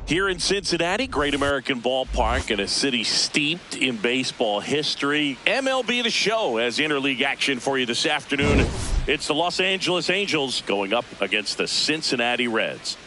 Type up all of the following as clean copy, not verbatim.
Here in Cincinnati, Great American Ballpark, in a city steeped in baseball history. MLB The Show has interleague action for you this afternoon. It's the Los Angeles Angels going up against the Cincinnati Reds.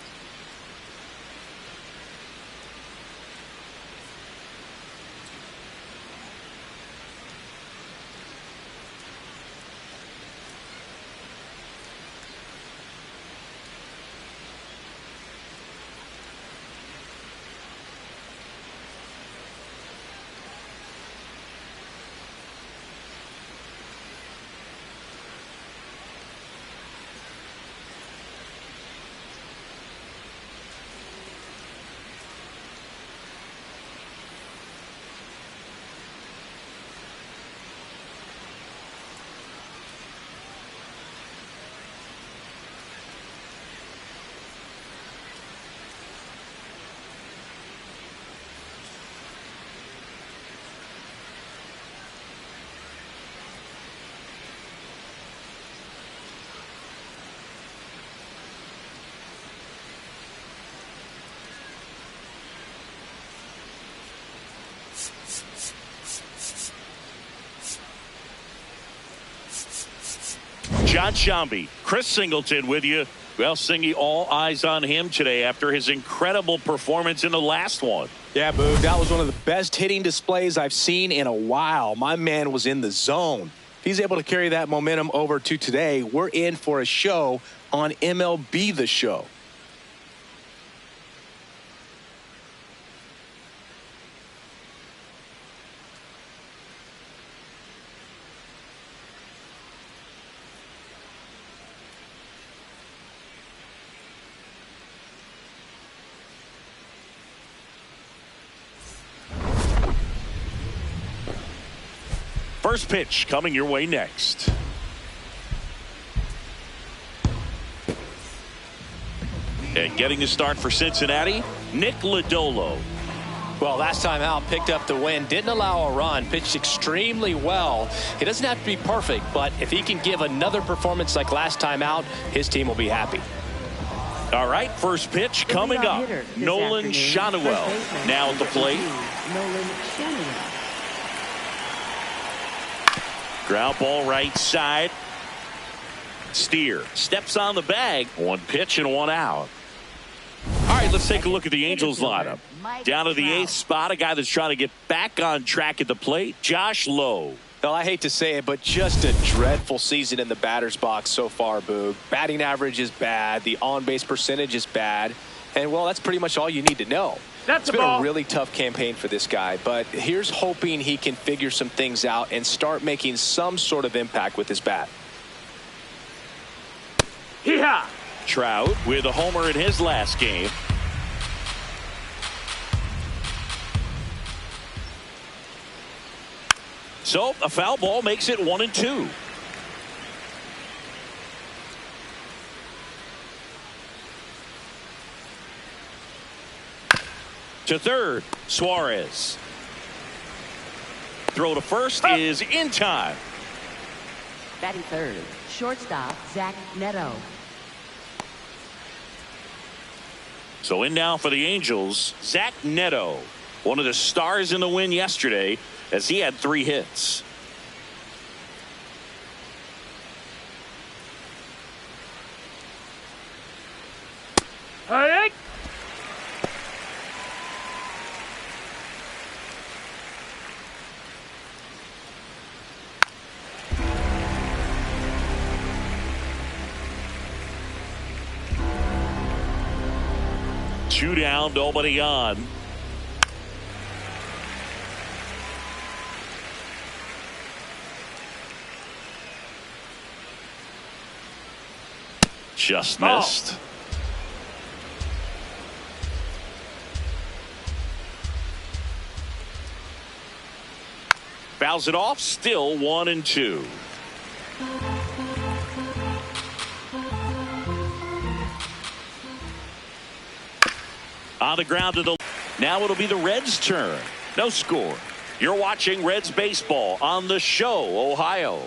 John Shambi, Chris Singleton with you. Well, Singy, all eyes on him today after his incredible performance in the last one. Yeah, Boog, that was one of the best hitting displays I've seen in a while. My man was in the zone. If he's able to carry that momentum over to today, we're in for a show on MLB The Show. First pitch coming your way next. And getting the start for Cincinnati, Nick Lodolo. Well, last time out, picked up the win, didn't allow a run, pitched extremely well. It doesn't have to be perfect, but if he can give another performance like last time out, his team will be happy. All right, first pitch coming up. Nolan Schanuel now at the plate. Nolan Schanuel. Ground ball right side. Steer steps on the bag. One pitch and one out. All right, let's take a look at the Angels lineup. Down to the 8th spot, a guy that's trying to get back on track at the plate, Josh Lowe. Well, I hate to say it, but just a dreadful season in the batter's box so far, Boog. Batting average is bad. The on-base percentage is bad. And, well, that's pretty much all you need to know. It's been a really tough campaign for this guy, but here's hoping he can figure some things out and start making some sort of impact with his bat. Hee-haw! Trout with a homer in his last game. So a foul ball makes it 1-2. To third, Suarez. Throw to first is in time. Batting third, shortstop Zach Neto. So in now for the Angels, Zach Neto, one of the stars in the win yesterday, as he had 3 hits. All right. Two down, nobody on. Just missed. Fouls it off, still 1-2. On the ground to the. Now it'll be the Reds' turn. No score. You're watching Reds baseball on The Show, Ohio.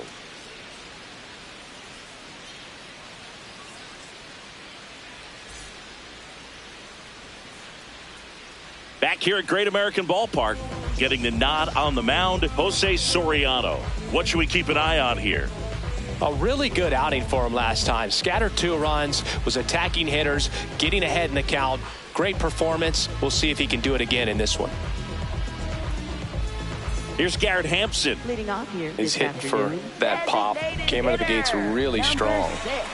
here at Great American Ballpark. Getting the nod on the mound, Jose Soriano. What should we keep an eye on here? A really good outing for him last time. Scattered 2 runs, was attacking hitters, getting ahead in the count. Great performance. We'll see if he can do it again in this one. Here's Garrett Hampson. Leading off here He's this hitting for afternoon, that pop. Came out of the gates really strong. Number 6,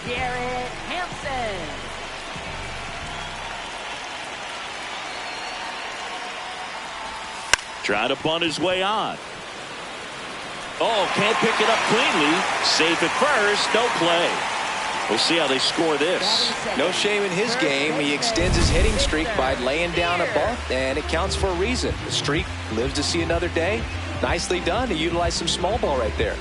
Garrett Hampson. Trying to bunt his way on. Oh, can't pick it up cleanly. Safe at first. No play. We'll see how they score this. No shame in his game. He extends his hitting streak by laying down a bunt, and it counts for a reason. The streak lives to see another day. Nicely done to utilize some small ball right there.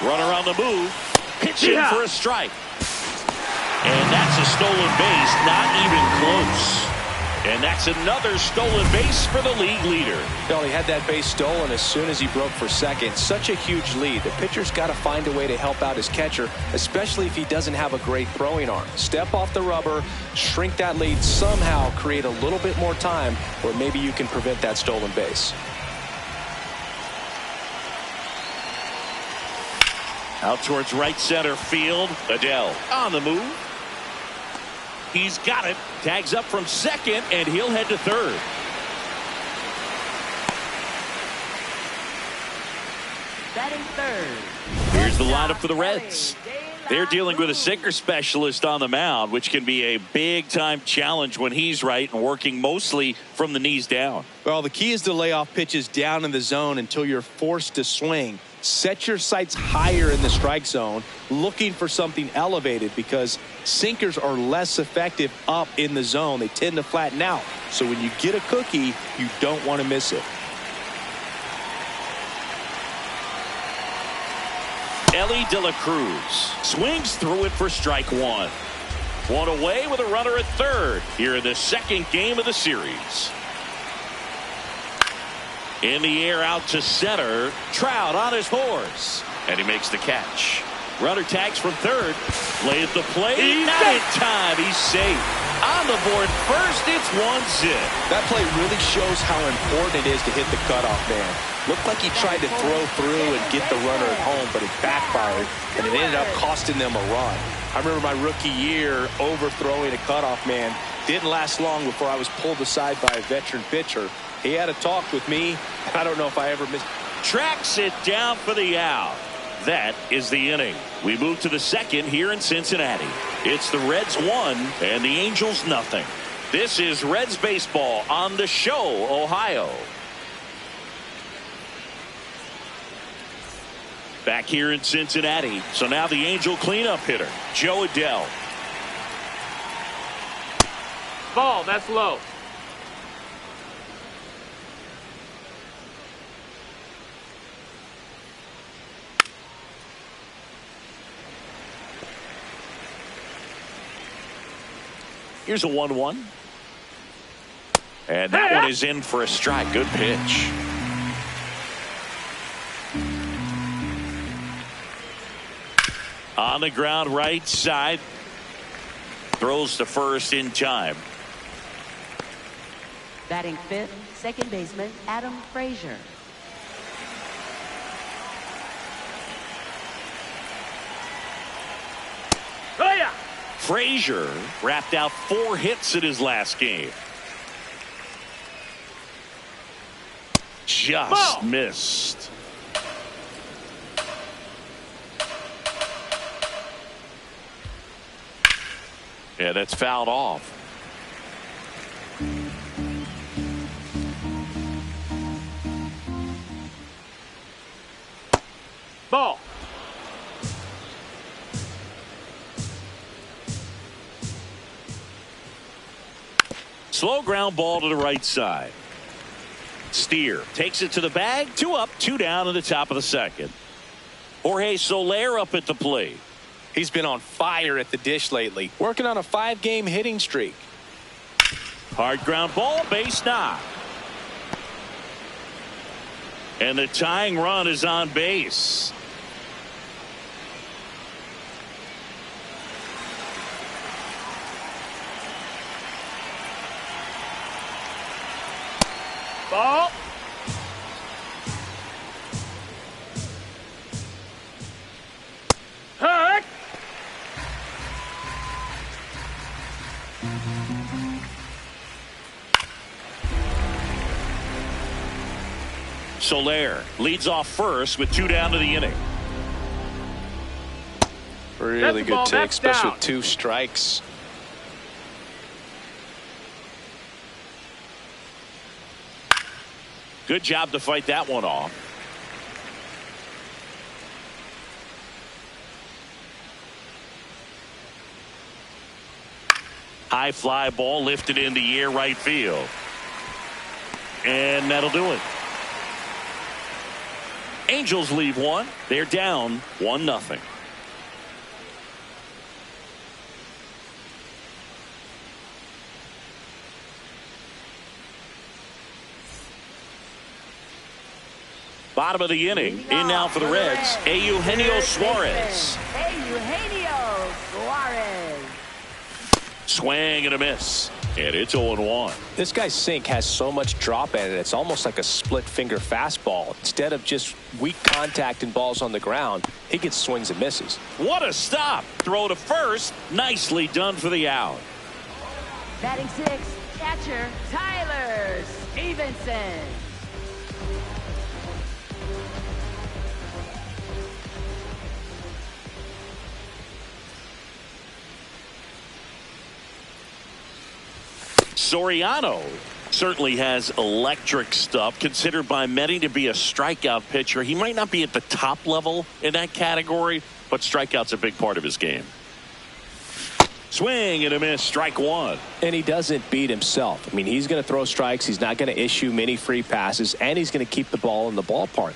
Runner on the move. Pitching for a strike. And that's a stolen base. Not even close. And that's another stolen base for the league leader. Well, he had that base stolen as soon as he broke for second. Such a huge lead. The pitcher's got to find a way to help out his catcher, especially if he doesn't have a great throwing arm. Step off the rubber, shrink that lead, somehow create a little bit more time where maybe you can prevent that stolen base. Out towards right center field. Adele on the move. He's got it. Tags up from second, and he'll head to third. Batting third. Here's the lineup for the Reds. They're dealing with a sinker specialist on the mound, which can be a big-time challenge when he's right and working mostly from the knees down. Well, the key is to lay off pitches down in the zone until you're forced to swing. Set your sights higher in the strike zone, looking for something elevated, because sinkers are less effective up in the zone. They tend to flatten out. So when you get a cookie, you don't want to miss it. Ellie De La Cruz swings through it for strike one. One away with a runner at third here in the second game of the series. In the air out to center. Trout on his horse. And he makes the catch. Runner tags from third. Play at the plate. Not in time. He's safe. On the board first, it's 1-0. That play really shows how important it is to hit the cutoff man. Looked like he tried to throw through and get the runner at home, but it backfired, and it ended up costing them a run. I remember my rookie year overthrowing a cutoff man. Didn't last long before I was pulled aside by a veteran pitcher. He had a talk with me, and I don't know if I ever missed. Tracks it down for the out. That is the inning. We move to the second here in Cincinnati. It's the Reds 1 and the Angels nothing. This is Reds baseball on the Show, Ohio. Back here in Cincinnati. So now the Angel cleanup hitter, Joe Adele. Ball, that's low. Here's a 1-1. And that one is in for a strike. Good pitch. On the ground right side. Throws to first in time. Batting fifth, second baseman Adam Frazier. Oh, yeah. Frazier wrapped out 4 hits in his last game. Just missed. Yeah, that's fouled off. Ball. Slow ground ball to the right side. Steer takes it to the bag. 2 up, 2 down in the top of the second. Jorge Soler up at the plate. He's been on fire at the dish lately, working on a 5-game hitting streak. Hard ground ball, base knock. And the tying run is on base. Ball. Hurt. Soler leads off first with 2 down to the inning. Really good take, especially with 2 strikes. Good job to fight that one off. High fly ball lifted in the air right field. And that'll do it. Angels leave one. They're down 1-0. Bottom of the inning. In now for the Reds, Eugenio Suarez. Eugenio Suarez. Swing and a miss. And it's 0-1. This guy's sink has so much drop in it. It's almost like a split finger fastball. Instead of just weak contact and balls on the ground, he gets swings and misses. What a stop. Throw to first. Nicely done for the out. Batting 6, catcher Tyler Stevenson. Soriano certainly has electric stuff, considered by many to be a strikeout pitcher. He might not be at the top level in that category, but strikeout's a big part of his game. Swing and a miss, strike 1. And he doesn't beat himself. I mean, he's going to throw strikes. He's not going to issue many free passes, and he's going to keep the ball in the ballpark.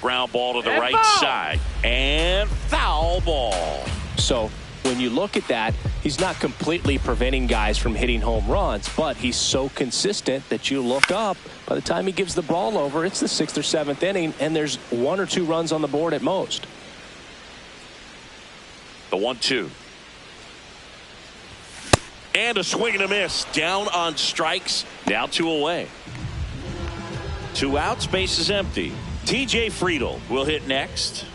Ground ball to the right side, and foul ball. So when you look at that, he's not completely preventing guys from hitting home runs, but he's so consistent that you look up, by the time he gives the ball over, it's the 6th or 7th inning, and there's 1 or 2 runs on the board at most. The 1-2. And a swing and a miss. Down on strikes. Now 2 away. 2 outs, base is empty. TJ Friedl will hit next.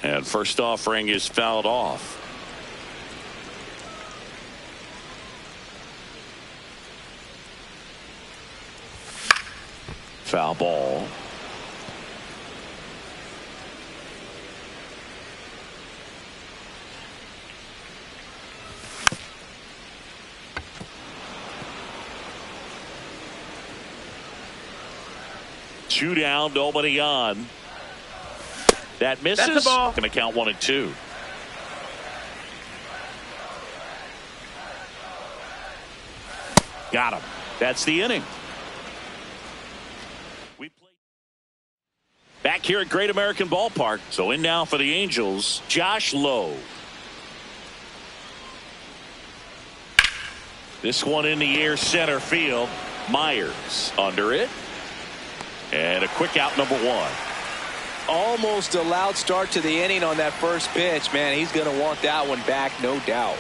And first offering is fouled off. Foul ball. Two down, nobody on. That misses. Going to count 1 and 2. Got him. That's the inning. We played back here at Great American Ballpark. So in now for the Angels, Josh Lowe. This one in the air, center field. Myers under it. And a quick out, number 1. Almost a loud start to the inning on that first pitch. Man, he's going to want that one back, no doubt.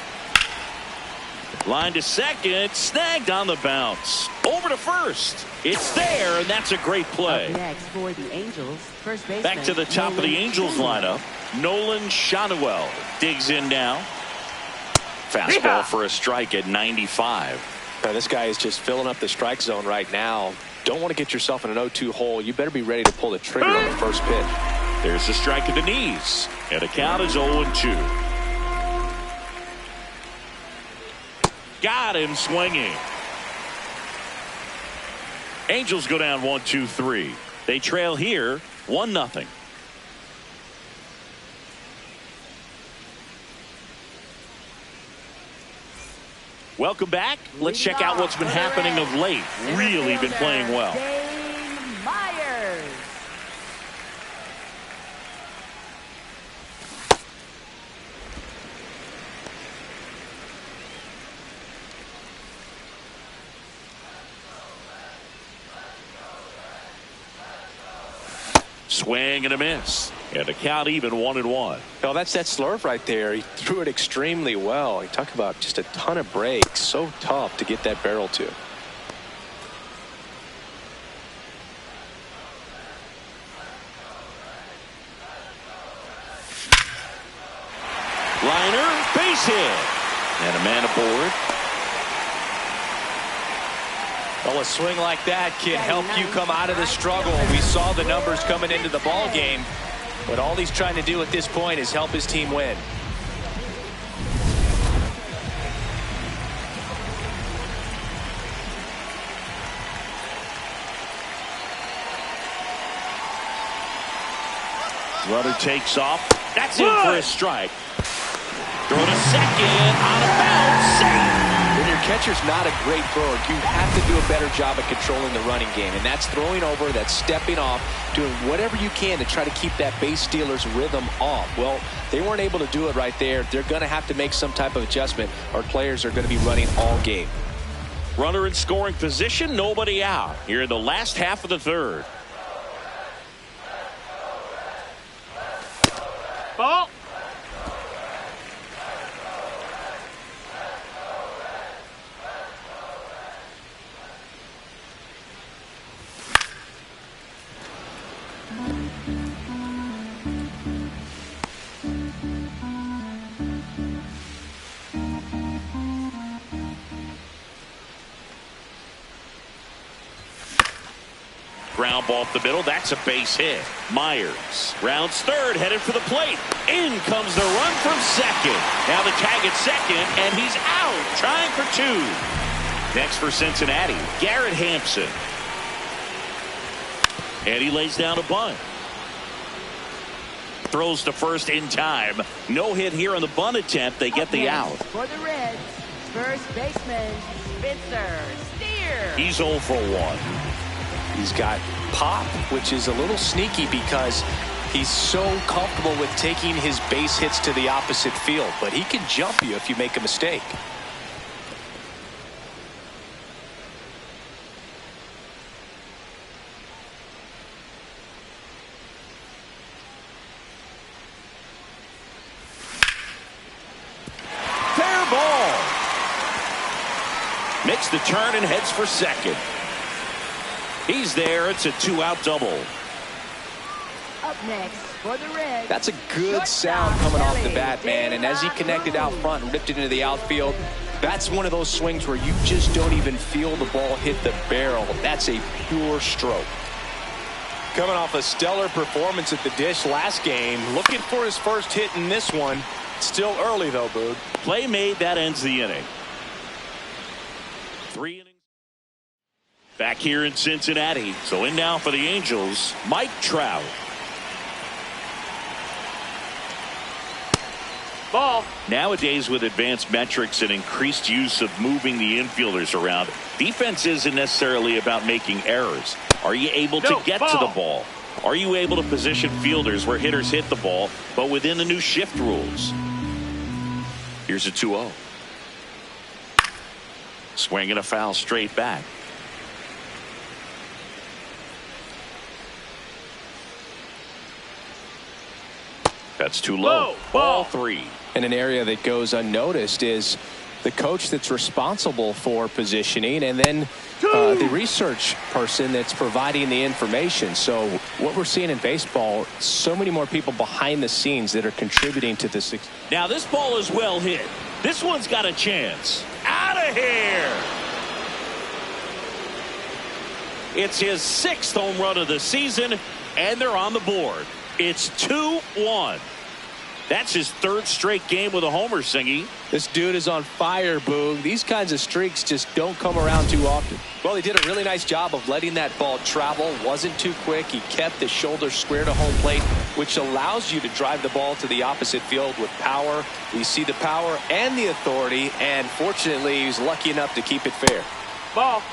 Line to second, snagged on the bounce. Over to first. It's there, and that's a great play. Up next for the Angels, first baseman. Back to the top of the Angels lineup. Nolan Schanuel digs in now. Fastball for a strike at 95. Now, this guy is just filling up the strike zone right now. Don't want to get yourself in an 0-2 hole. You better be ready to pull the trigger on the first pitch. There's a strike at the knees, and the count is 0-2. Got him swinging. Angels go down 1-2-3. They trail here 1-0. Welcome back. Let's check out what's been happening of late. Really been playing well. Myers. Swing and a miss. And the count even 1-1. No, that's that slurve right there. He threw it extremely well. You talk about just a ton of breaks. So tough to get that barrel to. Liner, base hit. And a man aboard. Well, a swing like that can help you come out of the struggle. We saw the numbers coming into the ball game, but all he's trying to do at this point is help his team win. Runner takes off. That's in for a strike. Throw to second, on a bounce, safe. When your catcher's not a great thrower, you have to do a better job at controlling the running game. And that's throwing over, that's stepping off, doing whatever you can to try to keep that base stealer's rhythm off. Well, they weren't able to do it right there. They're going to have to make some type of adjustment, or players are going to be running all game. Runner in scoring position, nobody out. Here in the last half of the third. Ball. Ground ball up the middle. That's a base hit. Myers rounds third, headed for the plate. In comes the run from second. Now the tag at second, and he's out, trying for two. Next for Cincinnati, Garrett Hampson. And he lays down a bunt. Throws to first in time. No hit here on the bunt attempt. They get the out. For the Reds, first baseman, Spencer Steer. He's 0 for 1. He's got pop, which is a little sneaky because he's so comfortable with taking his base hits to the opposite field. But he can jump you if you make a mistake. Fair ball. Makes the turn and heads for second. He's there. It's a 2-out double. Up next for the Reds. That's a good sound coming off the bat, man. And as he connected out front and ripped it into the outfield, that's one of those swings where you just don't even feel the ball hit the barrel. That's a pure stroke. Coming off a stellar performance at the dish last game, looking for his first hit in this one. Still early, though, Boog. Play made. That ends the inning. 3 innings. Back here in Cincinnati. So in now for the Angels, Mike Trout. Ball. Nowadays, with advanced metrics and increased use of moving the infielders around, defense isn't necessarily about making errors. Are you able to get to the ball? Are you able to position fielders where hitters hit the ball, but within the new shift rules? Here's a 2-0. Swing and a foul straight back. That's too low. Ball 3. And an area that goes unnoticed is the coach that's responsible for positioning, and then the research person that's providing the information. So what we're seeing in baseball, so many more people behind the scenes that are contributing to this. Now this ball is well hit. This one's got a chance. Out of here. It's his 6th home run of the season, and they're on the board. It's 2-1. That's his 3rd straight game with a homer, Singy. This dude is on fire, Boog. These kinds of streaks just don't come around too often. Well, he did a really nice job of letting that ball travel. Wasn't too quick. He kept the shoulder square to home plate, which allows you to drive the ball to the opposite field with power. We see the power and the authority, and fortunately, he was lucky enough to keep it fair. Ball.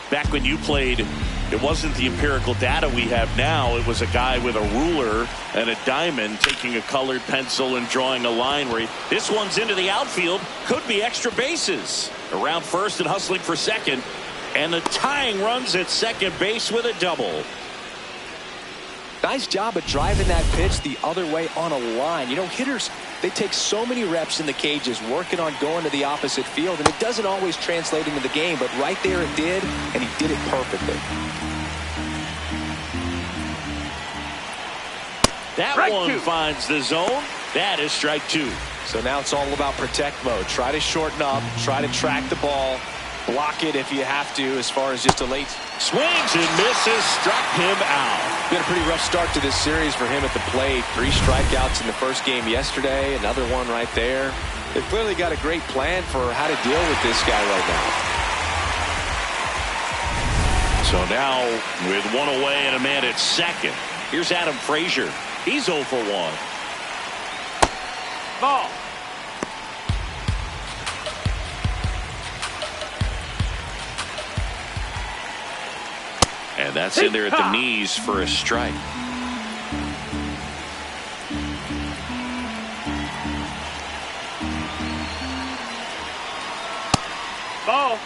Back when you played, it wasn't the empirical data we have now. It was a guy with a ruler and a diamond taking a colored pencil and drawing a line where this one's into the outfield. Could be extra bases. Around first and hustling for second. And the tying runs at second base with a double. Nice job of driving that pitch the other way on a line. You know, hitters, they take so many reps in the cages working on going to the opposite field, and it doesn't always translate into the game, but right there it did, and he did it perfectly. That Strike one two. finds the zone. That is strike two. So now it's all about protect mode. Try to shorten up, try to track the ball, block it if you have to as far as just a late. Swings and misses, struck him out. Been a pretty rough start to this series for him at the plate. 3 strikeouts in the first game yesterday, another one right there. They've clearly got a great plan for how to deal with this guy right now. So now with one away and a man at second, here's Adam Frazier. He's 0 for 1. Ball. And that's in there at the knees for a strike. Ball.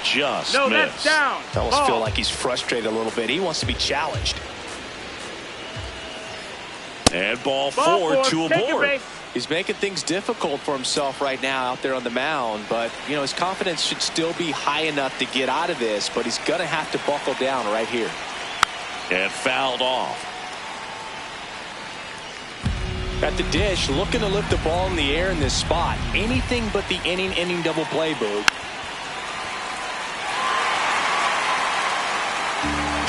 Just No, missed. that's down. Fellas Ball. feel like he's frustrated a little bit. He wants to be challenged. And ball Ball 4, 2 Take your aboard. base. He's making things difficult for himself right now out there on the mound, but you know his confidence should still be high enough to get out of this, but he's gonna have to buckle down right here. And fouled off. At the dish, looking to lift the ball in the air in this spot. Anything but the inning double play, Boog.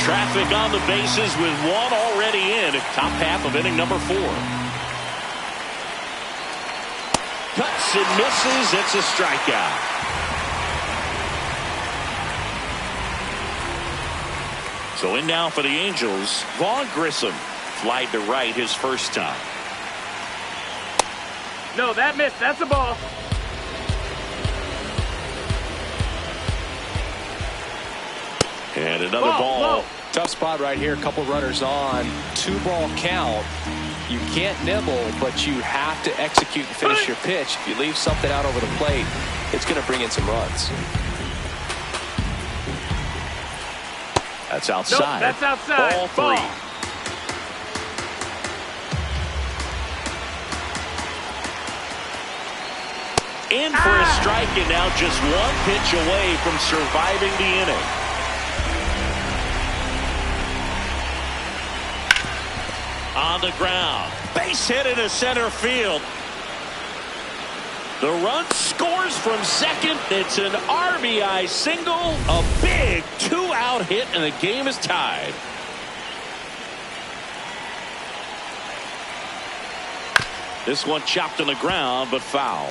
Traffic on the bases with one already in. Top half of inning number 4. Cuts and misses. It's a strikeout. So in now for the Angels, Vaughn Grissom. Flied to right his first time. No, that missed. That's a ball. And another Ball, ball. low. Tough spot right here. A couple runners on. 2-ball count. You can't nibble, but you have to execute and finish your pitch. If you leave something out over the plate, it's going to bring in some runs. That's Nope, outside. that's outside. Ball 3. Ball. In for a strike, and now just one pitch away from surviving the inning. On the ground. Base hit into center field. The run scores from second. It's an RBI single. A big 2-out hit, and the game is tied. This one chopped on the ground, but foul.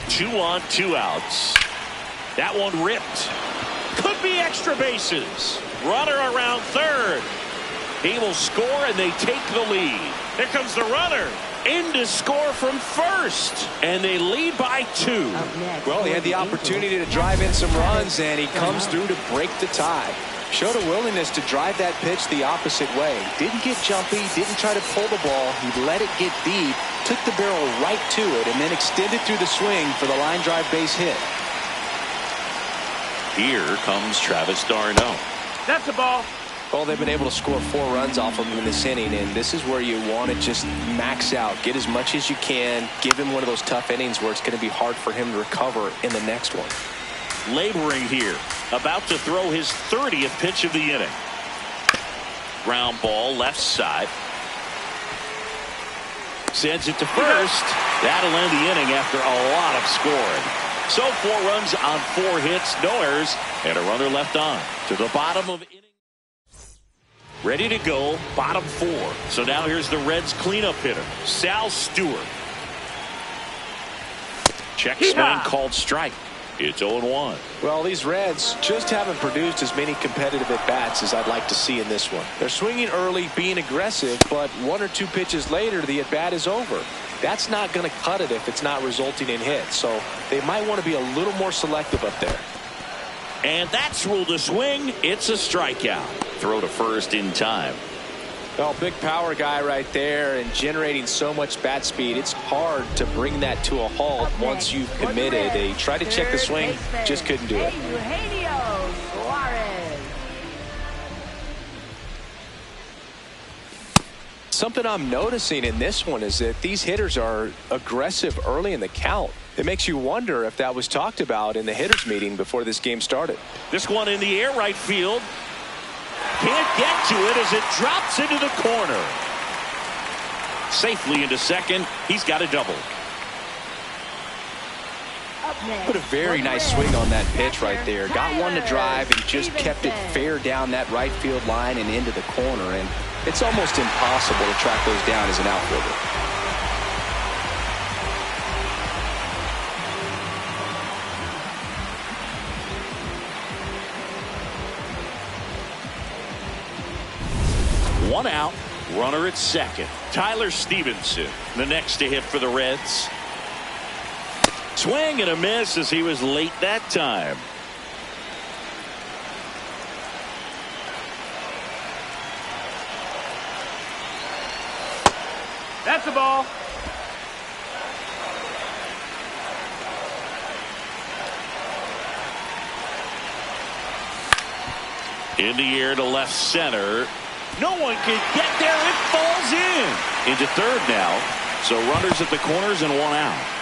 Two on, 2 outs. That one ripped. Could be extra bases. Runner around third. He will score, and they take the lead. Here comes the runner. In to score from first. And they lead by 2. Well, he had the opportunity to drive in some runs, and he comes through to break the tie. Showed a willingness to drive that pitch the opposite way. Didn't get jumpy, didn't try to pull the ball. He let it get deep, took the barrel right to it, and then extended through the swing for the line drive base hit. Here comes Travis d'Arnaud. That's a ball. Well, they've been able to score 4 runs off of him in this inning, and this is where you want to just max out. Get as much as you can. Give him one of those tough innings where it's going to be hard for him to recover in the next one. Laboring here. About to throw his 30th pitch of the inning. Ground ball left side. Sends it to first. That'll end the inning after a lot of scoring. So 4 runs on 4 hits, no errors, and a runner left on. To the bottom of inning. Ready to go, bottom 4. So now here's the Reds cleanup hitter, Sal Stewart. Check swing called strike. It's 0-1. Well, these Reds just haven't produced as many competitive at-bats as I'd like to see in this one. They're swinging early, being aggressive, but 1 or 2 pitches later, the at-bat is over. That's not going to cut it if it's not resulting in hits. So they might want to be a little more selective up there. And that's ruled a swing. It's a strikeout. Throw to first in time. Oh, big power guy right there and generating so much bat speed. It's hard to bring that to a halt once you've committed. They tried to check the swing, just couldn't do it. Something I'm noticing in this one is that these hitters are aggressive early in the count. It makes you wonder if that was talked about in the hitters meeting before this game started. This one in the air right field. Can't get to it as it drops into the corner. Safely into second. He's got a double. Put a very nice swing on that pitch right there. Got one to drive and just kept it fair down that right field line and into the corner. And it's almost impossible to track those down as an outfielder. One out, runner at second. Tyler Stevenson, the next to hit for the Reds. Swing and a miss as he was late that time. That's a ball. In the air to left center. No one can get there. It falls in. Into third now. So runners at the corners and one out.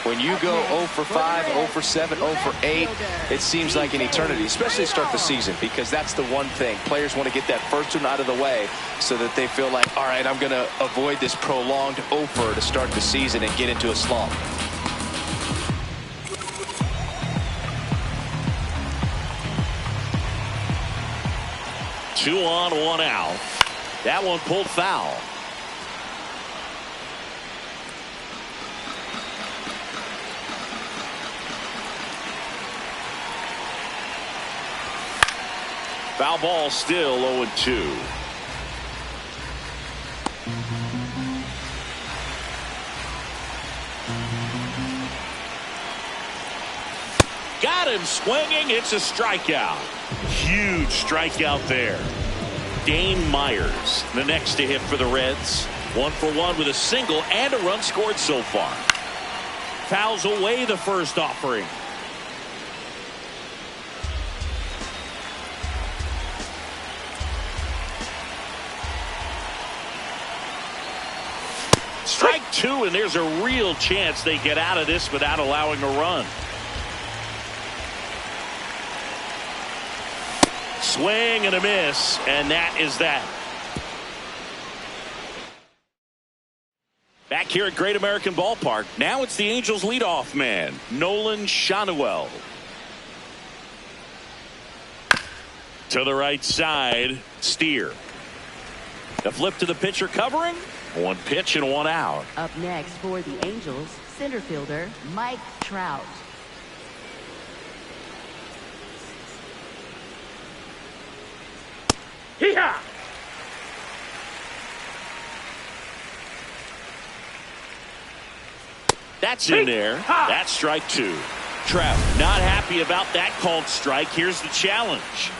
When you go 0 for 5, 0 for 7, 0 for 8, it seems like an eternity, especially to start the season, because that's the one thing. Players want to get that first one out of the way so that they feel like, all right, I'm going to avoid this prolonged 0 for to start the season and get into a slump. Two on, one out. That one pulled foul. Foul ball, still 0-2. Got him swinging. It's a strikeout. Huge strikeout there. Dane Myers, the next to hit for the Reds. 1 for 1 with a single and a run scored so far. Fouls away the first offering. Strike two, and there's a real chance they get out of this without allowing a run. Swing and a miss, and that is that. Back here at Great American Ballpark, now it's the Angels leadoff man, Nolan Schanuel. To the right side, Steer. The flip to the pitcher covering. One pitch and one out. Up next for the Angels, center fielder Mike Trout. Hee-haw! That's in there. That's strike two. Trout not happy about that called strike. Here's the challenge.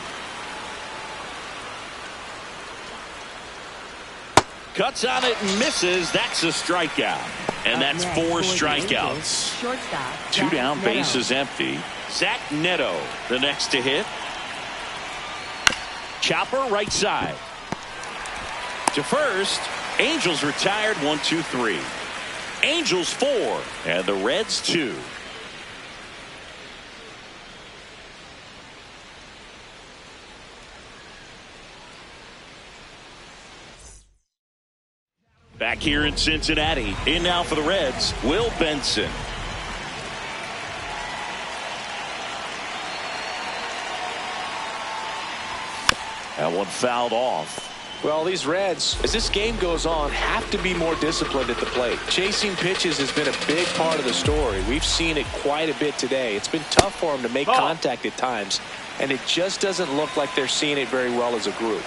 Cuts on it and misses. That's a strikeout. And that's 4 strikeouts. Shortstop, 2 down, Neto. base is empty. Zach Neto, the next to hit. Chopper right side. To first. Angels retired 1-2-3. Angels 4 and the Reds 2. Back here in Cincinnati. In now for the Reds, Will Benson. That one fouled off. Well, these Reds, as this game goes on, have to be more disciplined at the plate. Chasing pitches has been a big part of the story. We've seen it quite a bit today. It's been tough for them to make contact at times, and it just doesn't look like they're seeing it very well as a group.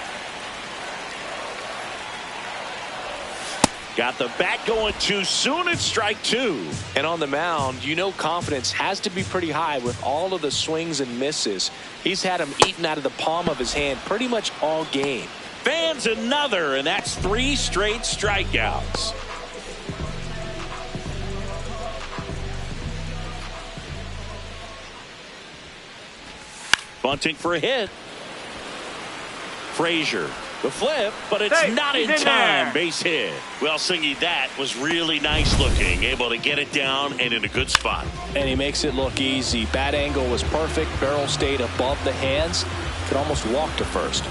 Got the bat going too soon. It's strike two. And on the mound, you know confidence has to be pretty high with all of the swings and misses. He's had them eaten out of the palm of his hand pretty much all game. Fans another, and that's 3 straight strikeouts. Bunting for a hit. Frazier, the flip, but it's not in time. Base hit. Well, Singy, that was really nice looking. Able to get it down and in a good spot. And he makes it look easy. Bat angle was perfect. Barrel stayed above the hands. Could almost walk to first.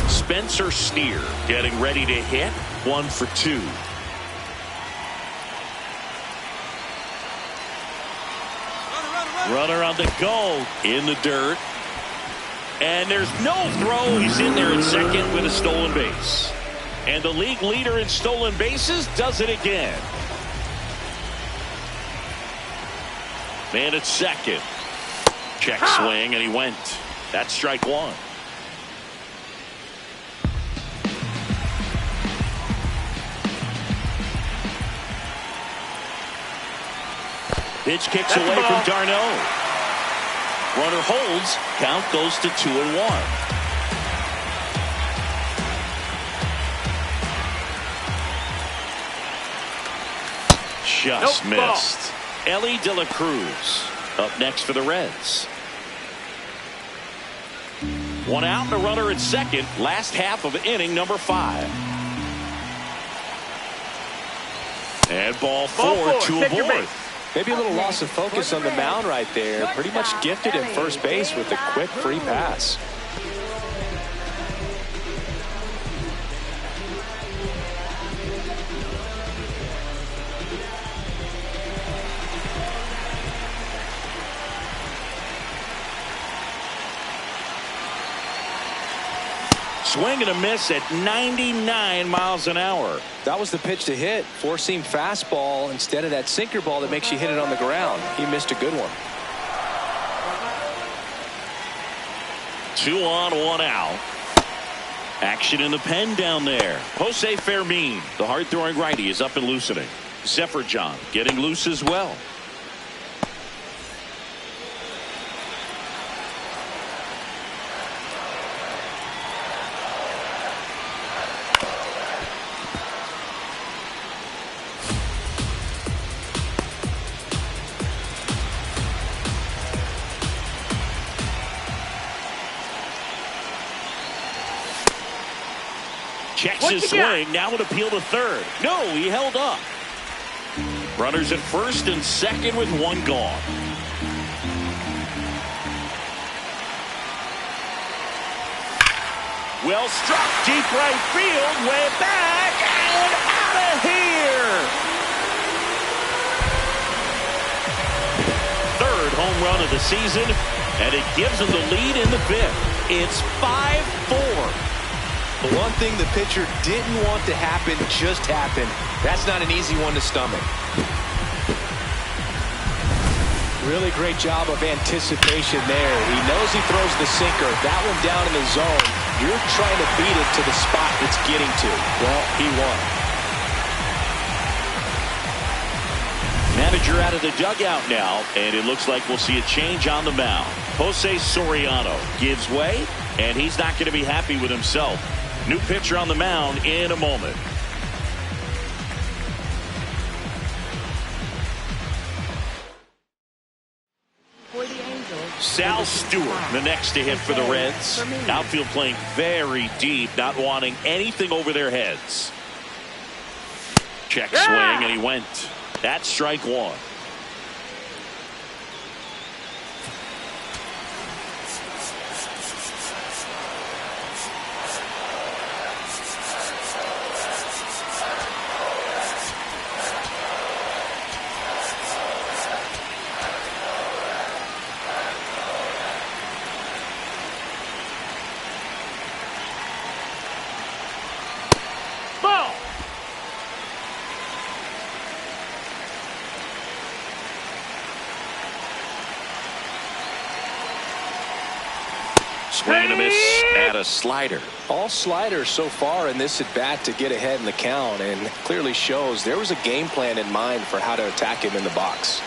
Spencer Steer getting ready to hit. 1 for 2. Runner on the go in the dirt. And there's no throw. He's in there at second with a stolen base. And the league leader in stolen bases does it again. Man at second. Check swing, and he went. That's strike 1. Pitch kicks away from Darno. Runner holds. Count goes to 2-1. Just missed. Ellie De La Cruz up next for the Reds. 1 out and a runner at second. Last half of inning number 5. And ball 4 to avoid. Maybe a little loss of focus on the mound right there. Pretty much gifted at first base with a quick free pass. Swing and a miss at 99 miles an hour. That was the pitch to hit. 4-seam fastball instead of that sinker ball that makes you hit it on the ground. He missed a good one. 2 on, 1 out. Action in the pen down there. Jose Fermin, the hard-throwing righty, is up and loosening. Zephyr John getting loose as well. Checks his swing. Now would appeal to third. No, he held up. Runners at first and second with 1 gone. Well struck deep right field. Way back and out of here. 3rd home run of the season, and it gives him the lead in the 5th. It's 5-4. The one thing the pitcher didn't want to happen just happened. That's not an easy one to stomach. Really great job of anticipation there. He knows he throws the sinker. That one down in the zone. You're trying to beat it to the spot it's getting to. Well, he won. Manager out of the dugout now, and it looks like we'll see a change on the mound. Jose Soriano gives way, and he's not going to be happy with himself. New pitcher on the mound in a moment. Sal Stewart, the next to hit for the Reds. Outfield playing very deep, not wanting anything over their heads. Check swing, and he went. That's strike 1. Swing and a miss at a slider. All sliders so far in this at bat to get ahead in the count, and clearly shows there was a game plan in mind for how to attack him in the box.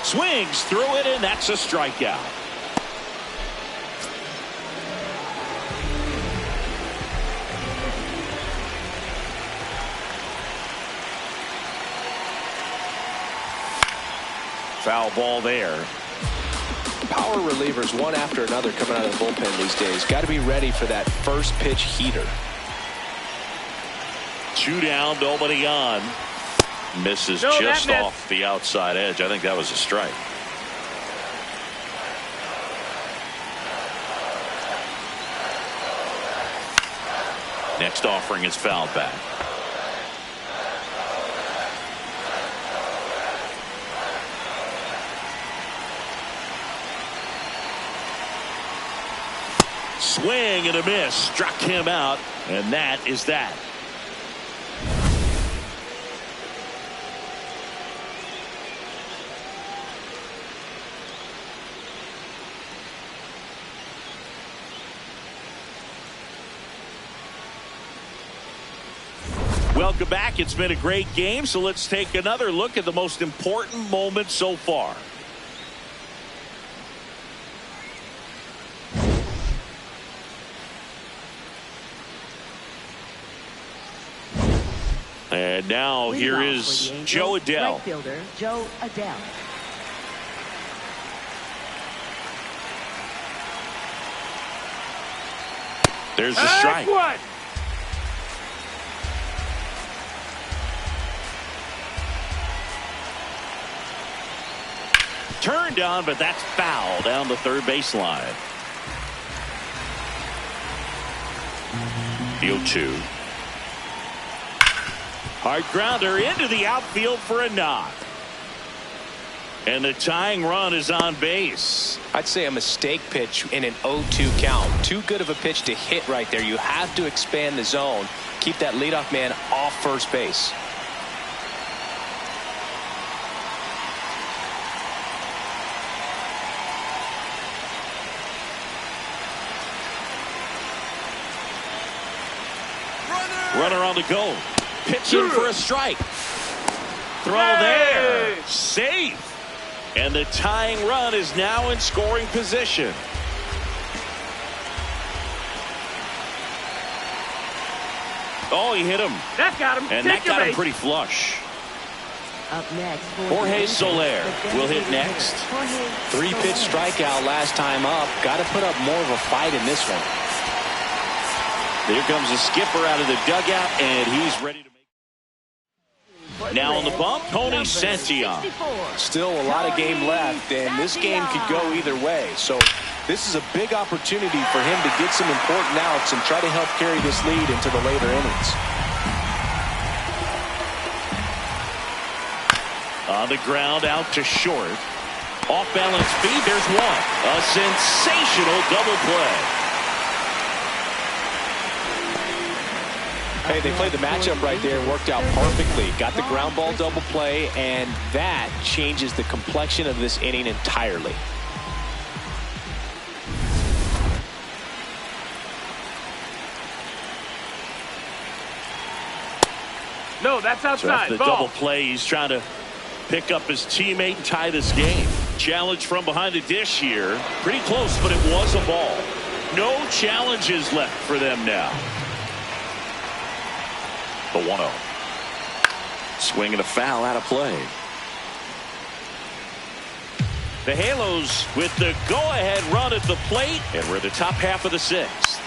Swings through it, and that's a strikeout. Foul ball there. Power relievers one after another coming out of the bullpen these days. Got to be ready for that first pitch heater. 2 down, nobody on. Misses just off the outside edge. I think that was a strike. Next offering is fouled back. Swing and a miss. Struck him out, and that is that. Welcome back. It's been a great game, so let's take another look at the most important moment so far. And now here is Joe Adell. Right fielder Joe Adell. There's the strike. What? Turned on, but that's foul down the third baseline. The 0-2. Hard grounder into the outfield for a knock. And the tying run is on base. I'd say a mistake pitch in an 0-2 count. Too good of a pitch to hit right there. You have to expand the zone. Keep that leadoff man off first base. Runner on the go. Pitching for a strike. Throw there. Safe. And the tying run is now in scoring position. Oh, he hit him. That got him. And that got him pretty flush. Up next, Jorge Soler will hit next. 3-pitch strikeout last time up. Got to put up more of a fight in this one. Here comes the skipper out of the dugout, and he's ready to make. Now on the bump, Tony Santillan. Still a lot of game left, and this game could go either way. So this is a big opportunity for him to get some important outs and try to help carry this lead into the later innings. On the ground, out to short. Off balance feed, there's one. A sensational double play. Hey, they played the matchup right there, worked out perfectly. Got the ground ball double play, and that changes the complexion of this inning entirely. No, that's outside. The Ball. double play, he's trying to pick up his teammate and tie this game. Challenge from behind the dish here. Pretty close, but it was a ball. No challenges left for them now. The 1-0. Swing and a foul out of play. The Halos with the go-ahead run at the plate, and we're at the top half of the 6th.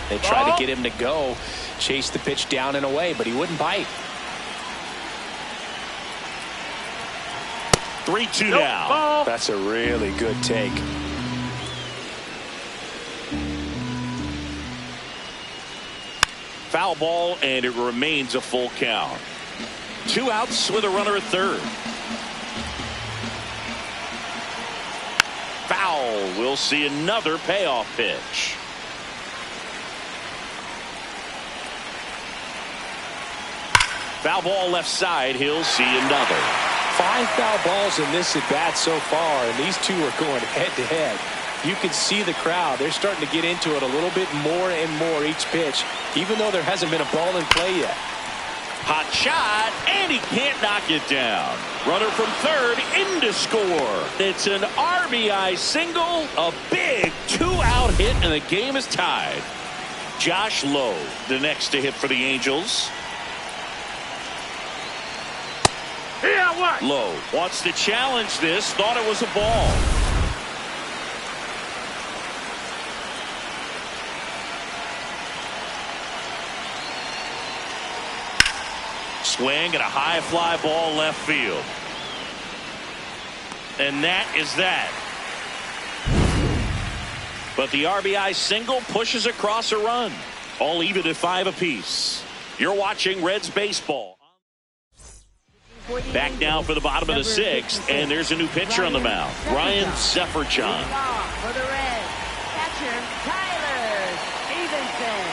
They tried to get him to go, chase the pitch down and away, but he wouldn't bite. 3-2 now. That's a really good take. Foul ball, and it remains a full count. 2 outs with a runner at third. Foul. We'll see another payoff pitch. Foul ball left side. He'll see another. 5 foul balls in this at bat so far, and these two are going head to head. you can see the crowd. They're starting to get into it a little bit more and more each pitch, even though there hasn't been a ball in play yet. Hot shot, and he can't knock it down. Runner from third in to score. It's an RBI single, a big two-out hit, and the game is tied. Josh Lowe, the next to hit for the Angels. Yeah, what? Lowe wants to challenge this, thought it was a ball. Swing and a high fly ball left field. And that is that. But the RBI single pushes across a run. All even at 5 apiece. You're watching Reds baseball. Back now for the bottom of the 6th, and there's a new pitcher on the mound. Ryan Sefferjohn. For the Reds, catcher Tyler Stevenson.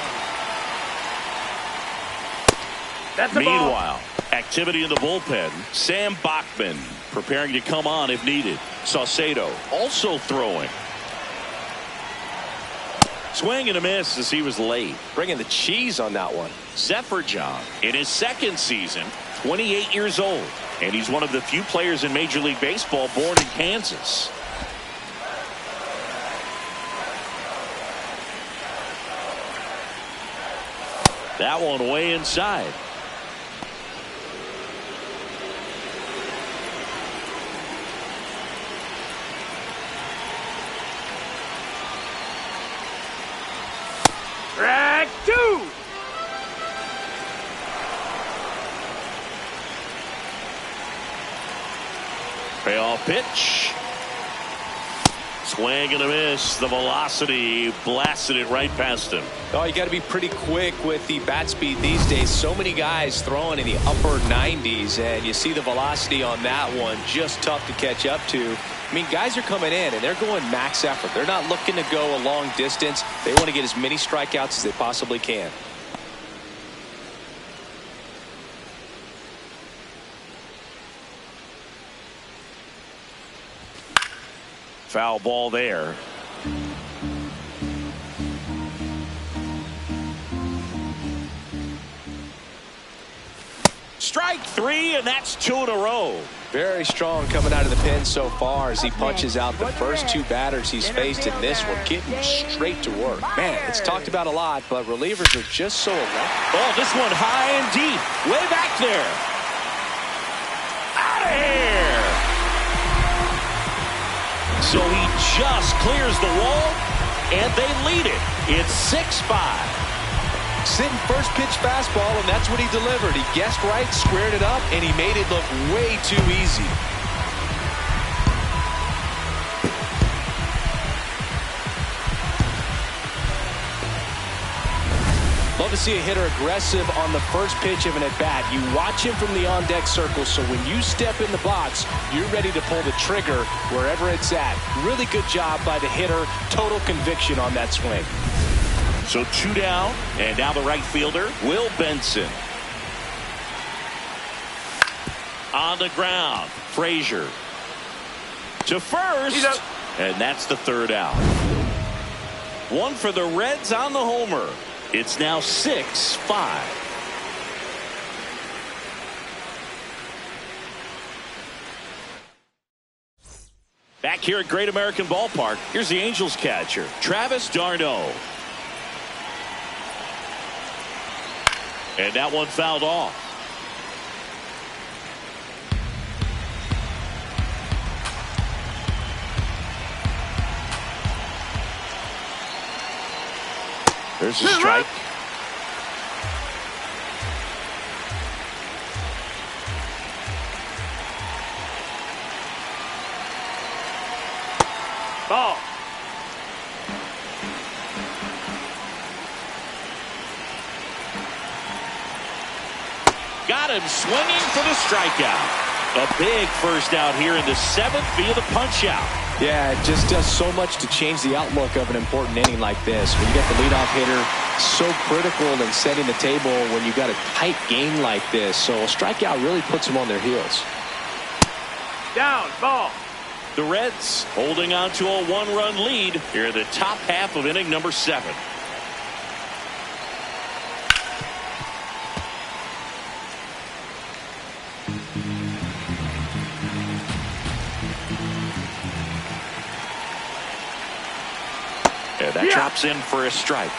That's a ball. Meanwhile, activity in the bullpen. Sam Bachman preparing to come on if needed. Saucedo also throwing. Swing and a miss as he was late. Bringing the cheese on that one. Sefferjohn in his 2nd season, 28 years old, and he's one of the few players in Major League Baseball born in Kansas. That one way inside. Track 2. Payoff pitch. Swing and a miss. The velocity blasted it right past him. Oh, you got to be pretty quick with the bat speed these days. So many guys throwing in the upper 90s, and you see the velocity on that one. Just tough to catch up to. I mean, guys are coming in, and they're going max effort. They're not looking to go a long distance. They want to get as many strikeouts as they possibly can. Foul ball there. Strike 3, and that's 2 in a row. Very strong coming out of the pen so far as he punches out the first 2 batters he's faced in this one, getting straight to work. Man, it's talked about a lot, but relievers are just so electric. Oh, this one high and deep, way back there. Out of here. So he just clears the wall, and they lead it. It's 6-5. Sitting first pitch fastball, and that's what he delivered. He guessed right, squared it up, and he made it look way too easy. Love to see a hitter aggressive on the first pitch of an at-bat. You watch him from the on-deck circle, so when you step in the box, you're ready to pull the trigger wherever it's at. Really good job by the hitter. Total conviction on that swing. So 2 down, and now the right fielder, Will Benson. On the ground, Frazier to first, and that's the 3rd out. 1 for the Reds on the homer. It's now 6-5. Back here at Great American Ballpark, here's the Angels catcher, Travis d'Arnaud. And that one fouled off. There's a strike. Ball. Got him swinging for the strikeout. A big first out here in the 7th via the punch out. Yeah, it just does so much to change the outlook of an important inning like this. When you get the leadoff hitter, so critical in setting the table when you've got a tight game like this. So a strikeout really puts them on their heels. Down, ball. The Reds holding on to a one-run lead here in the top half of inning number 7. And that drops in for a strike.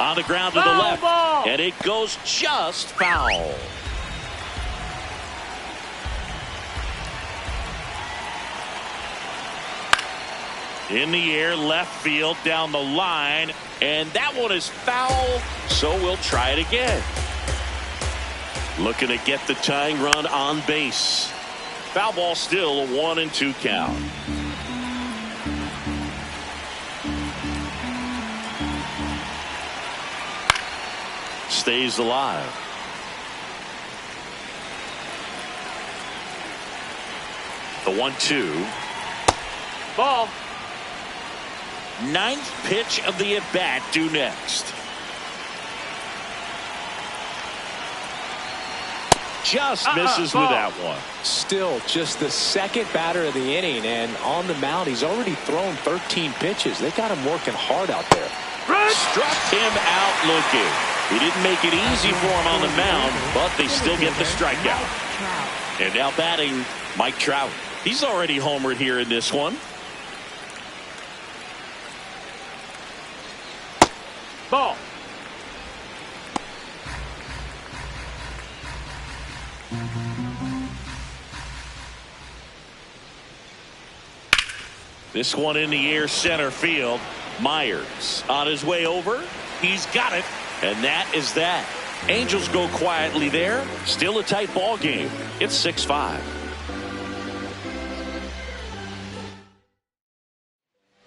On the ground to the left. And it goes just foul. In the air, left field, down the line. And that one is foul, so we'll try it again. Looking to get the tying run on base. Foul ball, still a 1-2 count. Stays alive. The 1-2. Ball. 9th pitch of the at-bat due next. Just misses with that one. Still just the second batter of the inning, and on the mound he's already thrown 13 pitches. They got him working hard out there. Struck him out looking. He didn't make it easy for him on the mound, but they still get the strikeout. And now batting, Mike Trout. He's already homered here in this one. Ball. This one in the air, center field. Myers on his way over. He's got it. And that is that. Angels go quietly there. Still a tight ball game. It's 6-5.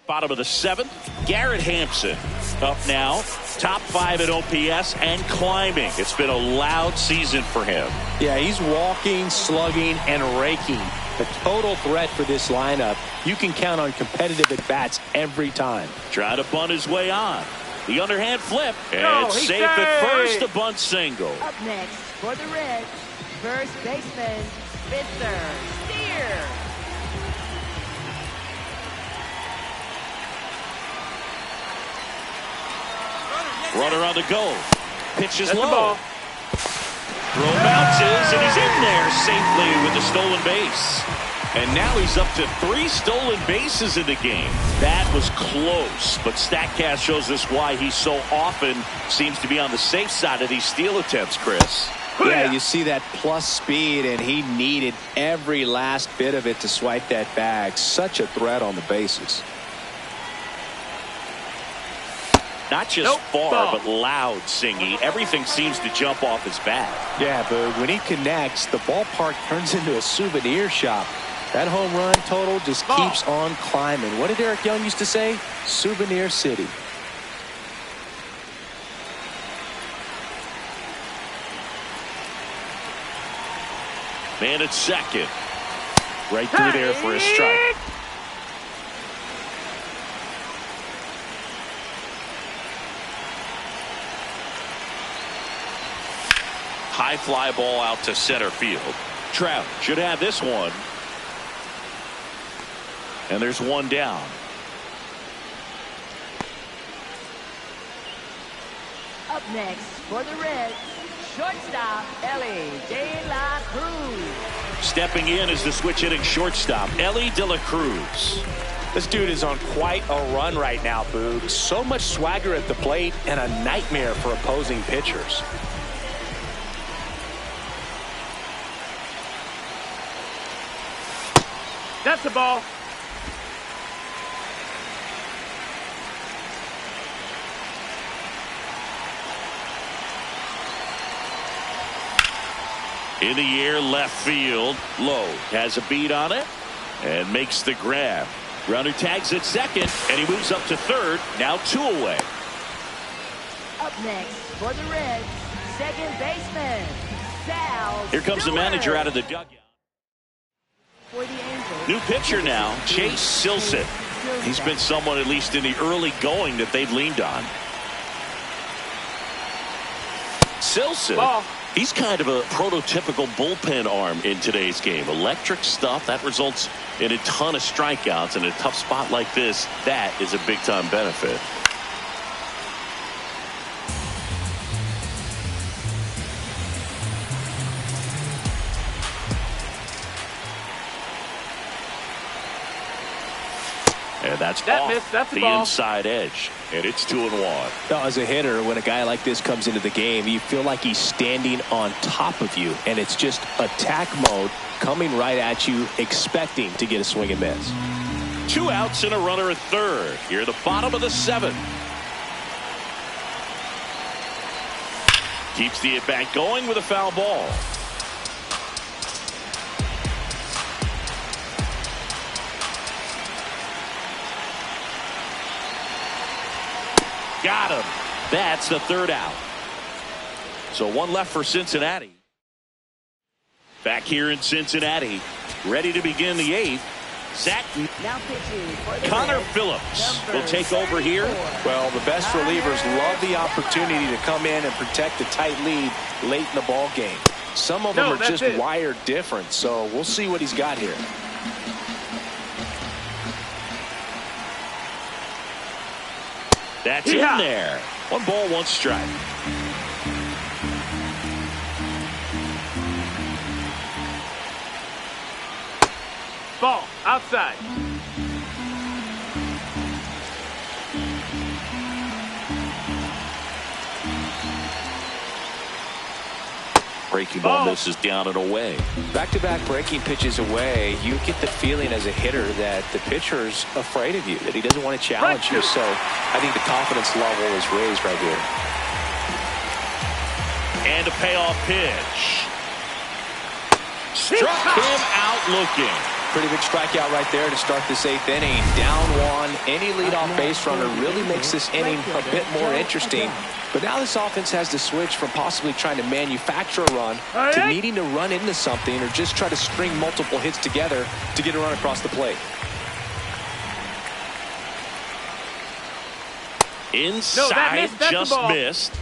Bottom of the 7th, Garrett Hampson up now. Top 5 at OPS and climbing. It's been a loud season for him. Yeah, he's walking, slugging, and raking. The total threat for this lineup. You can count on competitive at-bats every time. Trying to bunt his way on. The underhand flip. And it's safe at first. A bunt single. Up next for the Reds, first baseman, Spencer Steer. Runner on the go. Pitch is low. Throw bounces, and he's in there safely with the stolen base. And now he's up to 3 stolen bases in the game. That was close, but StatCast shows us why he so often seems to be on the safe side of these steal attempts, Chris. Yeah, you see that plus speed, and he needed every last bit of it to swipe that bag. Such a threat on the bases. Not just far, but loud singing. Everything seems to jump off his bat. Yeah, but when he connects, the ballpark turns into a souvenir shop. That home run total just keeps on climbing. What did Eric Young used to say? Souvenir City. Man at second. Right through there for a strike. High fly ball out to center field. Trout should have this one. And there's one down. Up next for the Reds, shortstop, Ellie De La Cruz. Stepping in is the switch hitting shortstop, Ellie De La Cruz. This dude is on quite a run right now, Boog. So much swagger at the plate and a nightmare for opposing pitchers. That's the ball. In the air, left field. Lowe has a beat on it and makes the grab. Runner tags at second, and he moves up to third. Now 2 away. Up next for the Reds, second baseman, Sal. Here comes the manager out of the dugout. For the Angels. New pitcher now, Chase Silseth. He's been someone, at least in the early going, that they've leaned on. Silson, Ball. he's kind of a prototypical bullpen arm in today's game. Electric stuff that results in a ton of strikeouts. In a tough spot like this, that is a big-time benefit. And that's off That's the ball. inside edge. And it's 2-1. Now, as a hitter, when a guy like this comes into the game, you feel like he's standing on top of you, and it's just attack mode coming right at you, expecting to get a swing and miss. 2 outs and a runner at third. Here, the bottom of the 7th. Keeps the at-bat going with a foul ball. Got him. That's the 3rd out. So 1 left for Cincinnati. Back here in Cincinnati, ready to begin the 8th. Zach Now pitching for the Connor Reds, Phillips number will take over here. 74. Well, the best relievers love the opportunity to come in and protect a tight lead late in the ball game. Some of them are just wired different, so we'll see what he's got here. That's in there. 1 ball, 1 strike. Ball. Outside. Breaking ball misses down and away. Back-to-back breaking pitches away, you get the feeling as a hitter that the pitcher's afraid of you, that he doesn't want to challenge you. So I think the confidence level is raised right here. And a payoff pitch. Struck him out looking. Pretty big strikeout right there to start this 8th inning. Down 1. Any leadoff base runner really makes this inning a bit more interesting. But now this offense has to switch from possibly trying to manufacture a run to needing to run into something or just try to string multiple hits together to get a run across the plate. Inside, just missed.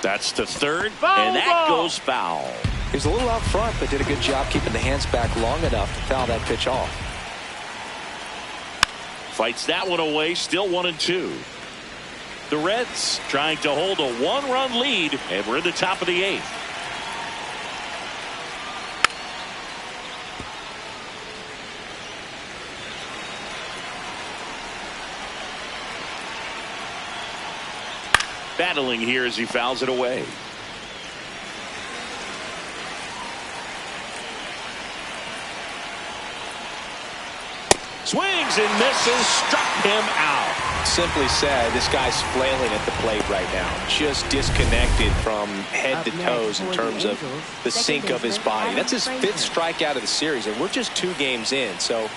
That's the 3rd, and that goes foul. He was a little out front, but did a good job keeping the hands back long enough to foul that pitch off. Fights that one away, still 1-2. The Reds trying to hold a 1-run lead, and we're in the top of the 8th. Battling here as he fouls it away. Swings and misses, struck him out. Simply said, this guy's flailing at the plate right now. Just disconnected from head to toes in terms of the sink of his body. That's his 5th strikeout of the series, and we're just 2 games in. So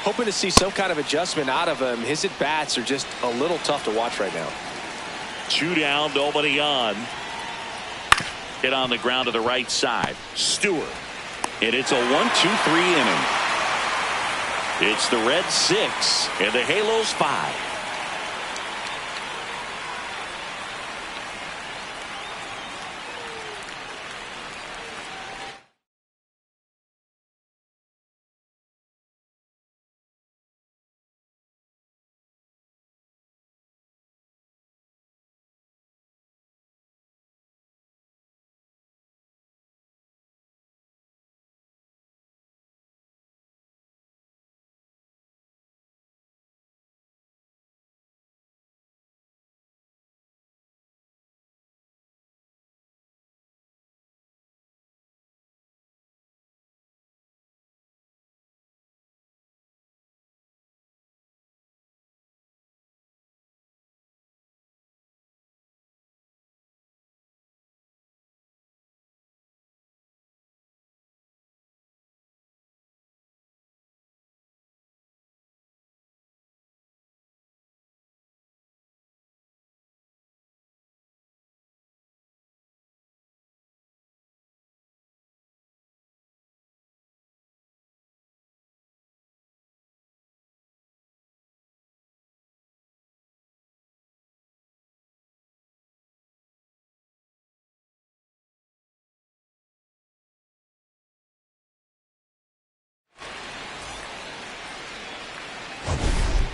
hoping to see some kind of adjustment out of him. His at-bats are just a little tough to watch right now. 2 down, nobody on. Hit on the ground to the right side. Stewart. And it's a 1-2-3 inning. It's the Reds 6 and the Halos 5.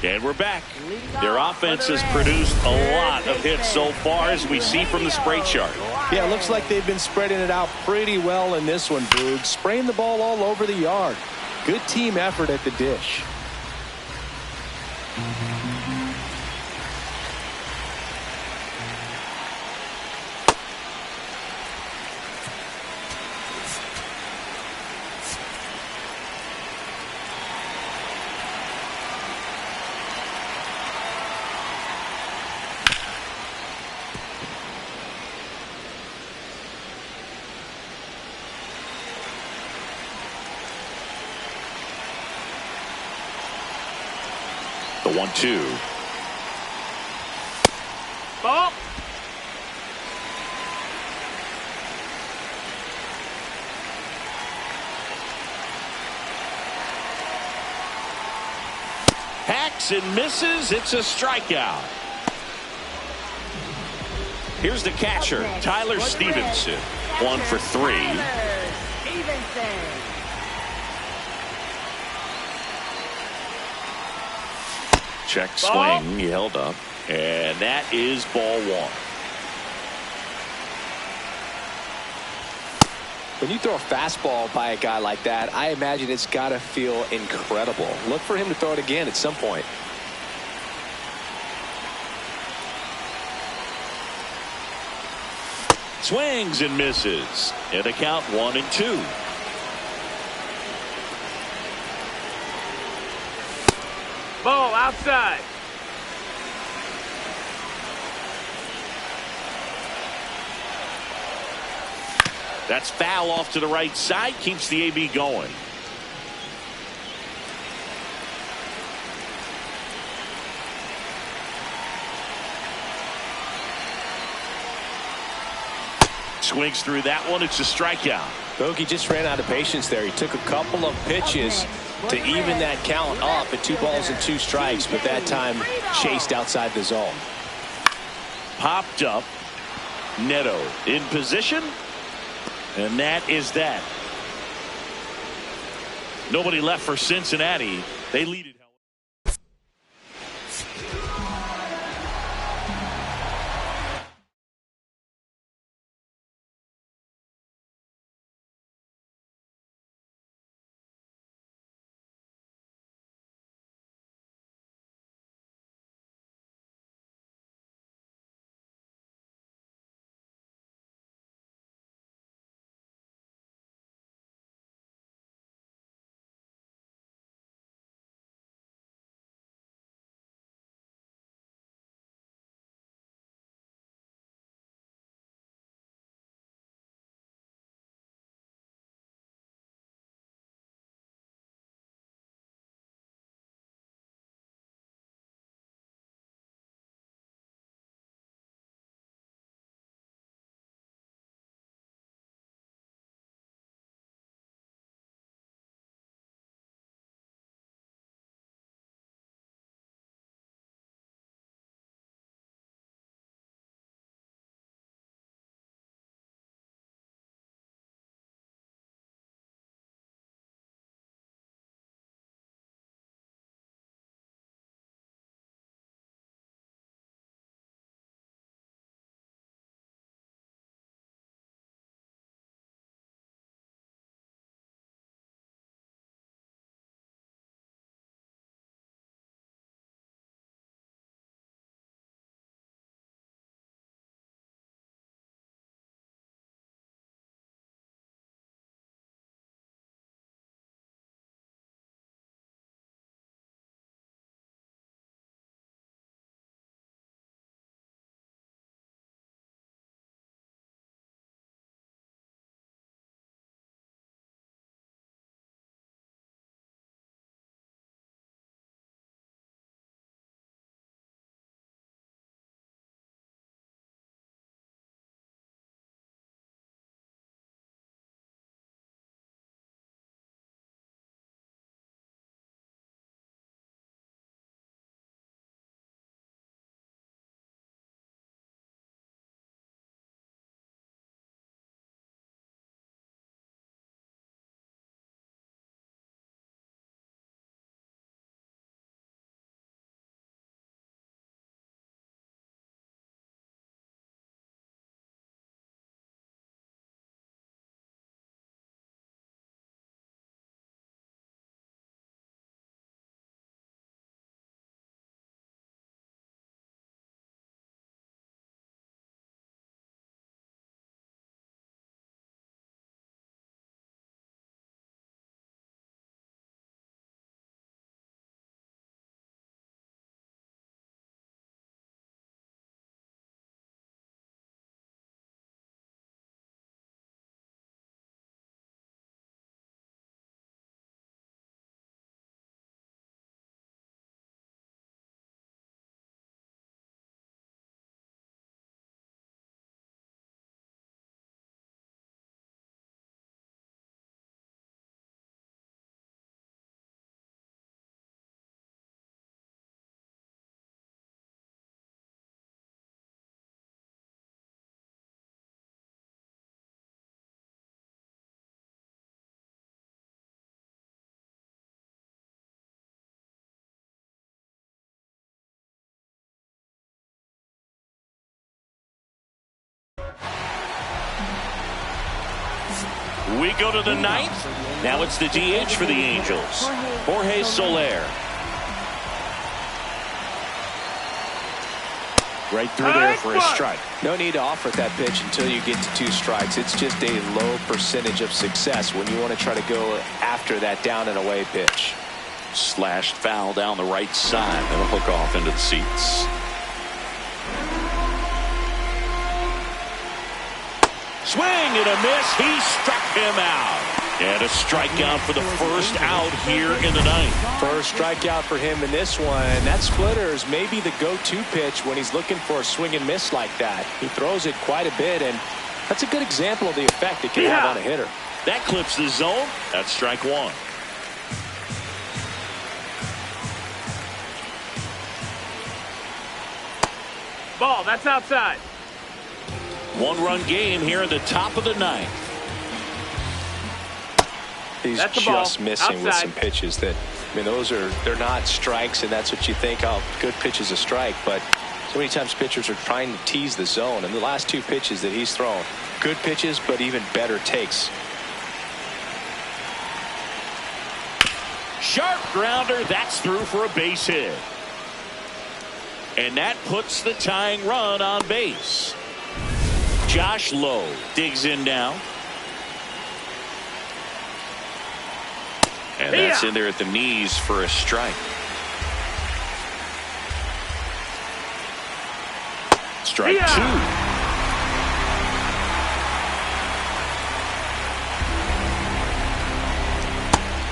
And we're back. Their offense has produced a lot of hits so far, as we see from the spray chart. Yeah, it looks like they've been spreading it out pretty well in this one, Boog. Spraying the ball all over the yard. Good team effort at the dish. The 1-2. Ball. Hacks and misses. It's a strikeout. Here's the catcher, Tyler Stevenson. 1 for 3. Check swing. He held up. And that is ball 1. When you throw a fastball by a guy like that, I imagine it's got to feel incredible. Look for him to throw it again at some point. Swings and misses. And the count 1-2. Ball outside. That's foul off to the right side. Keeps the AB going. Swings through that one. It's a strikeout. Bogey just ran out of patience there. He took a couple of pitches to even that count up at 2 balls and 2 strikes, but that time chased outside the zone. Popped up. Neto in position. And that is that. Nobody left for Cincinnati. They lead it. We go to the ninth. Now it's the DH for the Angels, Jorge Soler. Right through there for a strike. No need to offer that pitch until you get to 2 strikes. It's just a low percentage of success when you want to try to go after that down and away pitch. Slashed foul down the right side. That'll hook off into the seats. Swing and a miss. He struck him out. And a strikeout for the first out here in the ninth. First strikeout for him in this one. That splitter is maybe the go-to pitch when he's looking for a swing and miss like that. He throws it quite a bit, and that's a good example of the effect it can have on a hitter. That clips the zone. That's strike 1. Ball, that's outside. 1-run game here in the top of the ninth. He's just missing with some pitches that, I mean, they're not strikes, and that's what you think, oh, good pitch is a strike. But so many times pitchers are trying to tease the zone, and the last 2 pitches that he's thrown, good pitches, but even better takes. Sharp grounder. That's through for a base hit. And that puts the tying run on base. Josh Lowe digs in now. And that's in there at the knees for a strike. Strike 2.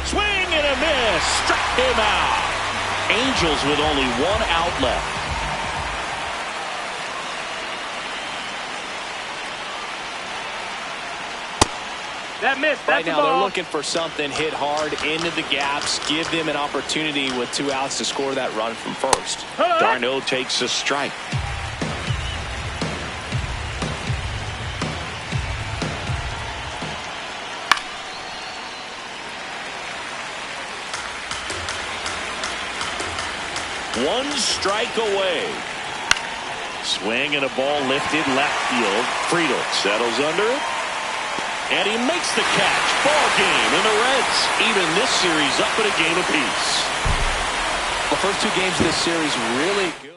Swing and a miss. Struck him out. Angels with only 1 out left. That missed. Right now they're looking for something, hit hard into the gaps, give them an opportunity with 2 outs to score that run from first. Darno takes a strike. One strike away. Swing and a ball lifted left field. Friedel settles under it. And he makes the catch. Ball game, and the Reds even this series up at a game apiece. The first 2 games of this series really good.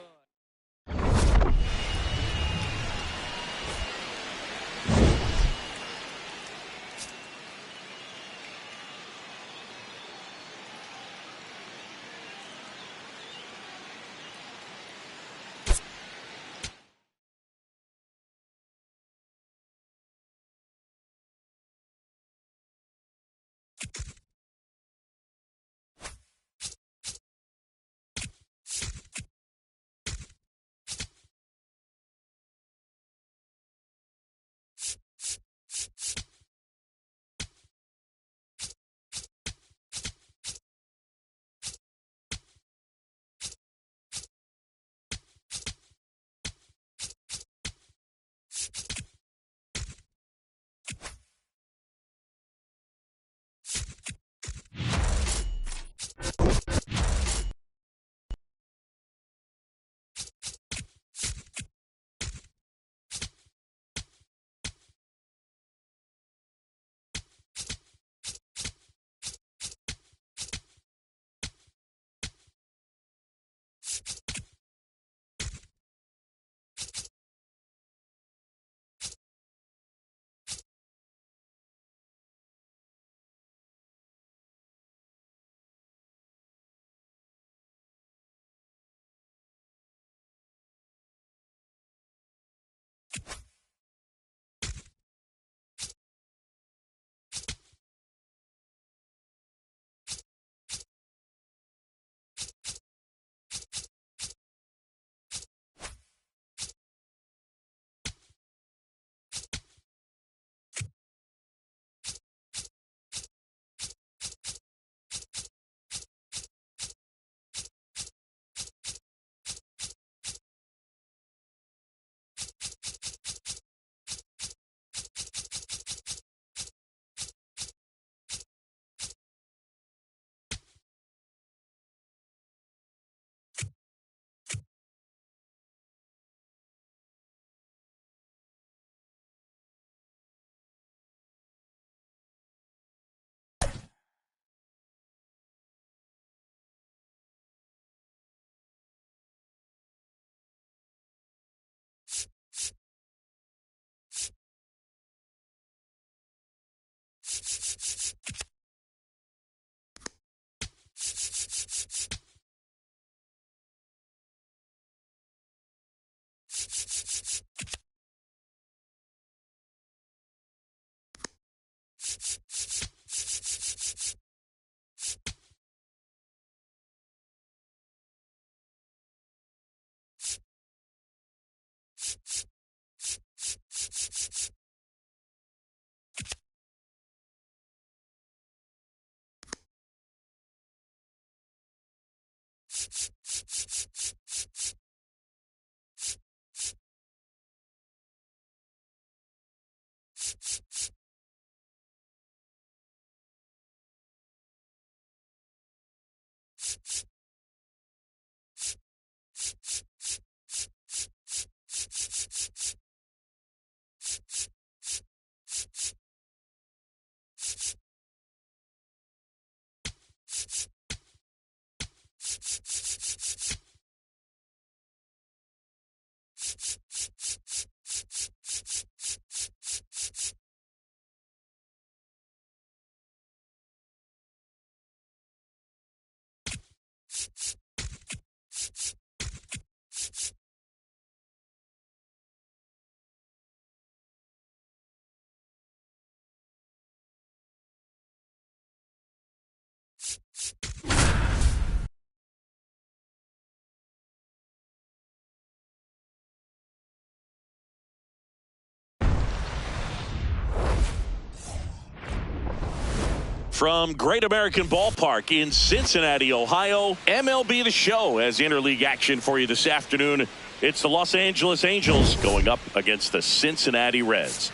From Great American Ballpark in Cincinnati, Ohio, MLB The Show has interleague action for you this afternoon. It's the Los Angeles Angels going up against the Cincinnati Reds.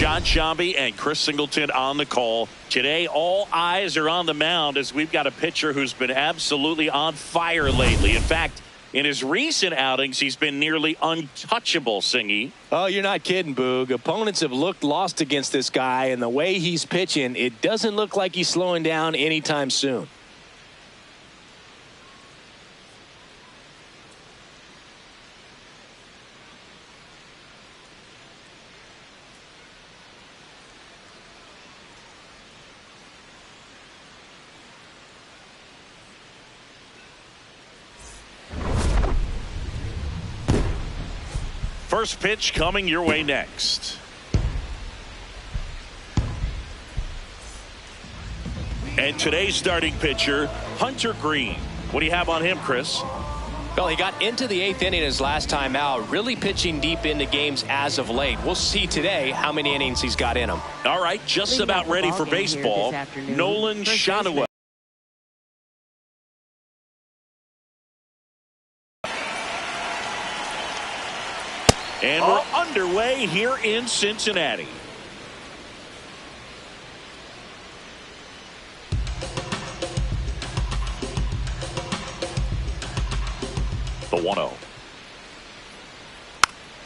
John Sciambi and Chris Singleton on the call. Today, all eyes are on the mound as we've got a pitcher who's been absolutely on fire lately. In fact, in his recent outings, he's been nearly untouchable, Singy. Oh, you're not kidding, Boog. Opponents have looked lost against this guy, and the way he's pitching, it doesn't look like he's slowing down anytime soon. First pitch coming your way next. And today's starting pitcher, Hunter Green. What do you have on him, Chris? Well, he got into the 8th inning his last time out, really pitching deep into games as of late. We'll see today how many innings he's got in him. All right, just about ready for baseball. Nolan Shanawa. And we're underway here in Cincinnati. The 1-0.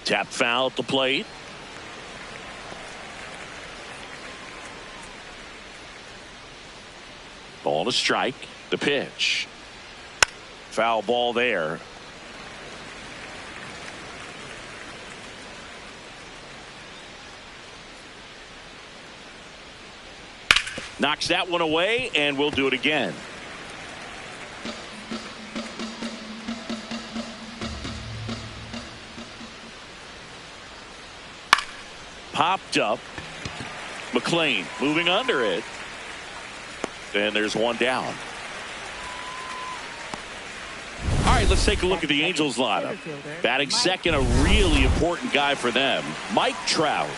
Tap foul at the plate. Ball to strike. The pitch. Foul ball there. Knocks that one away, and we'll do it again. Popped up. McLean moving under it. And there's one down. All right, let's take a look at the Angels lineup. Batting second, a really important guy for them, Mike Trout.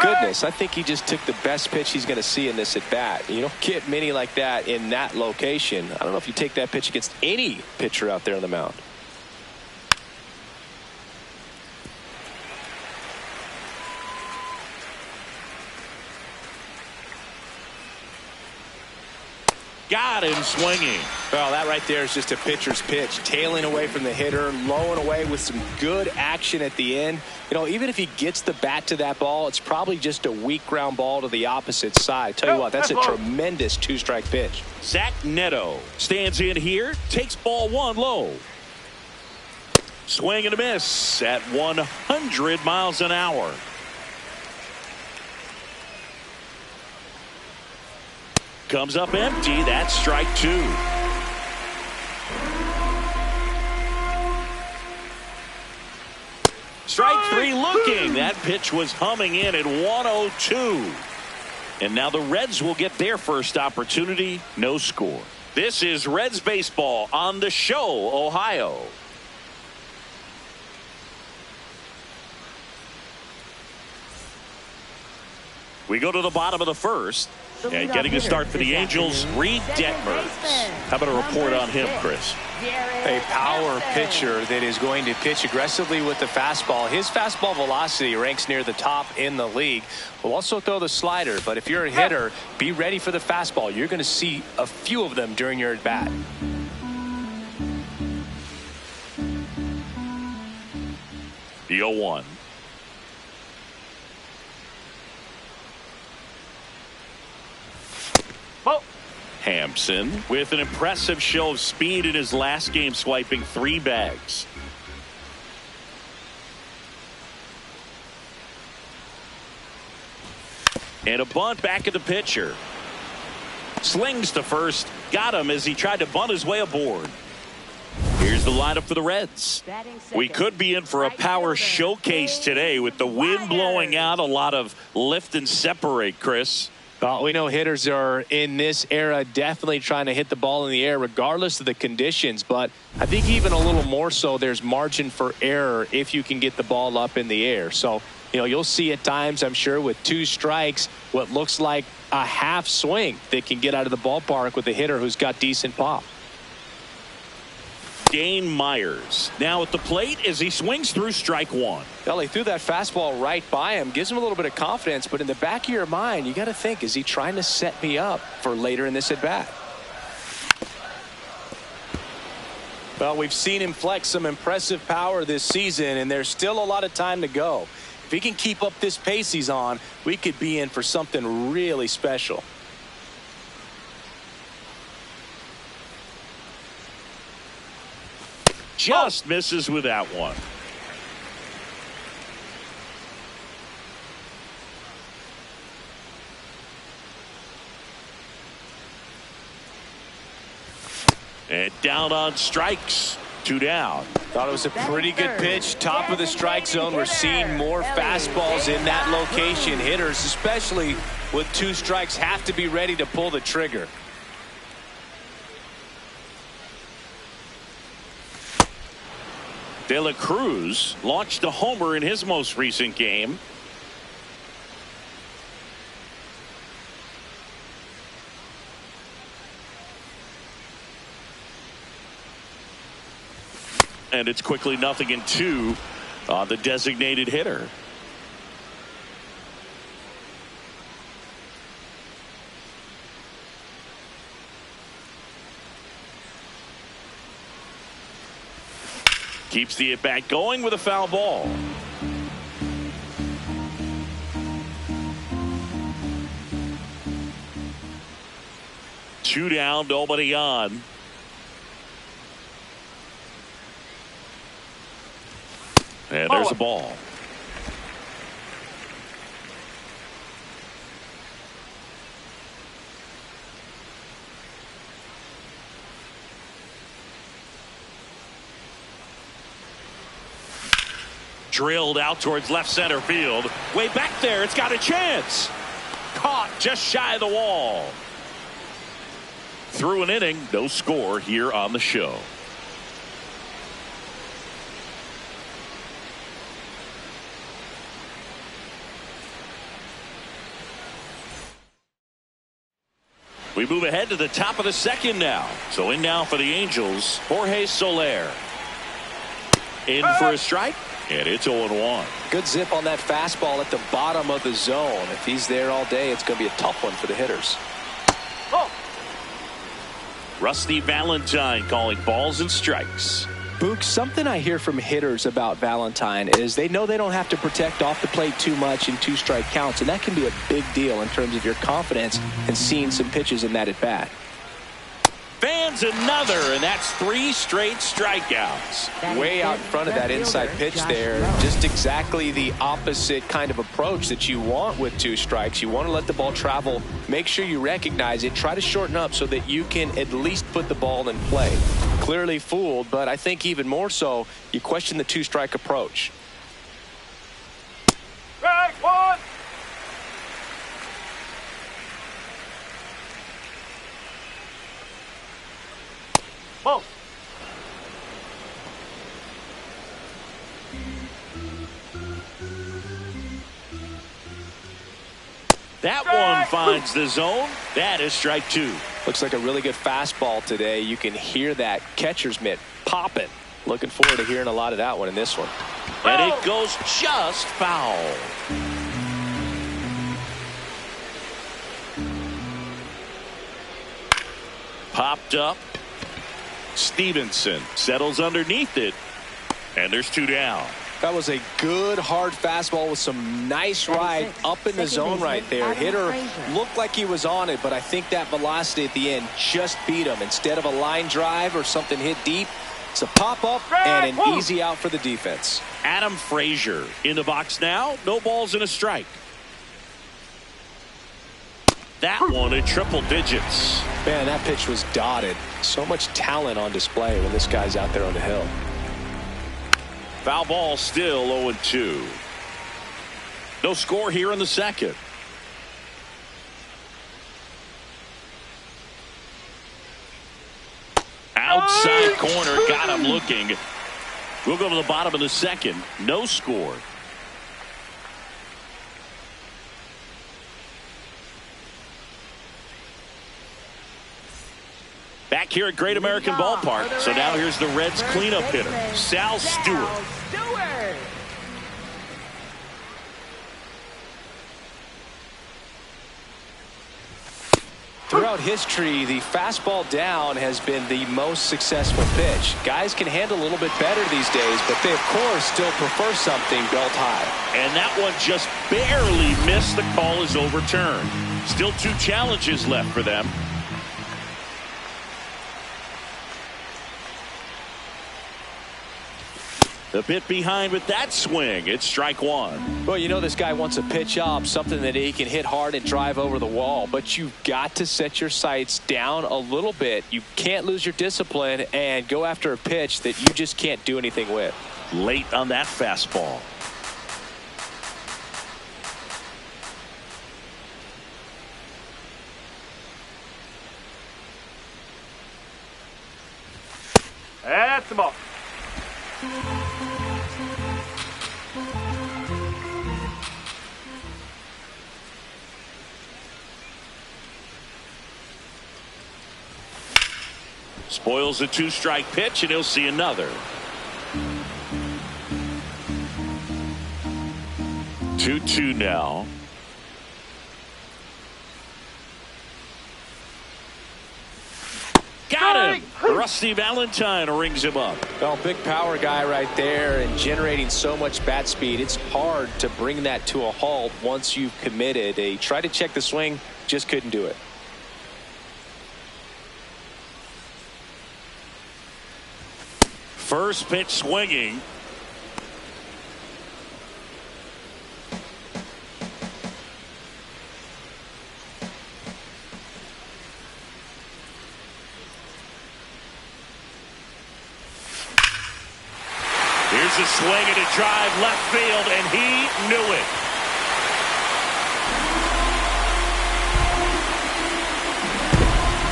Goodness, I think he just took the best pitch he's going to see in this at bat. You don't get many like that in that location. I don't know if you take that pitch against any pitcher out there on the mound. Got him swinging. Well, that right there is just a pitcher's pitch. Tailing away from the hitter, low and away with some good action at the end. You know, even if he gets the bat to that ball, it's probably just a weak ground ball to the opposite side. Tell you what, that's a tremendous two-strike pitch. Zach Neto stands in here, takes ball one low. Swing and a miss at 100 miles an hour. Comes up empty. That's strike two. Strike three looking. That pitch was humming in at 102. And now the Reds will get their first opportunity. No score. This is Reds baseball on the show, Ohio. We go to the bottom of the first. And getting a start for the Angels, Reed Detmers. How about a report on him, Chris? A power pitcher that is going to pitch aggressively with the fastball. His fastball velocity ranks near the top in the league. Will also throw the slider, but if you're a hitter, be ready for the fastball. You're going to see a few of them during your at bat. The 0-1. Hampson with an impressive show of speed in his last game, swiping 3 bags. And a bunt back at the pitcher. Slings to first. Got him as he tried to bunt his way aboard. Here's the lineup for the Reds. We could be in for a power showcase today with the wind blowing out. A lot of lift and separate, Chris. Well, we know hitters are in this era definitely trying to hit the ball in the air regardless of the conditions, but I think even a little more so there's margin for error if you can get the ball up in the air. So, you know, you'll see at times, I'm sure, with 2 strikes, what looks like a half swing that can get out of the ballpark with a hitter who's got decent pop. Dane Myers now at the plate as he swings through strike one. Well, he threw that fastball right by him. Gives him a little bit of confidence, but in the back of your mind, you got to think, is he trying to set me up for later in this at-bat? Well, we've seen him flex some impressive power this season, and there's still a lot of time to go. If he can keep up this pace he's on, we could be in for something really special. Just misses with that one. And down on strikes. 2 down. Thought it was a pretty good pitch. Top of the strike zone. We're seeing more fastballs in that location. Hitters, especially with 2 strikes, have to be ready to pull the trigger. De La Cruz launched a homer in his most recent game. And it's quickly 0-2 on the designated hitter. Keeps the at-bat going with a foul ball. Two down, nobody on. And there's a ball. Drilled out towards left center field. Way back there, it's got a chance. Caught just shy of the wall. Through an inning, no score here on the show. We move ahead to the top of the second now. So in now for the Angels, Jorge Soler. In for a strike, and it's 0-1. Good zip on that fastball at the bottom of the zone. If he's there all day, it's going to be a tough one for the hitters. Rusty Valentine calling balls and strikes. Book, something I hear from hitters about Valentine is they know they don't have to protect off the plate too much in 2-strike counts, and that can be a big deal in terms of your confidence and seeing some pitches in that at bat. Fans another, and that's 3 straight strikeouts. Way out in front of that inside pitch there. Just exactly the opposite kind of approach that you want with 2 strikes. You want to let the ball travel. Make sure you recognize it. Try to shorten up so that you can at least put the ball in play. Clearly fooled, but I think even more so, you question the 2-strike approach. Strike one. Whoa. That one finds the zone. That is strike 2. Looks like a really good fastball today. You can hear that catcher's mitt popping. Looking forward to hearing a lot of that one in this one. And it goes just foul. Popped up. Stevenson settles underneath it. And there's 2 down. That was a good hard fastball with some nice ride up in the zone right there. Hitter looked like he was on it, but I think that velocity at the end just beat him. Instead of a line drive or something hit deep, it's a pop-up and an easy out for the defense. Adam Frazier in the box now. No balls and a strike. That one at triple digits. Man, that pitch was dotted. So much talent on display when this guy's out there on the hill. Foul ball still 0-2. No score here in the second. Outside corner, got him looking. We'll go to the bottom of the second. No score. back here at Great American Ballpark. So now here's the Reds cleanup hitter, Sal Stewart. Throughout history, the fastball down has been the most successful pitch. Guys can handle a little bit better these days, but they, of course, still prefer something belt high. And that one just barely missed. The call is overturned. Still 2 challenges left for them. The bit behind with that swing. It's strike 1. Well, you know this guy wants a pitch up, something that he can hit hard and drive over the wall. But you've got to set your sights down a little bit. You can't lose your discipline and go after a pitch that you just can't do anything with. Late on that fastball. That's the ball. Spoils a 2-strike pitch, and he'll see another. 2-2 now. Got him! Rusty Valentine rings him up. Well, big power guy right there and generating so much bat speed. It's hard to bring that to a halt once you've committed. He tried to check the swing, just couldn't do it. First pitch swinging. Here's a swing and a drive left field, and he knew it.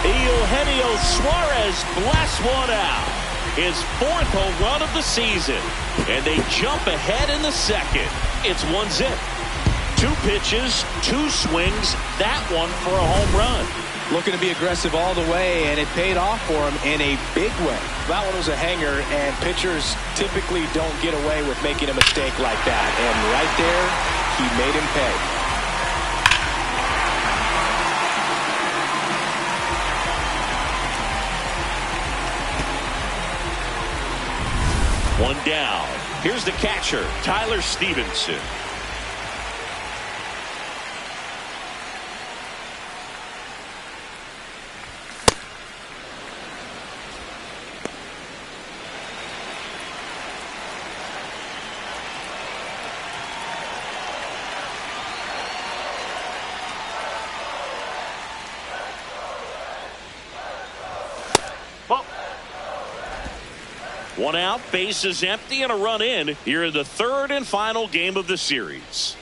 Eugenio Suarez blasts one out. His 4th home run of the season. And they jump ahead in the second. It's 1-0. 2 pitches, 2 swings. That one for a home run. Looking to be aggressive all the way, and it paid off for him in a big way. That one was a hanger, and pitchers typically don't get away with making a mistake like that. And right there, he made him pay. One down. Here's the catcher, Tyler Stevenson. One out, base is empty, and a run in here in the 3rd and final game of the series.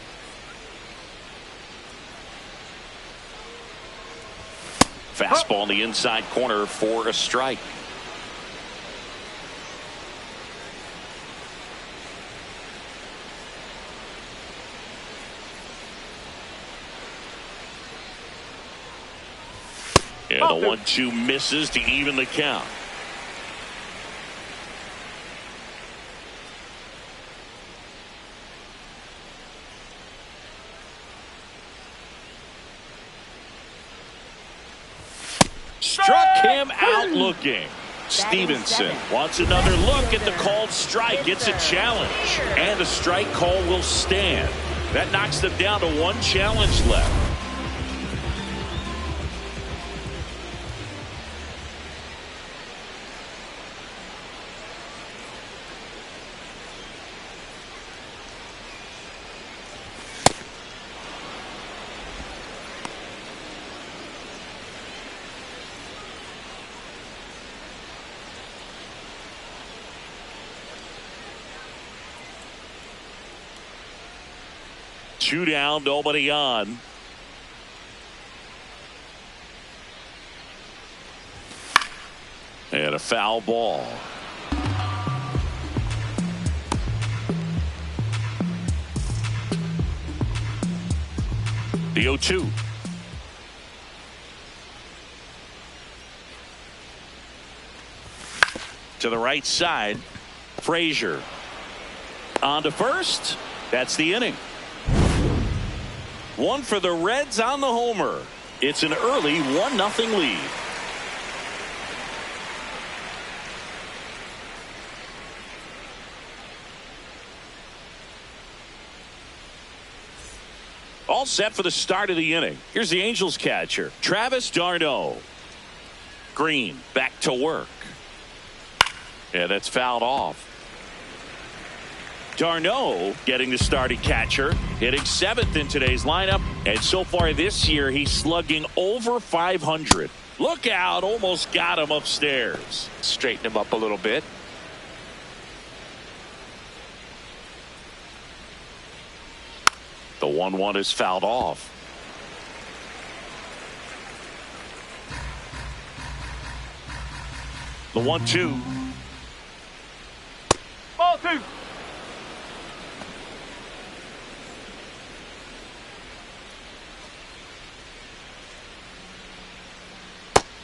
Fastball in the inside corner for a strike. And the 1-2 misses to even the count. Struck him out looking. Stevenson wants another look at the called strike. Gets a challenge. And the strike call will stand. That knocks them down to 1 challenge left. Two down, nobody on. And a foul ball. The 0-2. To the right side. Frazier. On to first. That's the inning. One for the Reds on the homer. It's an early 1-0 lead. All set for the start of the inning. Here's the Angels catcher, Travis d'Arnaud. Green back to work. Yeah, that's fouled off. d'Arnaud getting the starting catcher, hitting 7th in today's lineup, and so far this year he's slugging over 500. Look out, almost got him upstairs. Straighten him up a little bit. The 1-1 is fouled off. The 1-2. Ball 2.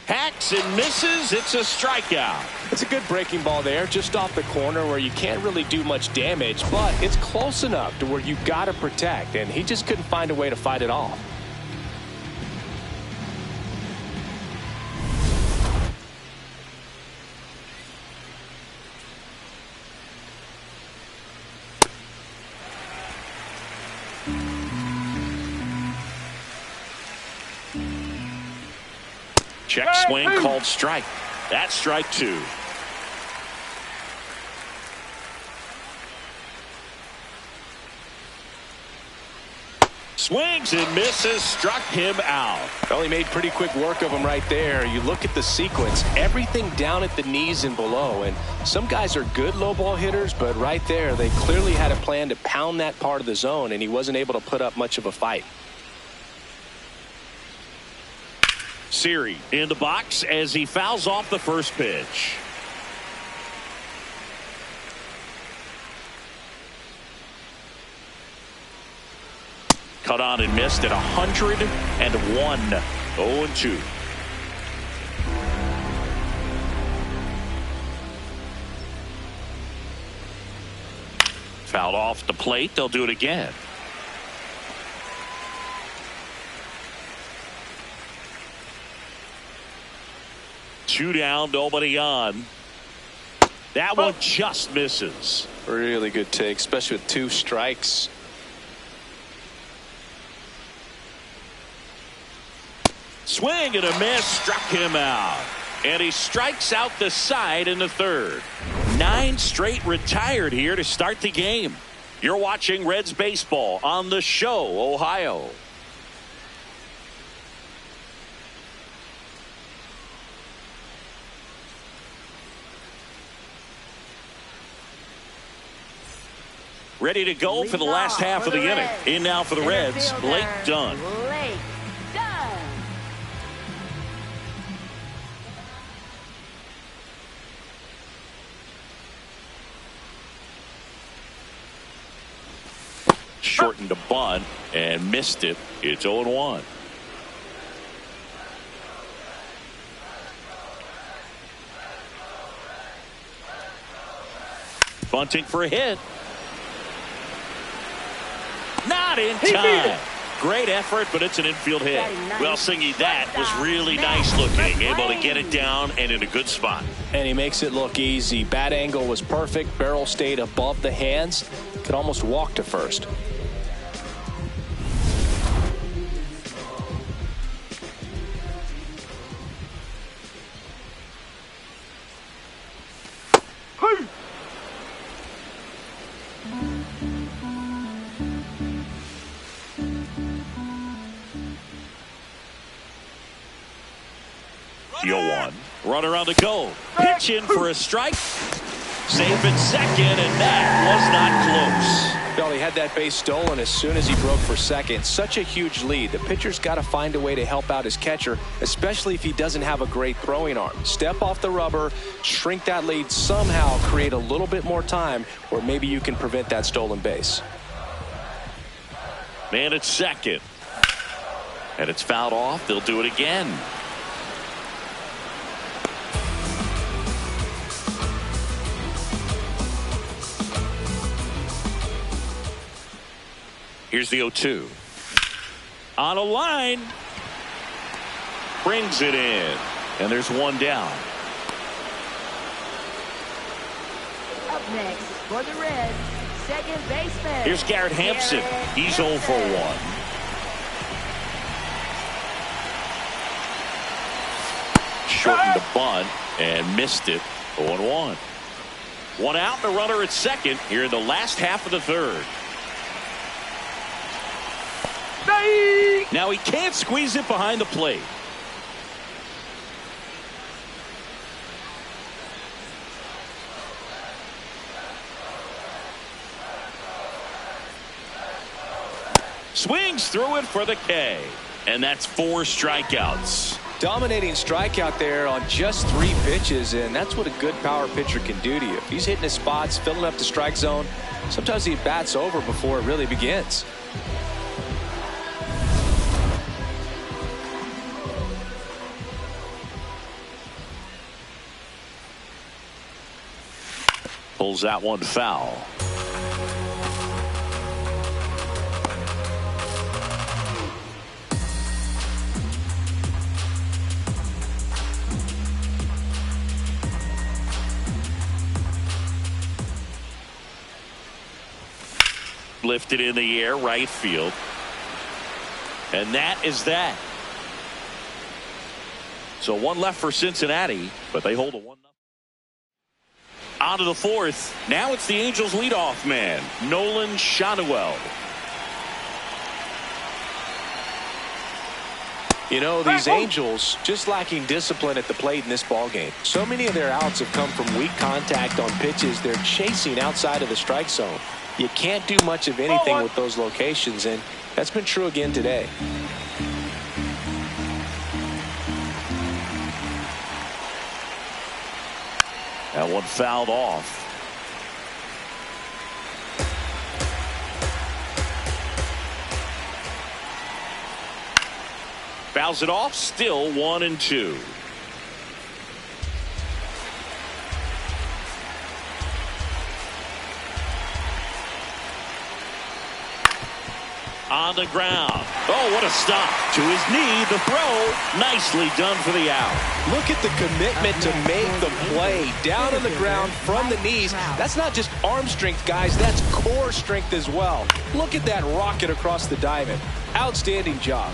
Hacks and misses. It's a strikeout. It's a good breaking ball there, just off the corner where you can't really do much damage, but it's close enough to where you've got to protect, and he just couldn't find a way to fight it off. Check swing called strike. That's strike 2. Swings and misses, struck him out. Well, he made pretty quick work of him right there. You look at the sequence, everything down at the knees and below, and some guys are good low ball hitters, but right there they clearly had a plan to pound that part of the zone, and he wasn't able to put up much of a fight. Siri in the box as he fouls off the first pitch. Cut on and missed at 101. 0-2. Fouled off the plate. They'll do it again. Two down, nobody on. That one just misses. Really good take, especially with 2 strikes. Swing and a miss, struck him out. And he strikes out the side in the 3rd. 9 straight retired here to start the game. You're watching Reds baseball on The Show, Ohio. Ready to go for the last half of the inning. In now for the Reds, Blake Dunn. Blake Dunn. Shortened a bunt and missed it. It's 0-1. Bunting for a hit. Not in time. Great effort, but it's an infield hit. Well, Singy, that was really nice looking. Able to get it down and in a good spot. And he makes it look easy. Bat angle was perfect. Barrel stayed above the hands. Could almost walk to first. Runner on the go. Pitch in for a strike. Safe at second, and that was not close. Well, he had that base stolen as soon as he broke for second. Such a huge lead. The pitcher's got to find a way to help out his catcher, especially if he doesn't have a great throwing arm. Step off the rubber, shrink that lead somehow, create a little bit more time where maybe you can prevent that stolen base. Man at second. And it's fouled off. They'll do it again. Here's the 0-2. On a line. Brings it in. And there's one down. Up next for the Reds, second baseman. Here's Garrett Hampson. He's 0 for 1. Shortened the bunt and missed it. 0-1. One out and a runner at second here in the last half of the third. Now he can't squeeze it behind the plate. Swings through it for the K. And that's 4 strikeouts. Dominating strikeout there on just 3 pitches, and that's what a good power pitcher can do to you. If he's hitting his spots, filling up the strike zone, sometimes he bats over before it really begins. Pulls out one foul. Lifted in the air, right field. And that is that. So one left for Cincinnati, but they hold a 1-0. On to the fourth. Now it's the Angels leadoff man, Nolan Shotwell. You know, these Angels just lacking discipline at the plate in this ballgame. So many of their outs have come from weak contact on pitches they're chasing outside of the strike zone. You can't do much of anything with those locations, and that's been true again today. That one fouled off. Fouls it off, still 1-2. On the ground. Oh, what a stop. To his knee, the throw. Nicely done for the out. Look at the commitment to make the play down on the ground from the knees. That's not just arm strength, guys. That's core strength as well. Look at that rocket across the diamond. Outstanding job.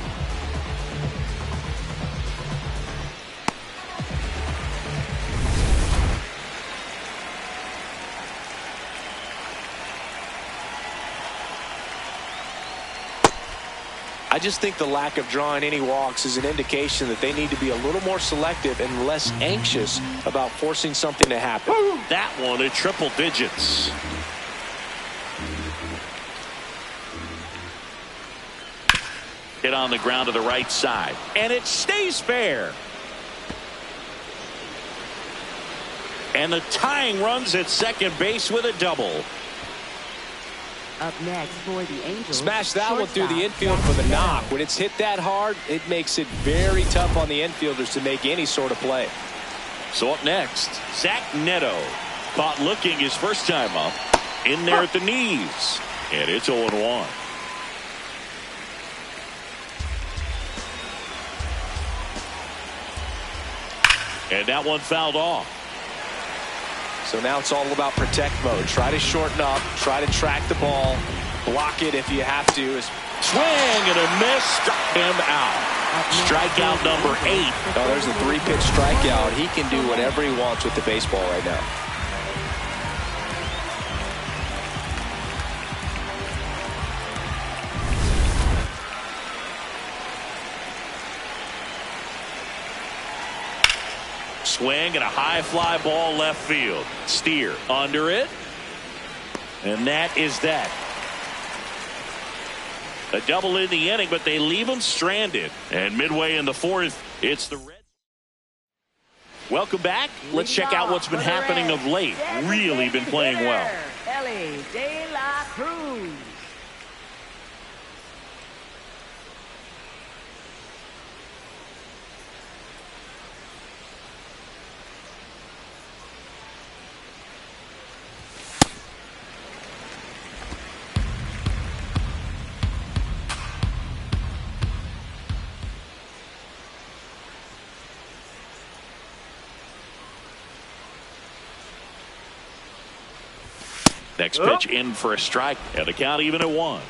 I just think the lack of drawing any walks is an indication that they need to be a little more selective and less anxious about forcing something to happen. That one at triple digits. Hit on the ground to the right side. And it stays fair. And the tying runs at second base with a double. Up next for the Angels. Smash that one through the infield for the knock. When it's hit that hard, it makes it very tough on the infielders to make any sort of play. So up next, Zach Neto. Caught looking his first time up. In there at the knees. And it's 0-1. And that one fouled off. So now it's all about protect mode. Try to shorten up, try to track the ball, block it if you have to. Swing and a miss, struck him out. Strikeout number 8. Oh, there's a 3-pitch strikeout. He can do whatever he wants with the baseball right now. Swing and a high fly ball left field. Steer under it. And that is that. A double in the inning, but they leave him stranded. And midway in the fourth, it's the Reds. Welcome back. Let's check out what's been happening of late. Really been playing well. Ellie De La Cruz. Next pitch in for a strike, and the count even at 1.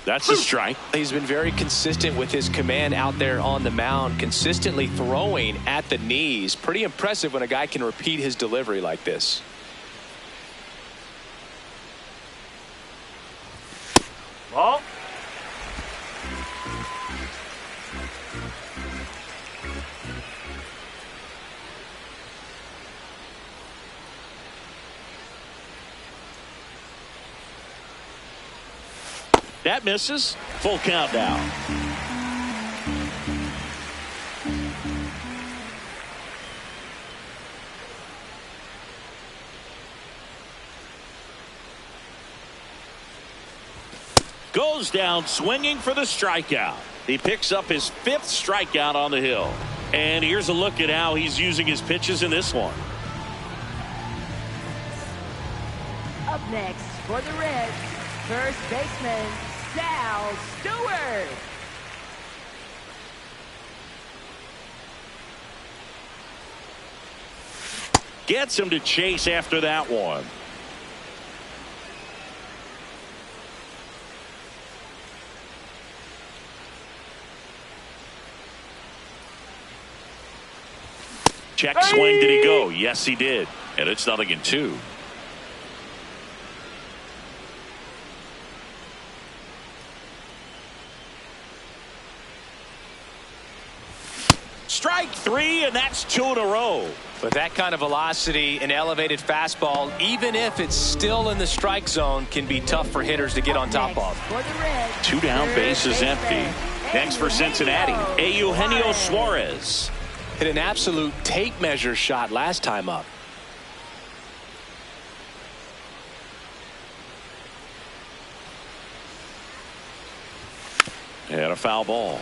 That's a strike. He's been very consistent with his command out there on the mound, consistently throwing at the knees. Pretty impressive when a guy can repeat his delivery like this. Ball. That misses. Full count now. Goes down swinging for the strikeout. He picks up his 5th strikeout on the hill. And here's a look at how he's using his pitches in this one. Up next for the Reds, first baseman, Sal Stewart. Gets him to chase after that one. Check swing. Did he go? Yes, he did. And it's 0-2. Strike 3, and that's 2 in a row. With that kind of velocity, an elevated fastball, even if it's still in the strike zone, can be tough for hitters to get on top of. 2 down, bases empty. Next for Cincinnati, Eugenio Suarez. Hit an absolute tape measure shot last time up. And a foul ball.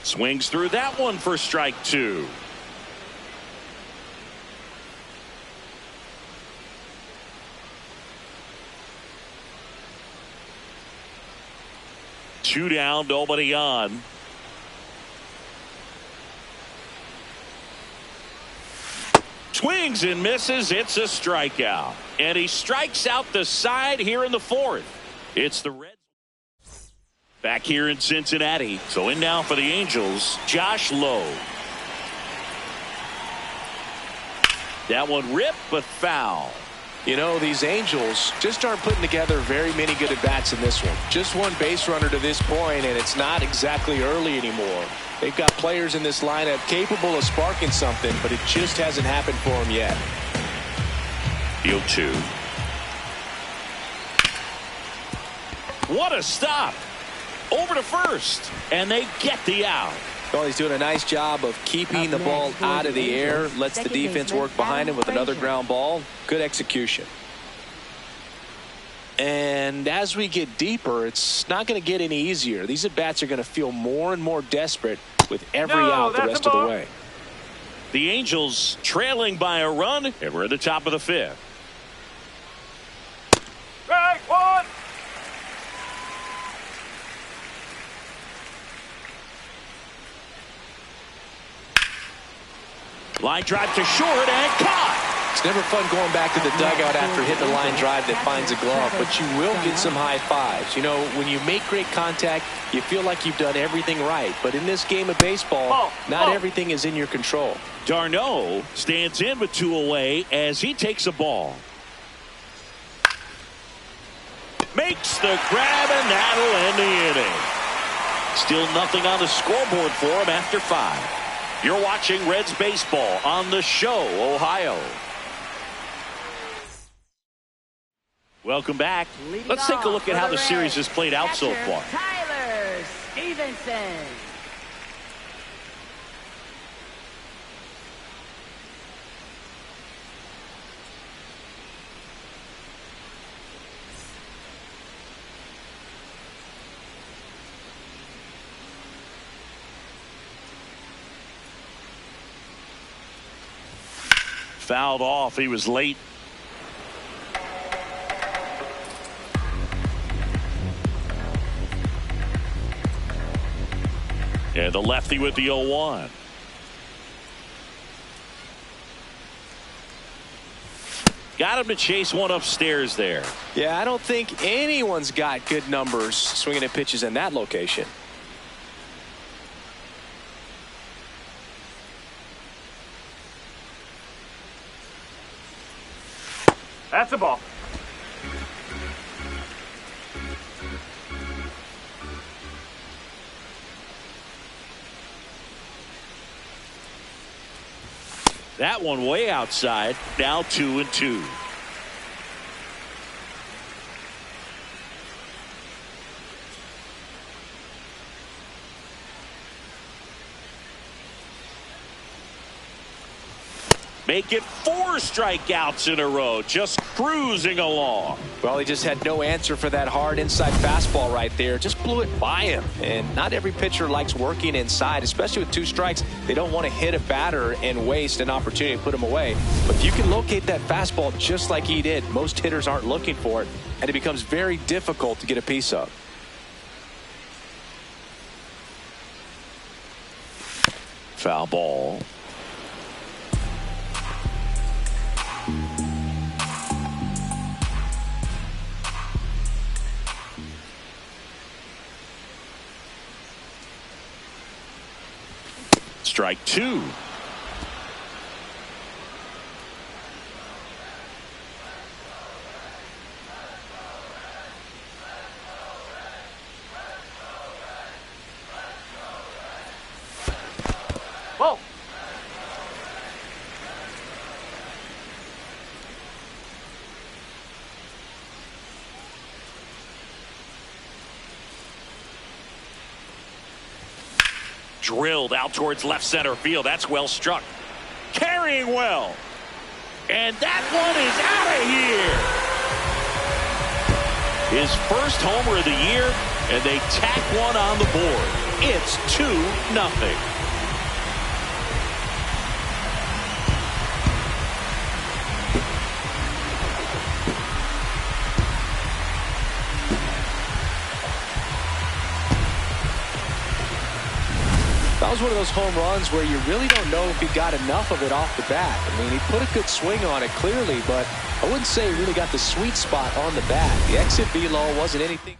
Swings through that one for strike 2. Two down, nobody on. Swings and misses. It's a strikeout. And he strikes out the side here in the 4th. It's the Reds back here in Cincinnati. So in now for the Angels, Josh Lowe. That one ripped, but foul. You know, these Angels just aren't putting together very many good at-bats in this one. Just one base runner to this point, and it's not exactly early anymore. They've got players in this lineup capable of sparking something, but it just hasn't happened for them yet. Field 2. What a stop. Over to first, and they get the out. Well, he's doing a nice job of keeping the ball out of the air, lets the defense work behind him with another ground ball. Good execution. And as we get deeper, it's not going to get any easier. These at-bats are going to feel more and more desperate with every out the rest of the way. The Angels trailing by a run, and we're at the top of the 5th. Strike 1. Line drive to short and caught. It's never fun going back to the dugout after hitting a line drive that finds a glove, but you will get some high fives. You know, when you make great contact, you feel like you've done everything right. But in this game of baseball, not everything is in your control. Darno stands in with 2 away as he takes a ball. Makes the grab, and that'll end the inning. Still nothing on the scoreboard for him after 5. You're watching Reds baseball on The Show, Ohio. Welcome back. Let's take a look at how the series has played out so far. Tyler Stevenson. Fouled off. He was late. And the lefty with the 0-1. Got him to chase one upstairs there. Yeah, I don't think anyone's got good numbers swinging at pitches in that location. That's a ball. That one way outside. Now 2-2. Make it 4 strikeouts in a row, just cruising along. Well, he just had no answer for that hard inside fastball right there. Just blew it by him. And not every pitcher likes working inside, especially with 2 strikes. They don't want to hit a batter and waste an opportunity to put him away. But if you can locate that fastball just like he did, most hitters aren't looking for it, and it becomes very difficult to get a piece of. Foul ball. Strike 2. Whoa. Drilled out towards left center field. That's well struck. Carrying well. And that one is out of here. His first homer of the year, and they tack one on the board. It's 2-0. That was one of those home runs where you really don't know if he got enough of it off the bat. I mean, he put a good swing on it clearly, but I wouldn't say he really got the sweet spot on the bat. The exit velo wasn't anything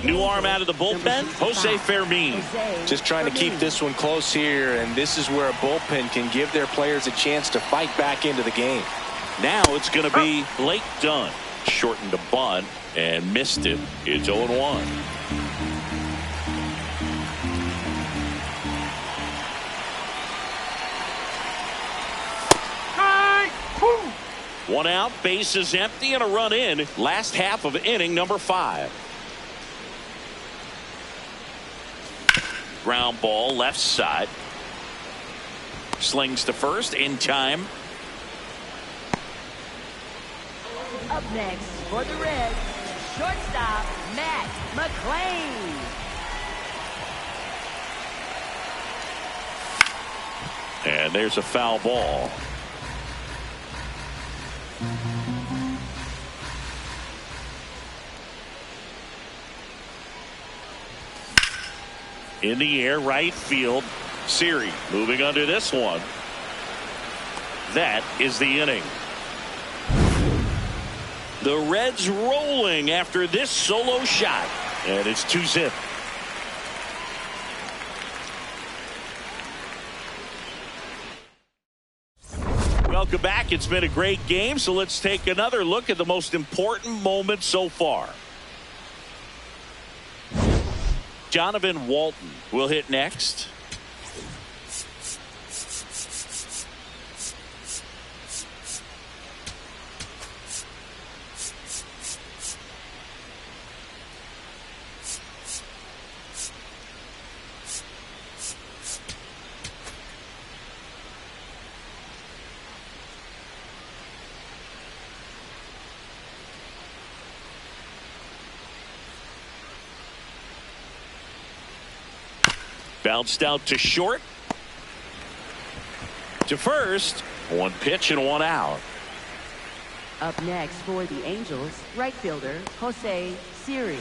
New arm out of the bullpen, Jose Fermin. Just trying to keep this one close here, and this is where a bullpen can give their players a chance to fight back into the game. Now it's going to be Blake Dunn. Shortened a bunt and missed it. It's 0-1. One out, bases empty, and a run in. Last half of inning number 5. Ground ball left side. Slings to first in time. Up next for the Reds, shortstop Matt McClain. And there's a foul ball. In the air, right field. Siri moving under this one. That is the inning. The Reds rolling after this solo shot. And it's 2-0. Welcome back. It's been a great game, so let's take another look at the most important moment so far. Donovan Walton will hit next. Bounced out to short. to first. One pitch and one out. Up next for the Angels, right fielder Jose Siri.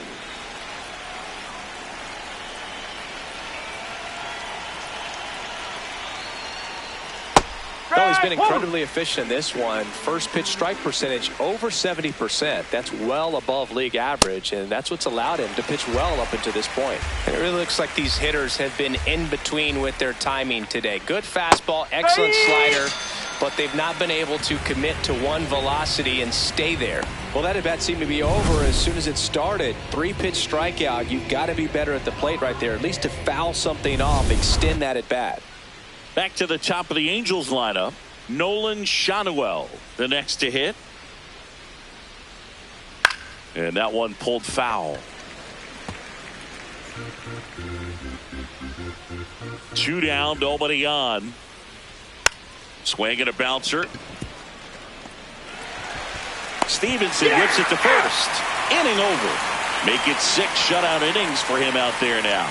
Well, he's been incredibly efficient in this one. First pitch strike percentage over 70%. That's well above league average, and that's what's allowed him to pitch well up until this point. And it really looks like these hitters have been in between with their timing today. Good fastball, excellent slider, but they've not been able to commit to one velocity and stay there. Well, that at bat seemed to be over as soon as it started. 3-pitch strikeout. You've got to be better at the plate right there, at least to foul something off, extend that at bat. Back to the top of the Angels lineup. Nolan Shanuel, the next to hit. And that one pulled foul. 2 down, nobody on. Swing and a bouncer. Stevenson whips it to first. Inning over. Make it 6 shutout innings for him out there now.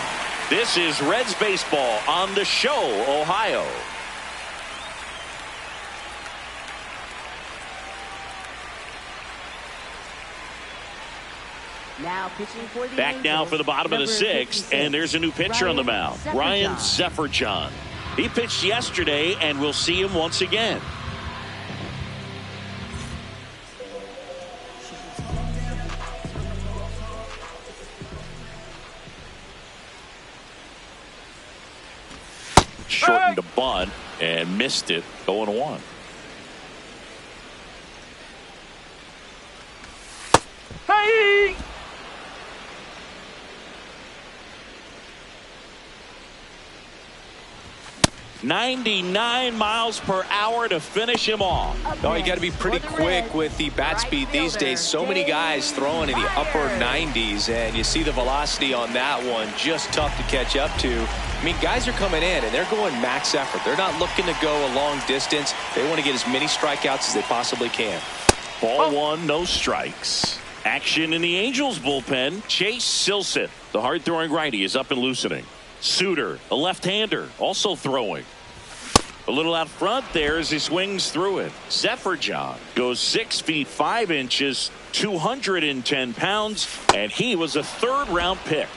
This is Reds baseball on the Show, Ohio. Now pitching for the Back Angels, now for the bottom of the 6th, and there's a new pitcher on the mound, Ryan Zefferjohn. He pitched yesterday, and we'll see him once again. Shortened the bunt and missed it, 0-1. Hey! 99 miles per hour to finish him off. Oh, you got to be pretty quick with the bat speed these days. So many guys throwing in the upper 90s, and you see the velocity on that one. Just tough to catch up to. I mean, guys are coming in, and they're going max effort. They're not looking to go a long distance. They want to get as many strikeouts as they possibly can. Ball 1, no strikes. Action in the Angels bullpen. Chase Silseth, the hard-throwing righty, is up and loosening. Suter, a left-hander, also throwing. A little out front there as he swings through it. Zefferjohn goes 6 feet 5 inches, 210 pounds, and he was a 3rd-round pick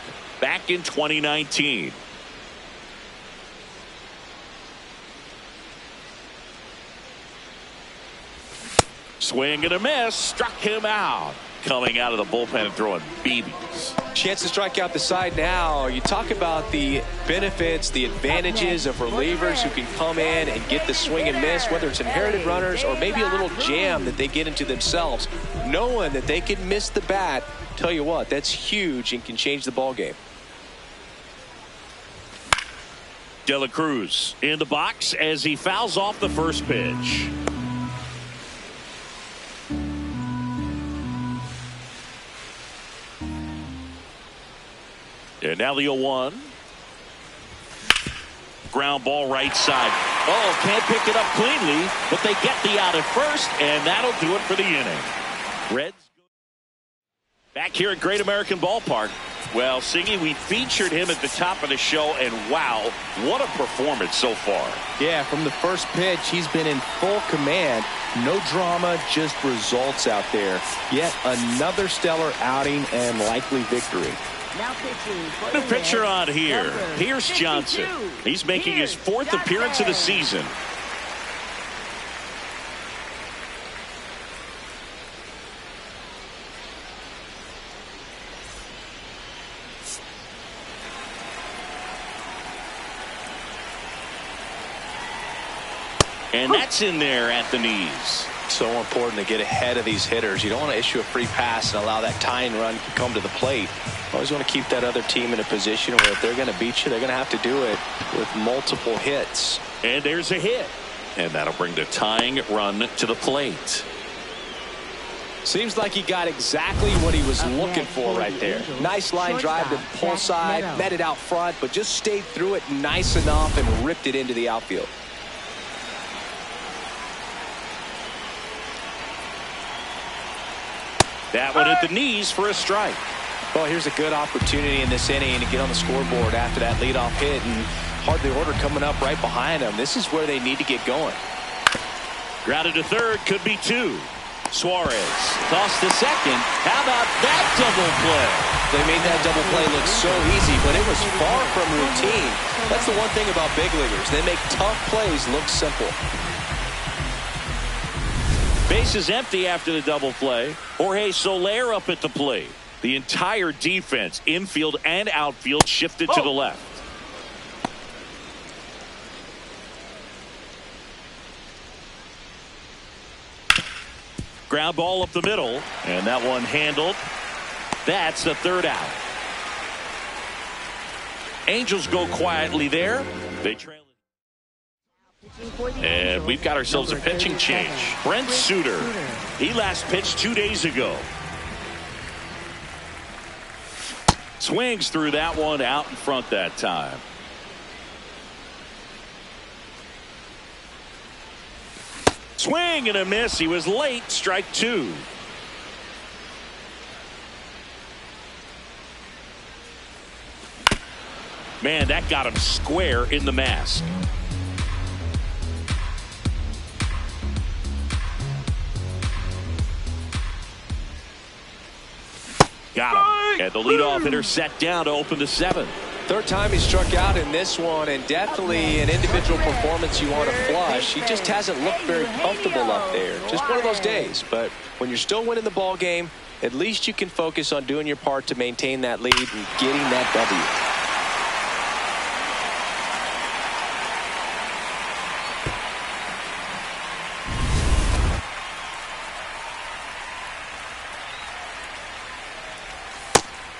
back in 2019. Swing and a miss, struck him out. Coming out of the bullpen and throwing BBs. Chance to strike out the side now. You talk about the benefits, the advantages of relievers who can come in and get the swing and miss, whether it's inherited runners or maybe a little jam that they get into themselves. Knowing that they can miss the bat, tell you what, that's huge and can change the ball game. De La Cruz in the box as he fouls off the first pitch. And now the 0-1. Ground ball right side. Oh, can't pick it up cleanly, but they get the out at first, and that'll do it for the inning. Reds back here at Great American Ballpark. Well, Siggy, we featured him at the top of the show, and wow, what a performance so far. Yeah, from the first pitch, he's been in full command. No drama, just results out there. Yet another stellar outing and likely victory. Now pitching for The the pitcher Reds, on here, number Pierce 52. Johnson. He's making his 4th appearance of the season. And that's in there at the knees. So important to get ahead of these hitters. You don't want to issue a free pass and allow that tying run to come to the plate. Always want to keep that other team in a position where if they're going to beat you, they're going to have to do it with multiple hits. And there's a hit. And that'll bring the tying run to the plate. Seems like he got exactly what he was looking for right there. Nice line drive to pull side, met it out front, but just stayed through it nice enough and ripped it into the outfield. That one at the knees for a strike. Well, here's a good opportunity in this inning to get on the scoreboard after that leadoff hit and part of the order coming up right behind them. This is where they need to get going. Grounded to third, could be two. Suarez tossed to second. How about that double play? They made that double play look so easy, but it was far from routine. That's the one thing about big leaguers. They make tough plays look simple. Base is empty after the double play. Jorge Soler up at the plate. The entire defense, infield and outfield, shifted to the left. Ground ball up the middle, and that one handled. That's the third out. Angels go quietly there. They trail it. And we've got ourselves a pitching change. Brent Suter. He last pitched 2 days ago. Swings through that one out in front that time. Swing and a miss. He was late. Strike two. Man, that got him square in the mask. Got him. And the leadoff hitter set down to open the seventh. Third time he struck out in this one, and definitely an individual performance you want to flush. He just hasn't looked very comfortable up there. Just one of those days. But when you're still winning the ball game, at least you can focus on doing your part to maintain that lead and getting that W.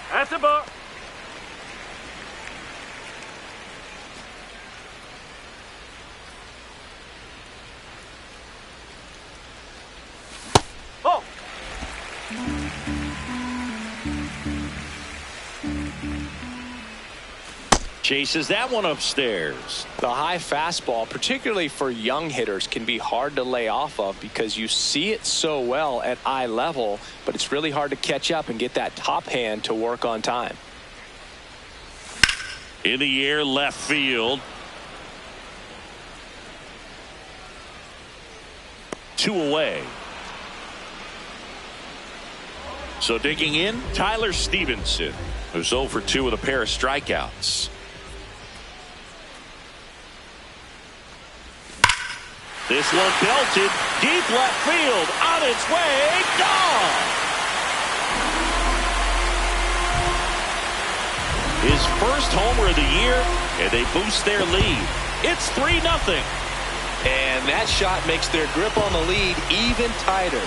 That's a ball. Oh. Chases that one upstairs. The high fastball, particularly for young hitters, can be hard to lay off of because you see it so well at eye level, but it's really hard to catch up and get that top hand to work on time. In the air, left field. 2 away. So digging in, Tyler Stevenson, who's 0 for 2 with a pair of strikeouts. This one belted deep left field, on its way, gone. His first homer of the year, and they boost their lead. It's 3-0. And that shot makes their grip on the lead even tighter.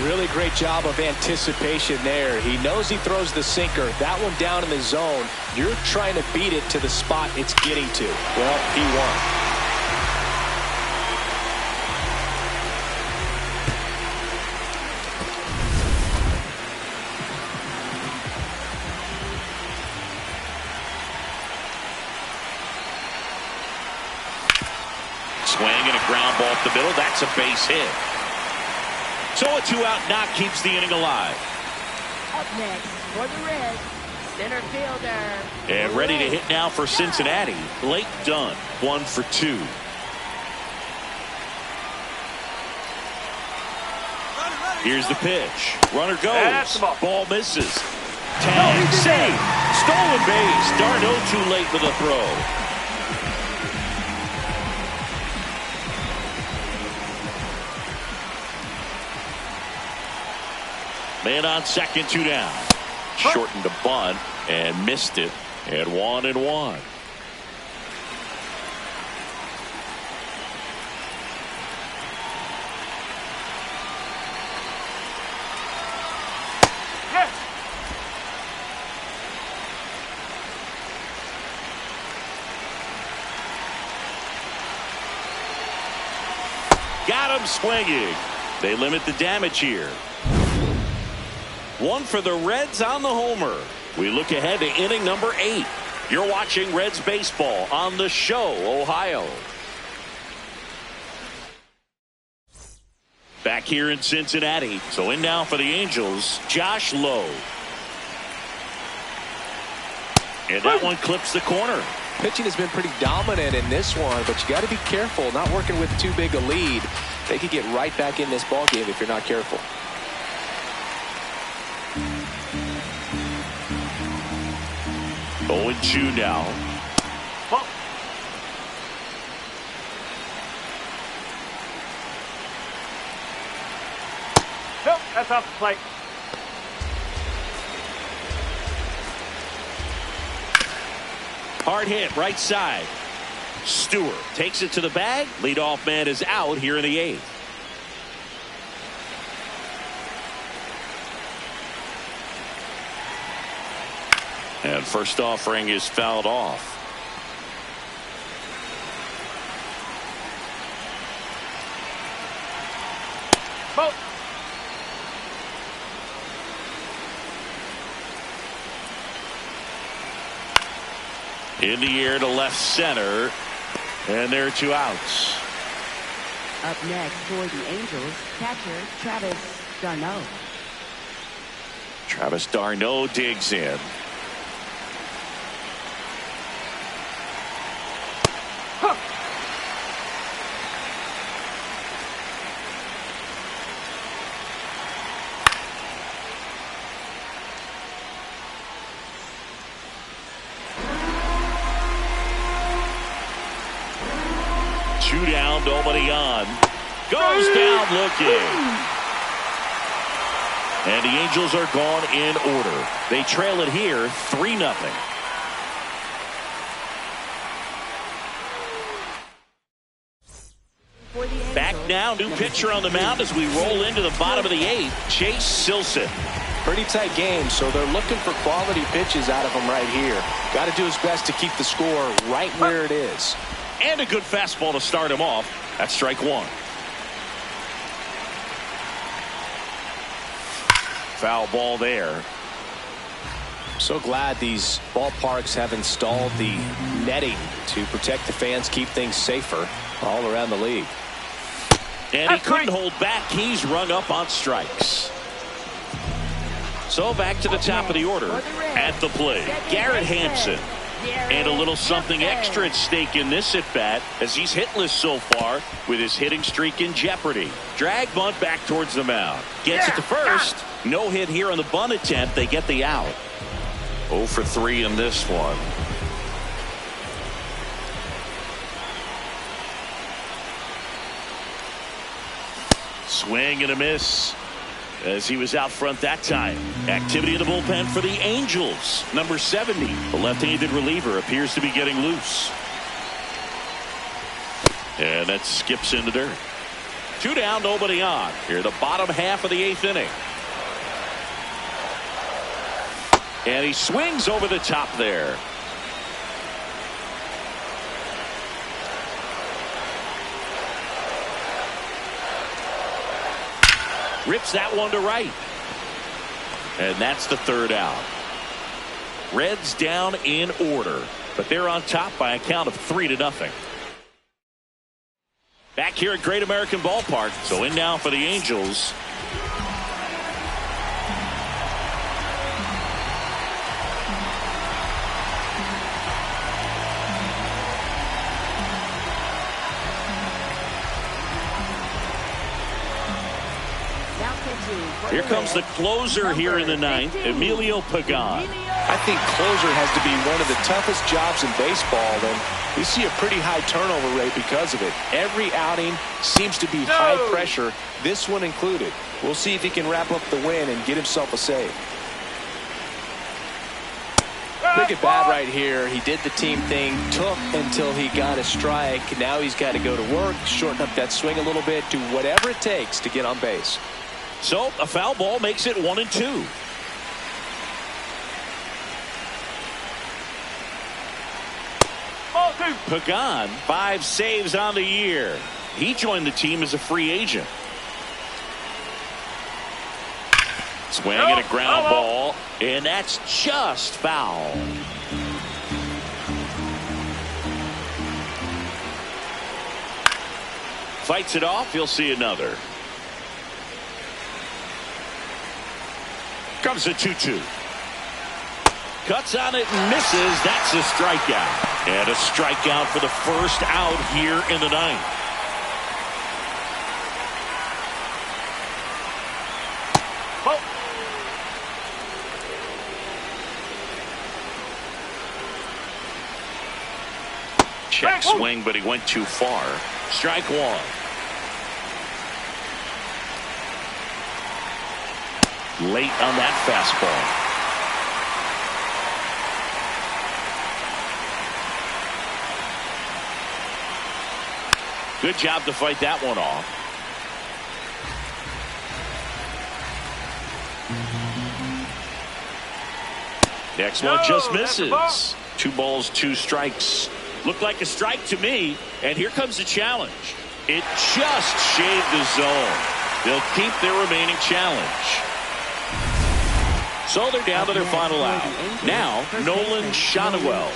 Really great job of anticipation there. He knows he throws the sinker. That one down in the zone. You're trying to beat it to the spot it's getting to. Well, he won. Swing and a ground ball up the middle. That's a base hit. So a 2-out knock keeps the inning alive. Up next for the Reds, center fielder. And ready to hit now for Cincinnati. Blake Dunn, 1 for 2. Here's the pitch. Runner goes. Ball misses. Tag safe. Stolen base. Darno too late for the throw. Man on second, 2 down. Shortened a bunt and missed it. And 1-1. Got him swinging. They limit the damage here. 1 for the Reds on the homer. We look ahead to inning number 8. You're watching Reds baseball on The Show, Ohio. Back here in Cincinnati. So in now for the Angels, Josh Lowe. And that one clips the corner. Pitching has been pretty dominant in this one, but you got to be careful. Not working with too big a lead. They could get right back in this ball game if you're not careful. Oh, and 2 now. Ball. Nope, that's off the plate. Hard hit, right side. Stewart takes it to the bag. Leadoff man is out here in the 8th. And first offering is fouled off. Ball. In the air to left center. And there are 2 outs. Up next for the Angels, catcher Travis d'Arnaud. Travis d'Arnaud digs in. Two down, nobody on. Goes down looking. And the Angels are gone in order. They trail it here 3-0. Back now, new pitcher on the mound as we roll into the bottom of the 8th, Chase Silseth. Pretty tight game, so they're looking for quality pitches out of him right here. Got to do his best to keep the score right where it is. And a good fastball to start him off. That's strike 1. Foul ball there. So glad these ballparks have installed the netting to protect the fans, keep things safer all around the league. And he couldn't hold back. He's rung up on strikes. So back to the top of the order. At the plate, Garrett Hampson. And a little something extra at stake in this at-bat as he's hitless so far with his hitting streak in jeopardy. Drag bunt back towards the mound. Gets it to first. No hit here on the bunt attempt. They get the out. 0 for 3 in this one. Swing and a miss as he was out front that time. Activity in the bullpen for the Angels. Number 70, the left-handed reliever, appears to be getting loose. And that skips in the dirt. 2 down, nobody on. Here, the bottom half of the 8th inning. And he swings over the top there. Rips that one to right. And that's the 3rd out. Reds down in order, but they're on top by a count of 3-0. Back here at Great American Ballpark. So in now for the Angels, here comes the closer here in the 9th, Emilio Pagan. I think closer has to be one of the toughest jobs in baseball, and we see a pretty high turnover rate because of it. Every outing seems to be high pressure, this one included. We'll see if he can wrap up the win and get himself a save. Big at bat right here. He did the team thing, took until he got a strike. Now he's got to go to work, shorten up that swing a little bit, do whatever it takes to get on base. So a foul ball makes it 1-2. Pagan, 5 saves on the year. He joined the team as a free agent. Swing and a ground ball, and that's just foul. Fights it off. He'll see another. Comes a 2-2. Cuts on it and misses. That's a strikeout. And a strikeout for the first out here in the ninth. Ball. Check swing, but he went too far. Strike one. Late on that fastball. Good job to fight that one off. Next one just misses. 2 balls, 2 strikes. Looked like a strike to me. And here comes the challenge. It just shaved the zone. They'll keep their remaining challenge. So they're down to their final out. Now, Nolan Shotwell.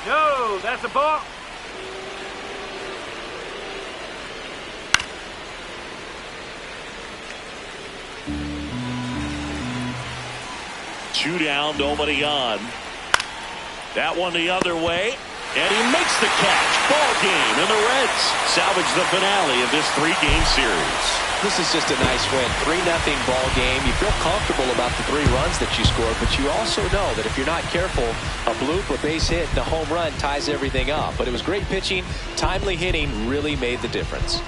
No, that's a ball. Two down, nobody on. That one the other way, and he makes the catch. Ball game, and the Reds salvage the finale of this 3-game series. This is just a nice win. 3-0 ball game. You feel comfortable about the 3 runs that you scored, but you also know that if you're not careful, a bloop, a base hit, and a home run ties everything up. But it was great pitching. Timely hitting really made the difference.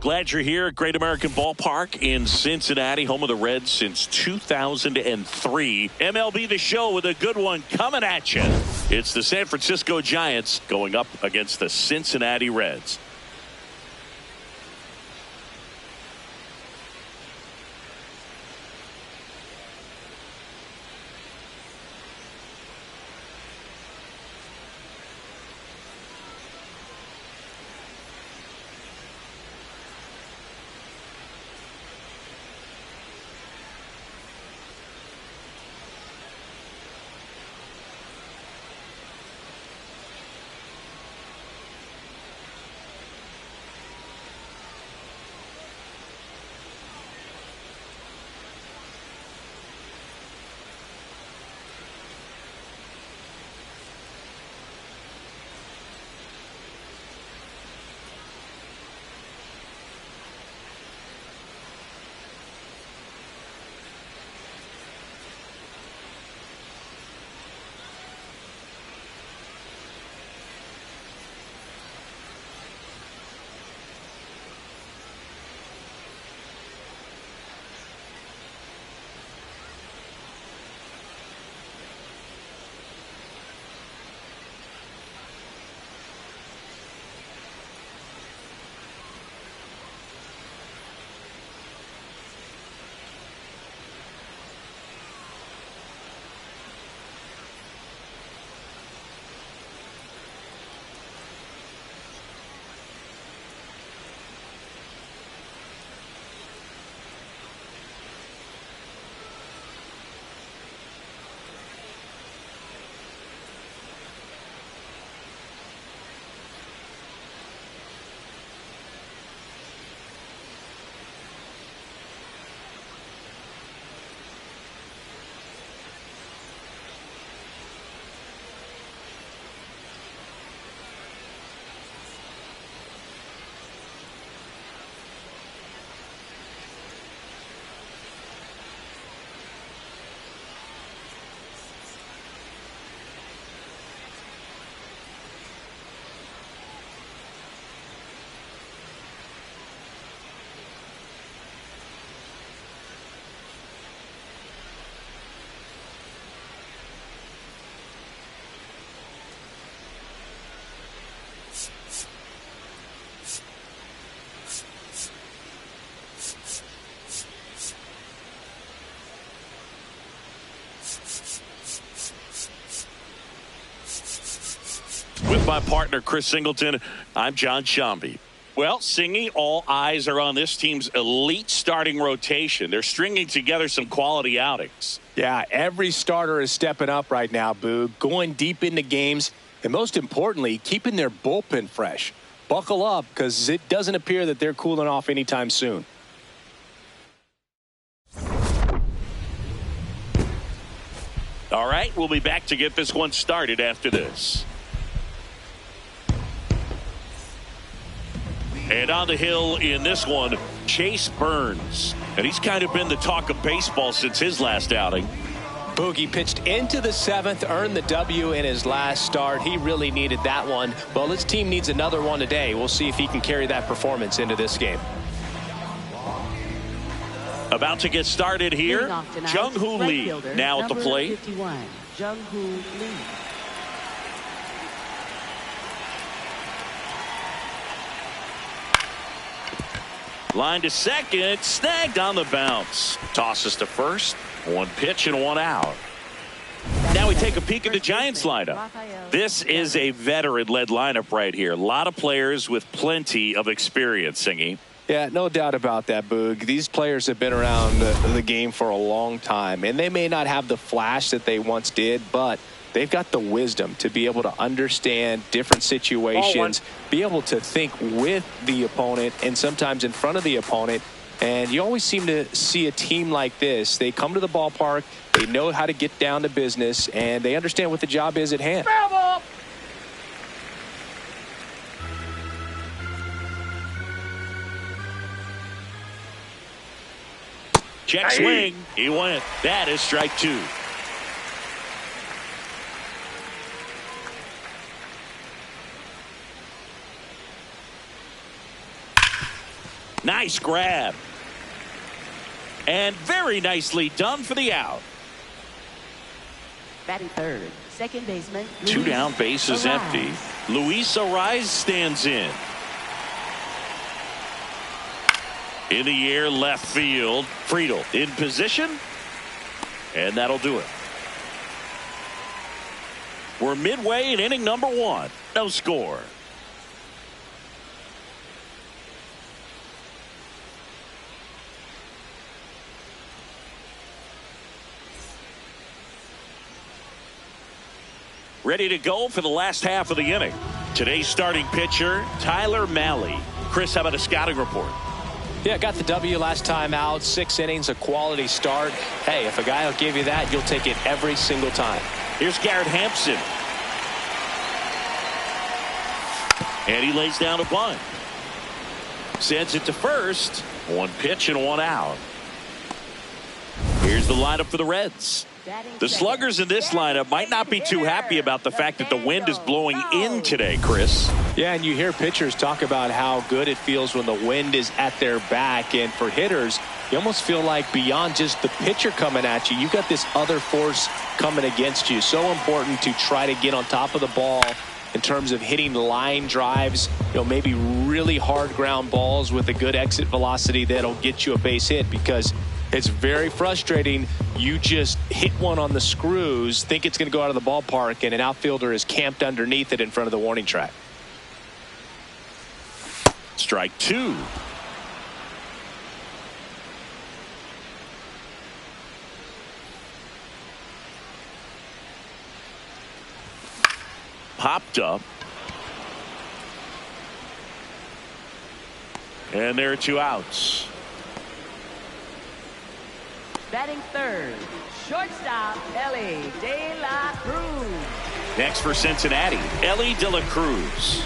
Glad you're here at Great American Ballpark in Cincinnati, home of the Reds since 2003. MLB The Show with a good one coming at you. It's the San Francisco Giants going up against the Cincinnati Reds. With my partner, Chris Singleton, I'm John Shambi. Well, Singy, all eyes are on this team's elite starting rotation. They're stringing together some quality outings. Yeah, every starter is stepping up right now, Boog, going deep into games, and most importantly, keeping their bullpen fresh. Buckle up, because it doesn't appear that they're cooling off anytime soon. All right, we'll be back to get this one started after this. And on the hill in this one, Chase Burns. And he's kind of been the talk of baseball since his last outing. Boogie pitched into the 7th, earned the W in his last start. He really needed that one. Well, his team needs another one today. We'll see if he can carry that performance into this game. About to get started here, Jung-Hoo Lee now at the plate. 51, Jung-Hoo Lee. Line to second, snagged on the bounce. Tosses to first, one pitch and one out. Now we take a peek at the Giants lineup. This is a veteran-led lineup right here. A lot of players with plenty of experience, Singy. Yeah, no doubt about that, Boog. These players have been around the game for a long time, and they may not have the flash that they once did, but they've got the wisdom to be able to understand different situations, be able to think with the opponent and sometimes in front of the opponent. And you always seem to see a team like this. They come to the ballpark, they know how to get down to business, and they understand what the job is at hand. Check swing. He went. That is strike 2. Nice grab. And very nicely done for the out. Batting third, second baseman. Two down, bases empty. Luis Arise stands in. In the air, left field. Friedel in position. And that'll do it. We're midway in inning number 1. No score. Ready to go for the last half of the inning. Today's starting pitcher, Tyler Mahle. Chris, how about a scouting report? Yeah, got the W last time out. 6 innings, a quality start. Hey, if a guy will give you that, you'll take it every single time. Here's Garrett Hampson. And he lays down a bunt. Sends it to first. One pitch and one out. Here's the lineup for the Reds. The sluggers in this lineup might not be too happy about the fact that the wind is blowing in today, Chris. Yeah, and you hear pitchers talk about how good it feels when the wind is at their back. And for hitters, you almost feel like beyond just the pitcher coming at you, you've got this other force coming against you. So important to try to get on top of the ball in terms of hitting line drives, maybe really hard ground balls with a good exit velocity that'll get you a base hit, because it's very frustrating. You just hit one on the screws, think it's going to go out of the ballpark, and an outfielder is camped underneath it in front of the warning track. Strike 2. Popped up. And there are 2 outs. Batting third, shortstop, Ellie De La Cruz. Next for Cincinnati, Ellie De La Cruz.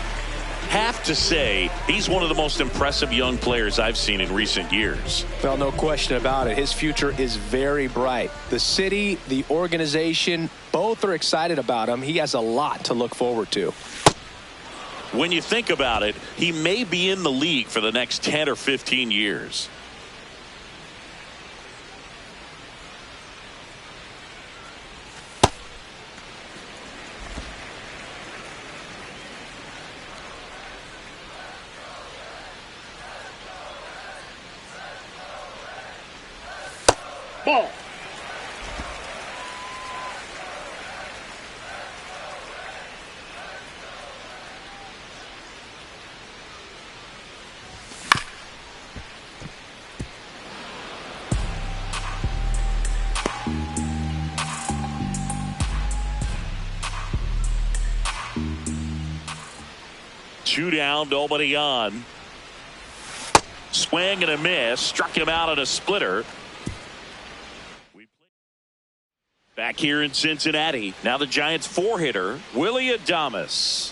Have to say, he's one of the most impressive young players I've seen in recent years. Well, no question about it. His future is very bright. The city, the organization, both are excited about him. He has a lot to look forward to. When you think about it, he may be in the league for the next 10 or 15 years. Ball. 2 down, nobody on. Swing and a miss. Struck him out at a splitter. Back here in Cincinnati. Now the Giants 4-hitter, Willie Adames.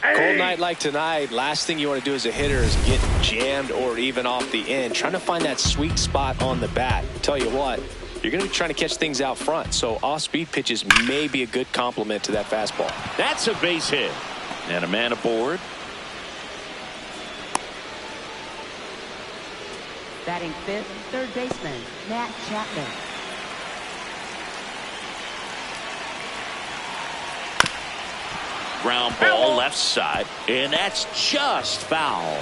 Cold night like tonight, last thing you want to do as a hitter is get jammed or even off the end. Trying to find that sweet spot on the bat. Tell you what, you're going to be trying to catch things out front. So off-speed pitches may be a good complement to that fastball. That's a base hit. And a man aboard. Batting fifth, third baseman, Matt Chapman. Ground ball left side, and that's just foul.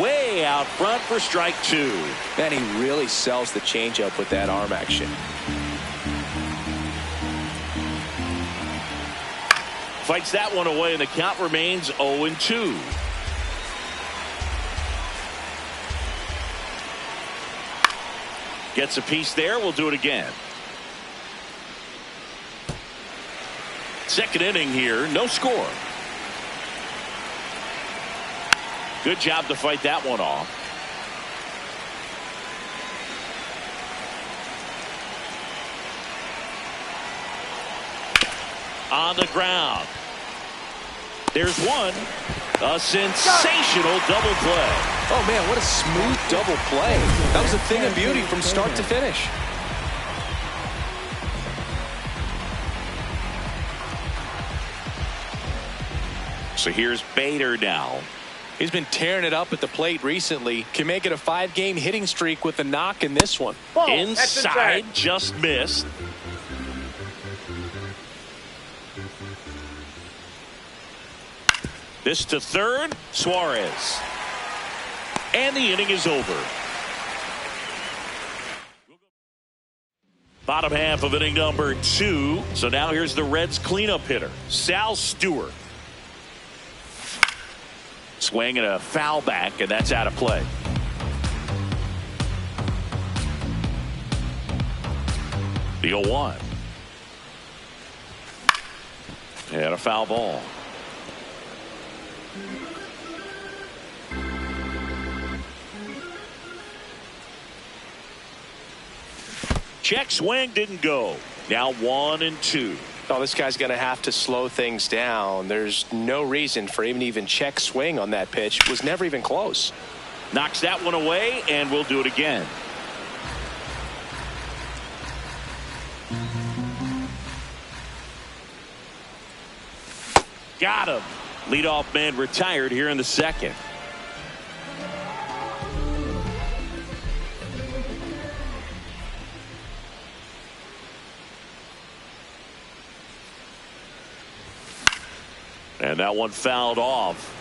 Way out front for strike 2. Man, he really sells the changeup with that arm action. Fights that one away, and the count remains 0-2. Gets a piece there. We'll do it again. Second inning here, no score. Good job to fight that one off. On the ground. There's one. A sensational double play. Oh, man, what a smooth double play. That was a thing of beauty from start to finish. So here's Bader now. He's been tearing it up at the plate recently. Can make it a 5-game hitting streak with a knock in this one. Ball. Inside, just missed. This to third, Suarez. And the inning is over. Bottom half of inning number 2. So now here's the Reds cleanup hitter, Sal Stewart. Swing and a foul back, and that's out of play. The 0-1. And a foul ball. Check swing didn't go. Now 1-2. Oh, this guy's going to have to slow things down. There's no reason for him to even check swing on that pitch. It was never even close. Knocks that one away, and we'll do it again. Got him. Leadoff man retired here in the second. And that one fouled off.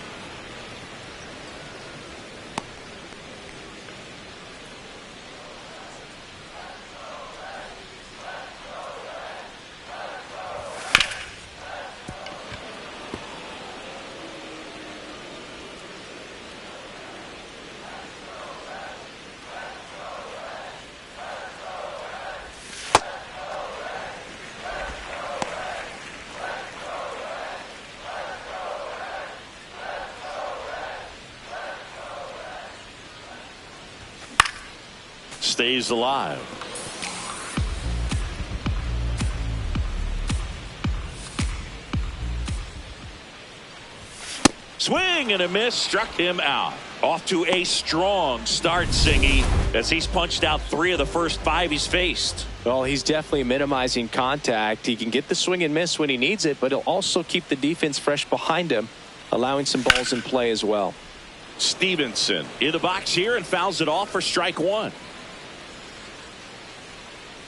Stays alive. Swing and a miss, struck him out. Off to a strong start, Singy, as he's punched out 3 of the first 5 he's faced. Well, he's definitely minimizing contact. He can get the swing and miss when he needs it, but he'll also keep the defense fresh behind him, allowing some balls in play as well. Stevenson in the box here and fouls it off for strike 1.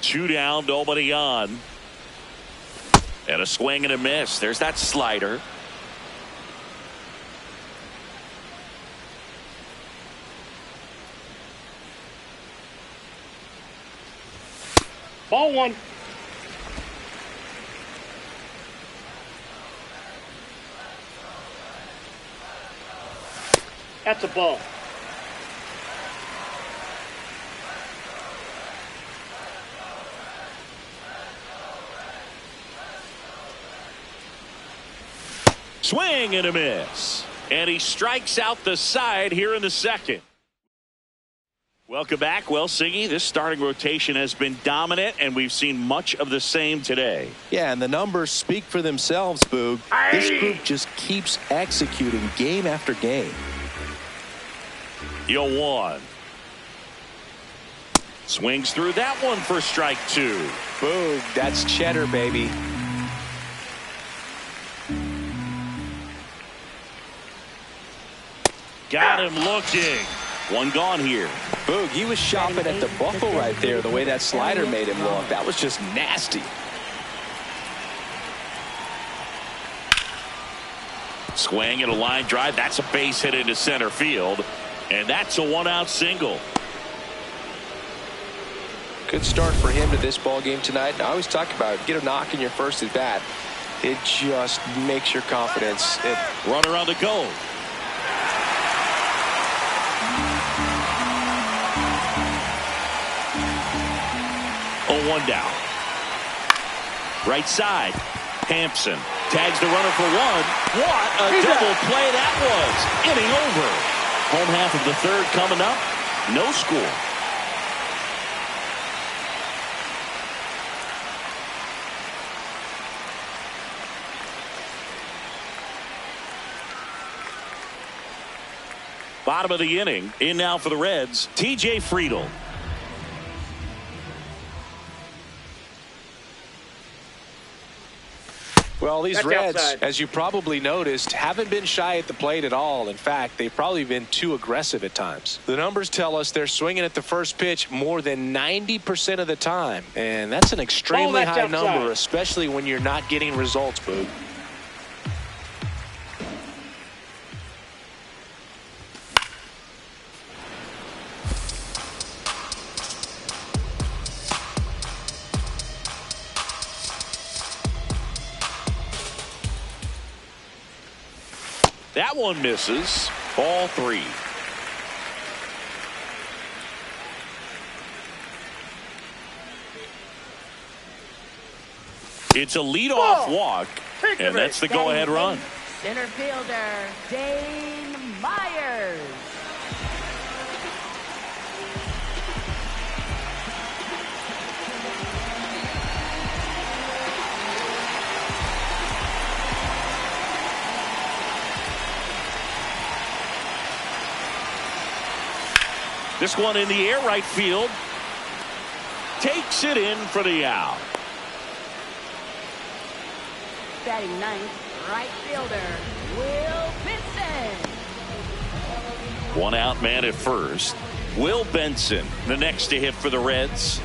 2 down, nobody on. And a swing and a miss. There's that slider. Ball 1. That's a ball. Swing and a miss. And he strikes out the side here in the second. Welcome back. Well, Siggy, this starting rotation has been dominant, and we've seen much of the same today. Yeah, and the numbers speak for themselves, Boog. This group just keeps executing game after game. 0-1. Swings through that one for strike 2. Boog, that's cheddar, baby. Got him looking. One gone here. Boog, he was shopping at the buckle right there, the way that slider made him look. That was just nasty. Swing and a line drive. That's a base hit into center field. And that's a one-out single. Good start for him to this ball game tonight. I always talk about it. Get a knock in your first at bat. It just makes your confidence. Runner on the go. One down. Right side. Hampson tags the runner for one. What a double play that was. Inning over. Home half of the third coming up. No score. Bottom of the inning. In now for the Reds, T.J. Friedl. Well, these Reds, as you probably noticed, haven't been shy at the plate at all. In fact, they've probably been too aggressive at times. The numbers tell us they're swinging at the first pitch more than 90% of the time. And that's an extremely high number, especially when you're not getting results, Boog. That one misses. Ball 3. It's a leadoff walk, and that's the go-ahead run. Center fielder, Dane Myers. This one in the air, right field. Takes it in for the out. Batting ninth, right fielder, Will Benson. One out man at first. Will Benson, the next to hit for the Reds.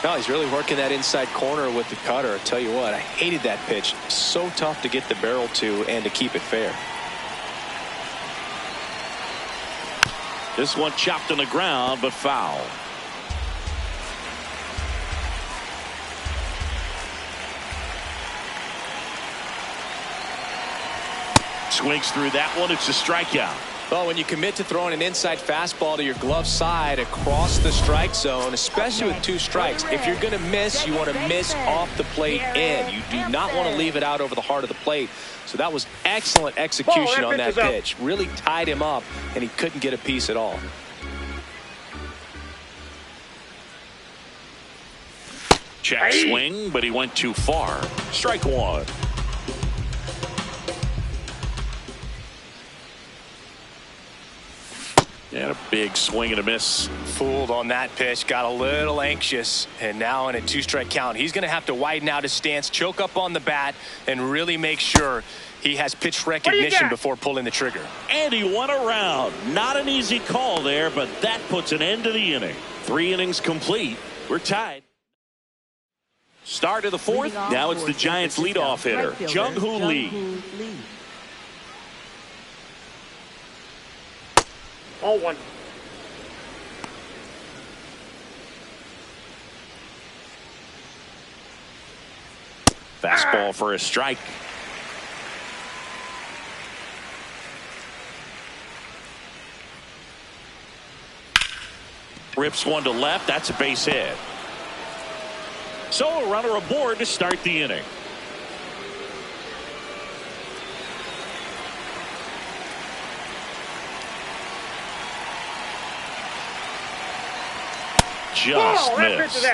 No, he's really working that inside corner with the cutter. I'll tell you what, I hated that pitch. So tough to get the barrel to and to keep it fair. This one chopped on the ground, but foul. Swings through that one. It's a strikeout. Well, when you commit to throwing an inside fastball to your glove side across the strike zone, especially with 2 strikes, if you're going to miss, you want to miss off the plate in. You do not want to leave it out over the heart of the plate. So that was excellent execution on that pitch. Really tied him up, and he couldn't get a piece at all. Check swing, but he went too far. Strike 1. And a big swing and a miss. Fooled on that pitch, got a little anxious, and now in a 2-strike count, he's going to have to widen out his stance, choke up on the bat, and really make sure he has pitch recognition before pulling the trigger. And he went around. Not an easy call there, but that puts an end to the inning. 3 innings complete. We're tied. Start of the 4th. Now it's the Giants leadoff hitter, Jung-Hoo Lee. 0-1. Fastball for a strike. Rips one to left. That's a base hit. So a runner aboard to start the inning. Just missed.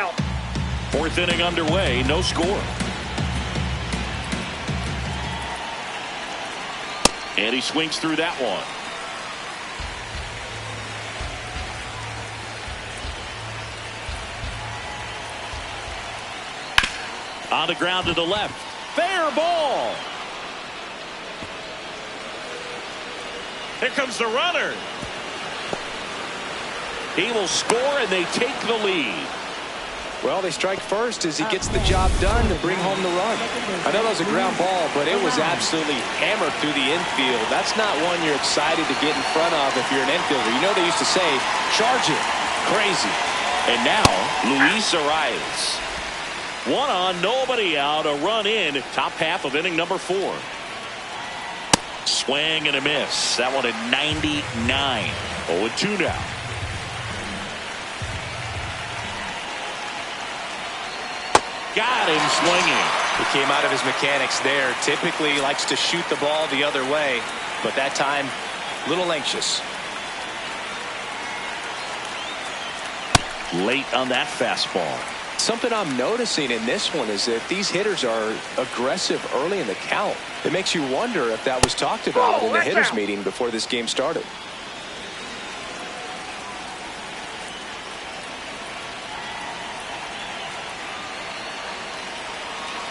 Fourth inning underway, no score. And he swings through that one. On the ground to the left. Fair ball. Here comes the runner. He will score, and they take the lead. Well, they strike first as he gets the job done to bring home the run. I know that was a ground ball, but it was absolutely hammered through the infield. That's not one you're excited to get in front of if you're an infielder. You know they used to say, charge it. Crazy. And now, Luis Arias. One on, nobody out, a run in, top half of inning number 4. Swing and a miss. That one at 99. 0-2 now. Got him swinging. He came out of his mechanics there. Typically he likes to shoot the ball the other way, but that time a little anxious. Late on that fastball. Something I'm noticing in this one is that these hitters are aggressive early in the count. It makes you wonder if that was talked about in the hitters meeting before this game started.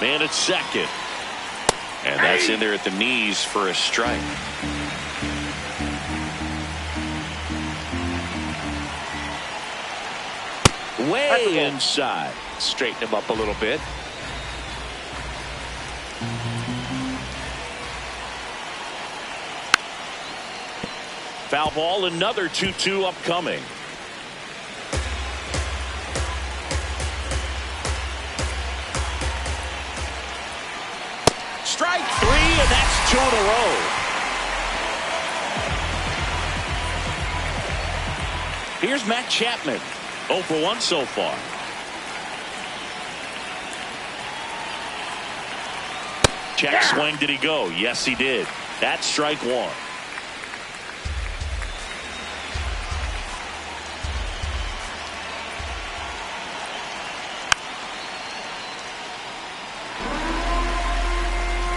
Man at second. And that's in there at the knees for a strike. Way inside. Straighten him up a little bit. Foul ball, another 2-2 upcoming. Strike 3, and that's 2 in a row. Here's Matt Chapman. 0 for 1 so far. Check swing. Did he go? Yes, he did. That's strike 1.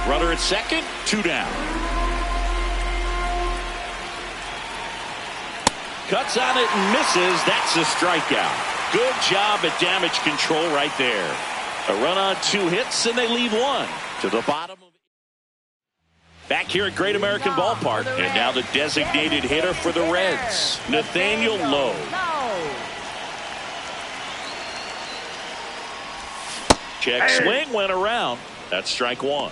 Runner at second, 2 down. Cuts on it and misses. That's a strikeout. Good job at damage control right there. A run on 2 hits, and they leave 1 to the bottom of. Back here at Great American Ballpark, and now the designated hitter for the Reds, Nathaniel Lowe. Check swing went around. That's strike 1.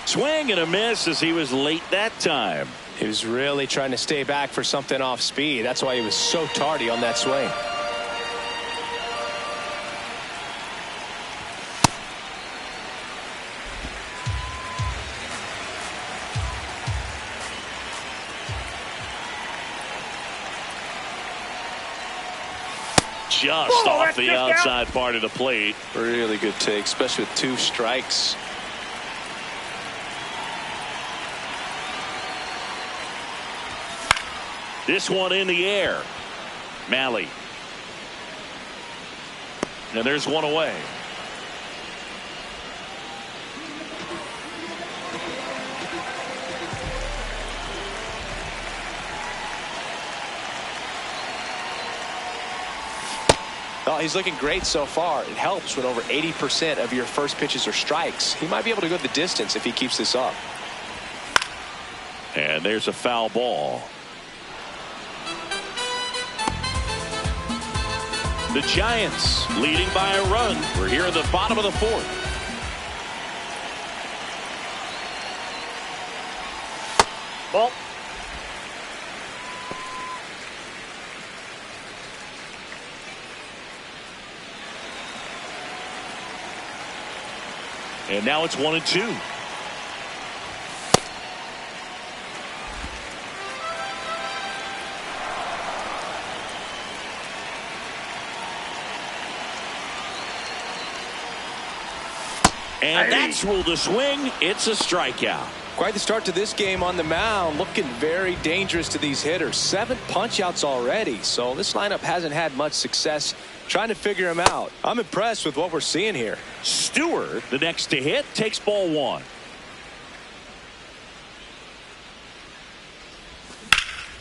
Swing and a miss as he was late that time. He was really trying to stay back for something off speed. That's why he was so tardy on that swing. Just off the outside part of the plate. Really good take, especially with 2 strikes. This one in the air. Malley. And there's one away. Well, he's looking great so far. It helps when over 80% of your first pitches are strikes. He might be able to go the distance if he keeps this up. And there's a foul ball. The Giants leading by a run. We're here in the bottom of the 4th. Ball. And now it's 1-2. And that's ruled a swing. It's a strikeout. Quite the start to this game on the mound. Looking very dangerous to these hitters. 7 punch-outs already. So this lineup hasn't had much success trying to figure him out. I'm impressed with what we're seeing here. Stewart, the next to hit, takes ball 1.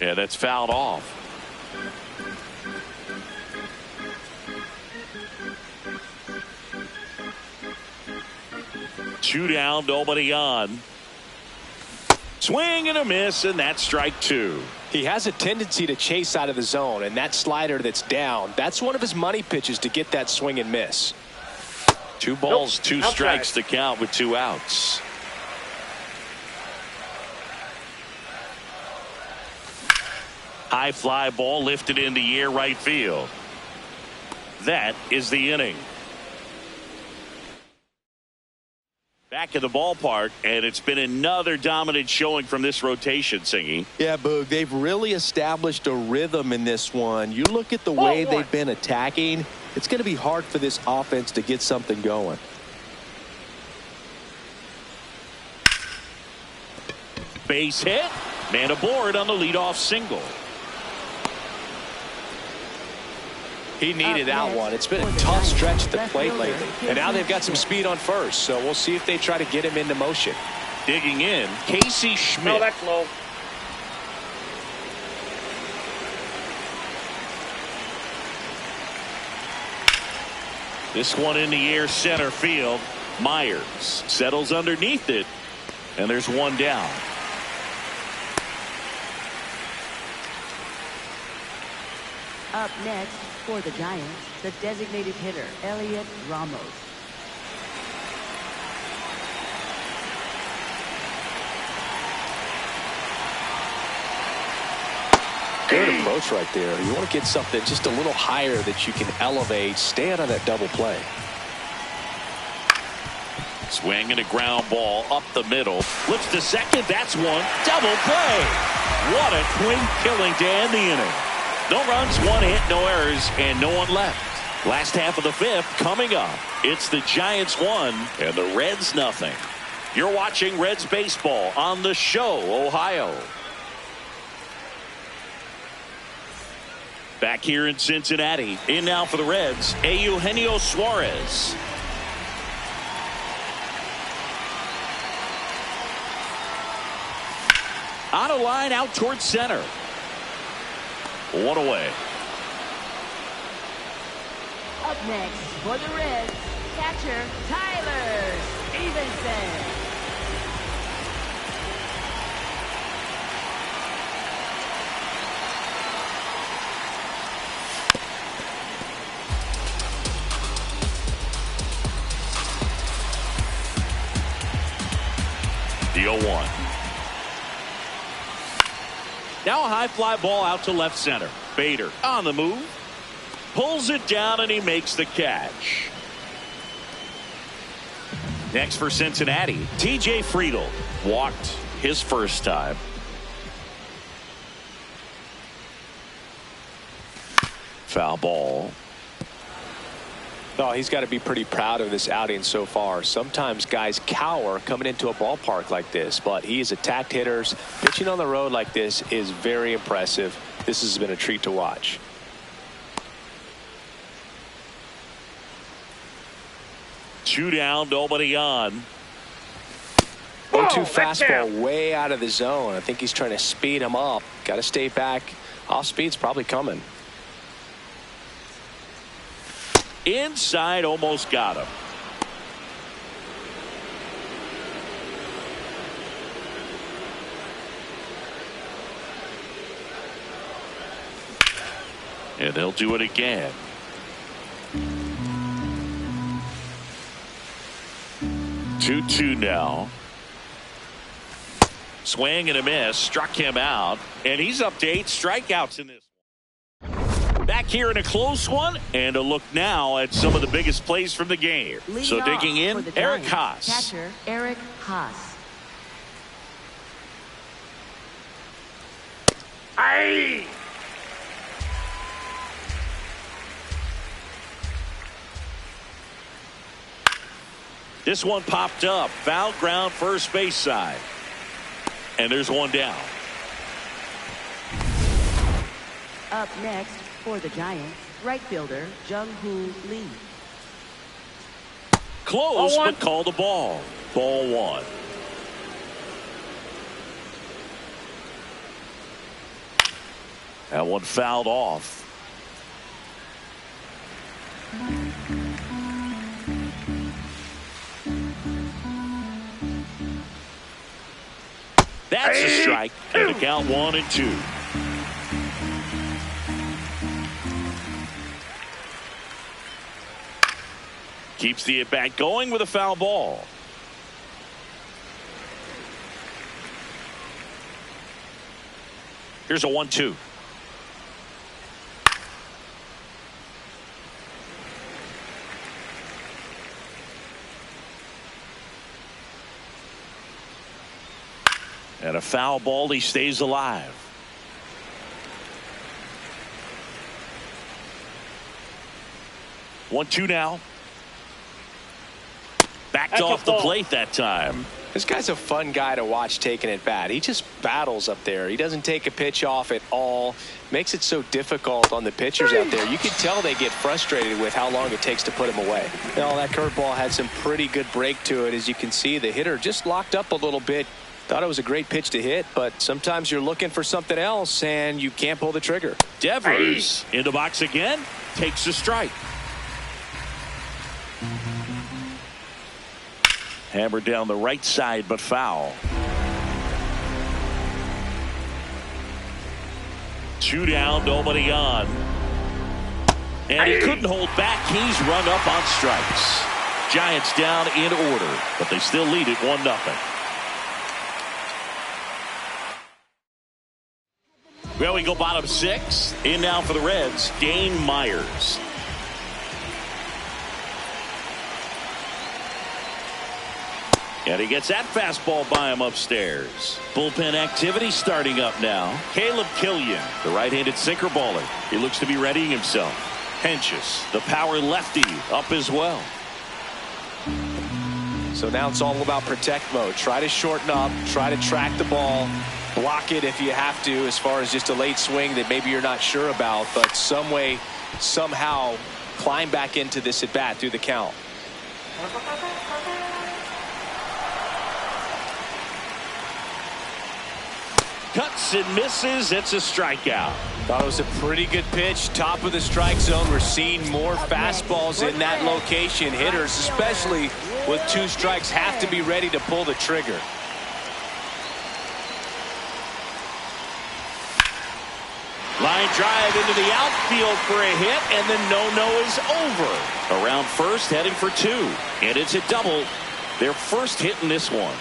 Yeah, that's fouled off. Two down, nobody on. Swing and a miss, and that's strike 2. He has a tendency to chase out of the zone, and that slider that's down, that's one of his money pitches to get that swing and miss. 2 balls, 2 strikes to count with 2 outs. High fly ball lifted in the air right field. That is the inning. Back in the ballpark, and it's been another dominant showing from this rotation, Singy. Yeah, Boog, they've really established a rhythm in this one. You look at the way they've been attacking, it's going to be hard for this offense to get something going. Base hit, man aboard on the leadoff single. He needed that one. It's been a tough stretch at the plate lately. And now they've got some speed on first, so we'll see if they try to get him into motion. Digging in, Casey Schmidt. No, that's low. This one in the air center field. Myers settles underneath it, and there's 1 down. Up next for the Giants, the designated hitter, Elliot Ramos. Good approach right there. You want to get something just a little higher that you can elevate. Stay out of that double play. Swing and a ground ball up the middle. Flips to second. That's one. Double play. What a swing killing to end the inning. No runs, 1 hit, no errors, and no one left. Last half of the 5th coming up. It's the Giants 1 and the Reds nothing. You're watching Reds baseball on The Show, Ohio. Back here in Cincinnati. In now for the Reds, Eugenio Suarez. On a line out towards center. 1 away. Up next for the Reds, catcher Tyler Stevenson. The 0-1. Now a high fly ball out to left center. Bader on the move. Pulls it down and he makes the catch. Next for Cincinnati, TJ Friedl walked his first time. Foul ball. Oh, he's got to be pretty proud of this outing so far. Sometimes guys cower coming into a ballpark like this, but he has attacked hitters. Pitching on the road like this is very impressive. This has been a treat to watch. Two down, nobody on. 0-2 fastball way out of the zone. I think he's trying to speed him up. Got to stay back. Off speed's probably coming. Inside, almost got him. And they'll do it again. Two now. Swing and a miss, struck him out, and he's up to 8 strikeouts in this. Back here in a close one, and a look now at some of the biggest plays from the game. So digging in, Eric Haas. Catcher Eric Haas. Aye. This one popped up. Foul ground first base side. And there's one down. Up next for the Giants, right fielder Jung-Hoo Lee. Close, but called a ball. Ball one. That one fouled off. That's a strike. And the count 1-2. Keeps the at-bat going with a foul ball. Here's a 1-2. And a foul ball. He stays alive. One, two now. Backed off the plate that time. This guy's a fun guy to watch taking at bat. He just battles up there. He doesn't take a pitch off at all. Makes it so difficult on the pitchers out there. You can tell they get frustrated with how long it takes to put him away. Well, that curveball had some pretty good break to it. As you can see, the hitter just locked up a little bit. Thought it was a great pitch to hit, but sometimes you're looking for something else and you can't pull the trigger. Devers in the box again. Takes a strike. Hammered down the right side, but foul. 2 down, nobody on. And he couldn't hold back. He's rung up on strikes. Giants down in order, but they still lead it 1-0. Well, we go bottom 6. In now for the Reds, Dane Myers. And he gets that fastball by him upstairs. Bullpen activity starting up now. Caleb Killian, the right-handed sinker baller. He looks to be readying himself. Henches, the power lefty, up as well. So now it's all about protect mode. Try to shorten up, try to track the ball, block it if you have to, as far as just a late swing that maybe you're not sure about, but some way, somehow climb back into this at bat through the count. Cuts and misses. It's a strikeout. Thought it was a pretty good pitch. Top of the strike zone. We're seeing more fastballs in that location. Hitters, especially with 2 strikes, have to be ready to pull the trigger. Line drive into the outfield for a hit, and the no-no is over. Around first, heading for 2. And it's a double. Their first hit in this one.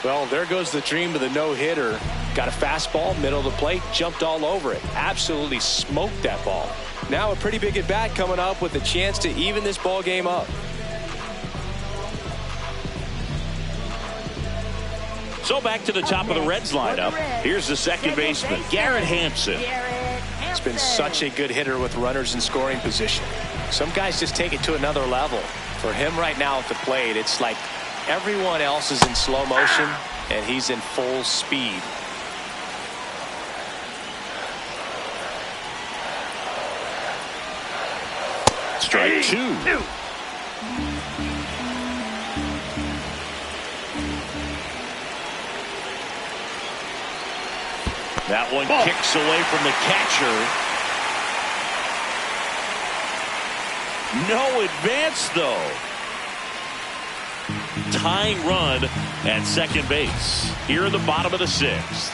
Well, there goes the dream of the no-hitter. Got a fastball, middle of the plate, jumped all over it. Absolutely smoked that ball. Now a pretty big at-bat coming up with a chance to even this ball game up. So back to the top of the Reds lineup. Here's the second baseman, Garrett Hampson. It's been such a good hitter with runners in scoring position. Some guys just take it to another level. For him right now at the plate, it's like everyone else is in slow motion and he's in full speed. Strike 2. That one kicks away from the catcher. No advance, though. Tying run at second base here in the bottom of the 6th.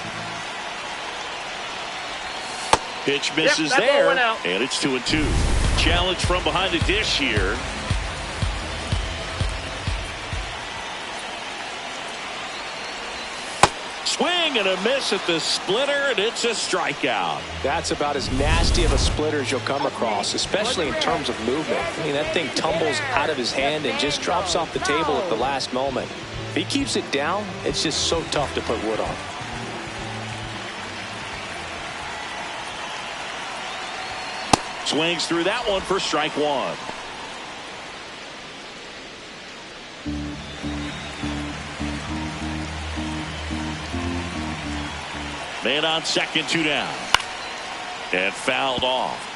Pitch misses there, and it's 2-2. Challenge from behind the dish here. Swing and a miss at the splitter, and it's a strikeout. That's about as nasty of a splitter as you'll come across, especially in terms of movement. I mean, that thing tumbles out of his hand and just drops off the table at the last moment. If he keeps it down, it's just so tough to put wood on. Swings through that one for strike 1. Man on second, 2 down. And fouled off.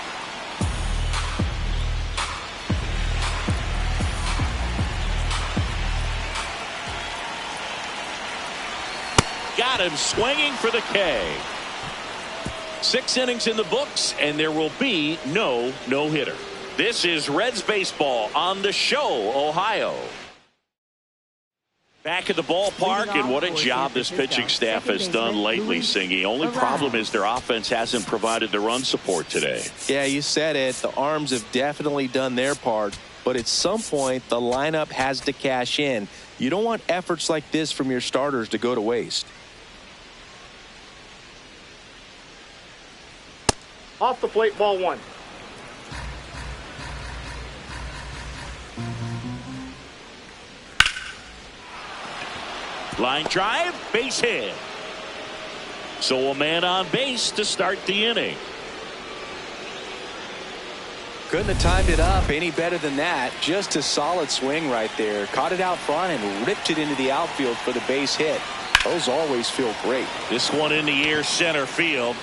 Got him swinging for the K. 6 innings in the books, and there will be no no-hitter. This is Reds baseball on the show, Ohio. Back at the ballpark, and what a job this pitching staff has done lately, Singy. Only problem is their offense hasn't provided the run support today. Yeah, you said it. The arms have definitely done their part, but at some point, the lineup has to cash in. You don't want efforts like this from your starters to go to waste. Off the plate, ball 1. Line drive, base hit. So a man on base to start the inning. Couldn't have timed it up any better than that. Just a solid swing right there. Caught it out front and ripped it into the outfield for the base hit. Those always feel great. This one in the air, center field.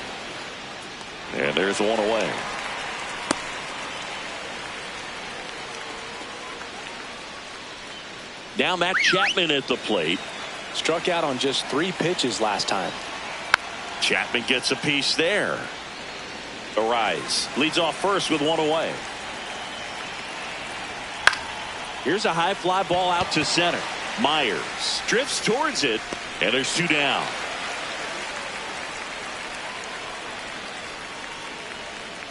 And there's one away. Now Matt Chapman at the plate. Struck out on just 3 pitches last time. Chapman gets a piece there. Arise leads off first with 1 away. Here's a high fly ball out to center. Myers drifts towards it, and there's 2 down.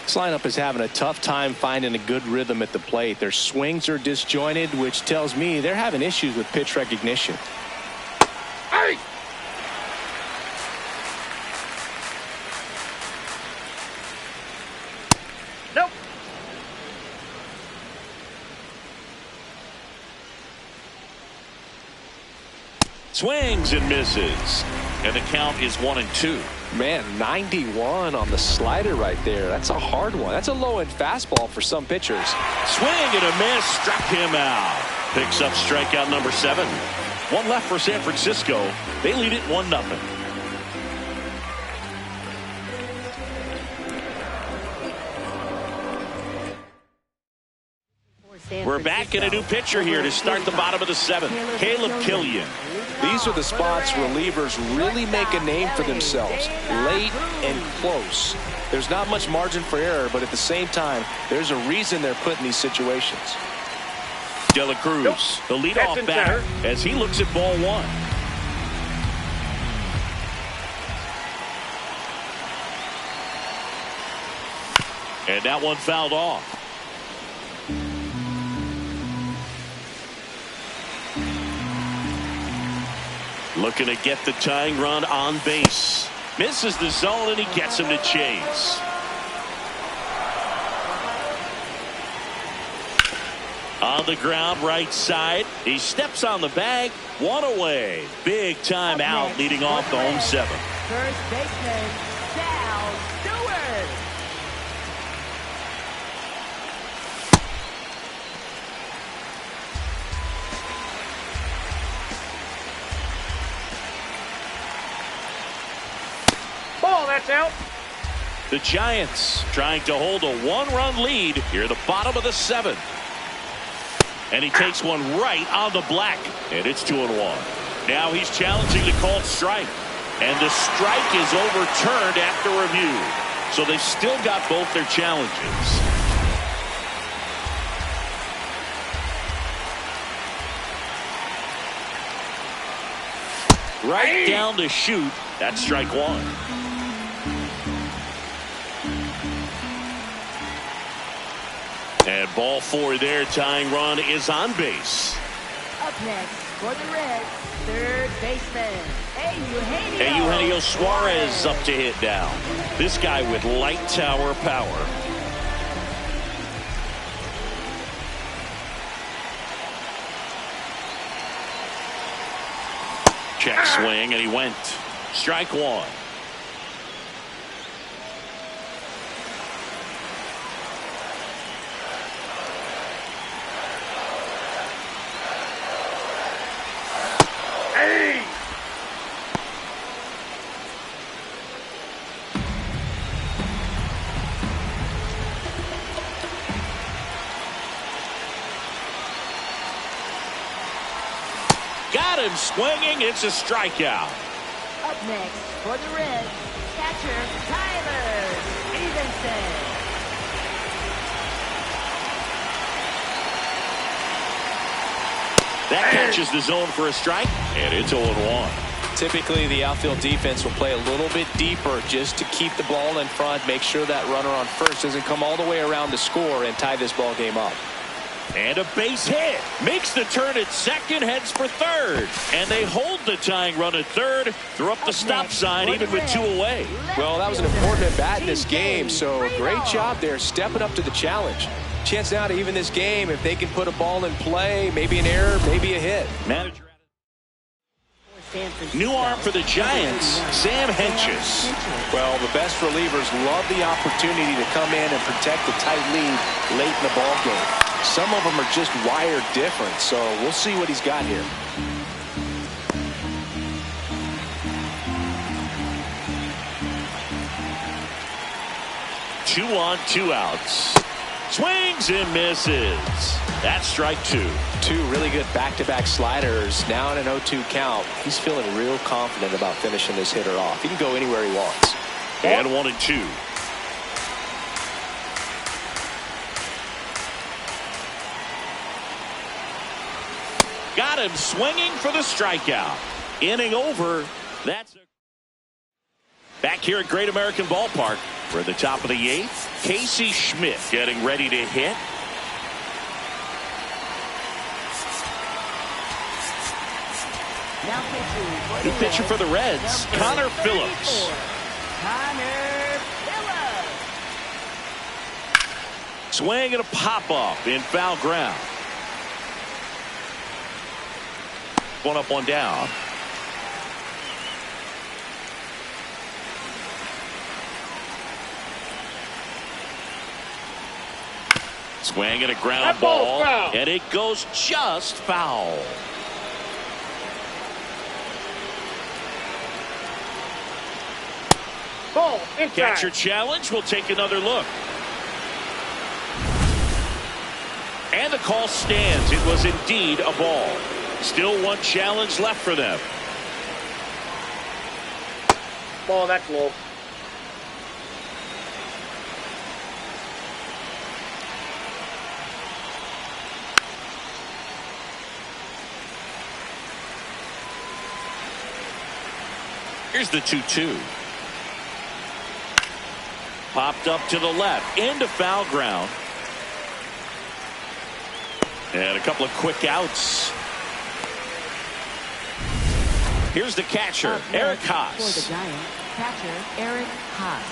This lineup is having a tough time finding a good rhythm at the plate. Their swings are disjointed, which tells me they're having issues with pitch recognition. Hey! Nope. Swings and misses. And the count is 1-2. Man, 91 on the slider right there. That's a hard one. That's a low-end fastball for some pitchers. Swing and a miss. Struck him out. Picks up strikeout number 7. 1 left for San Francisco. They lead it 1-0. We're back in a new pitcher here to start the bottom of the 7th. Caleb Killian. These are the spots relievers really make a name for themselves. Late and close. There's not much margin for error, but at the same time, there's a reason they're put in these situations. De La Cruz, the leadoff batter, as he looks at ball 1. And that one fouled off. Looking to get the tying run on base. Misses the zone, and he gets him to chase. On the ground, right side. He steps on the bag. 1 away. Big time out, leading off the home 7th. First baseman, Sal Stewart. Ball, that's out. The Giants trying to hold a 1-run lead here at the bottom of the 7th. And he takes one right on the black. And it's 2-1. Now he's challenging the called strike. And the strike is overturned after review. So they've still got both their challenges. Right down to shoot. That's strike 1. And ball 4 there. Tying run is on base. Up next for the Reds, third baseman, Eugenio Suarez up to hit now. This guy with light tower power. Check swing, and he went. Strike 1. Got him swinging. It's a strikeout. Up next for the Reds, catcher Tyler Stevenson. That catches the zone for a strike, and it's 0-1. Typically, the outfield defense will play a little bit deeper just to keep the ball in front, make sure that runner on first doesn't come all the way around to score and tie this ball game up. And a base hit. Makes the turn at second, heads for third. And they hold the tying run at third. They're up the stop sign even with 2 away. Well, that was an important at bat in this game, so great job there stepping up to the challenge. Chance now to even this game if they can put a ball in play, maybe an error, maybe a hit. Manager. New arm for the Giants, Sam Hentges. Well, the best relievers love the opportunity to come in and protect the tight lead late in the ball game. Some of them are just wired different, so we'll see what he's got here. Two on, 2 outs. Swings and misses. That's strike 2. 2 really good back-to-back sliders. Now in an 0-2 count. He's feeling real confident about finishing this hitter off. He can go anywhere he wants. And 1-2. Got him swinging for the strikeout. Inning over. That's back here at Great American Ballpark. We're at the top of the 8th. Casey Schmidt getting ready to hit. New pitcher for the Reds, Connor Phillips. Connor Phillips. Swing and a pop-up in foul ground. One up, one down. Swing and a ground ball, and it goes just foul. Ball inside. Catcher challenge. We'll take another look. And the call stands. It was indeed a ball. Still one challenge left for them. Ball, that's low. Here's the 2-2. Popped up to the left into foul ground. And a couple of quick outs. Here's the catcher, Eric Haas. For the Giants, catcher Eric Haas.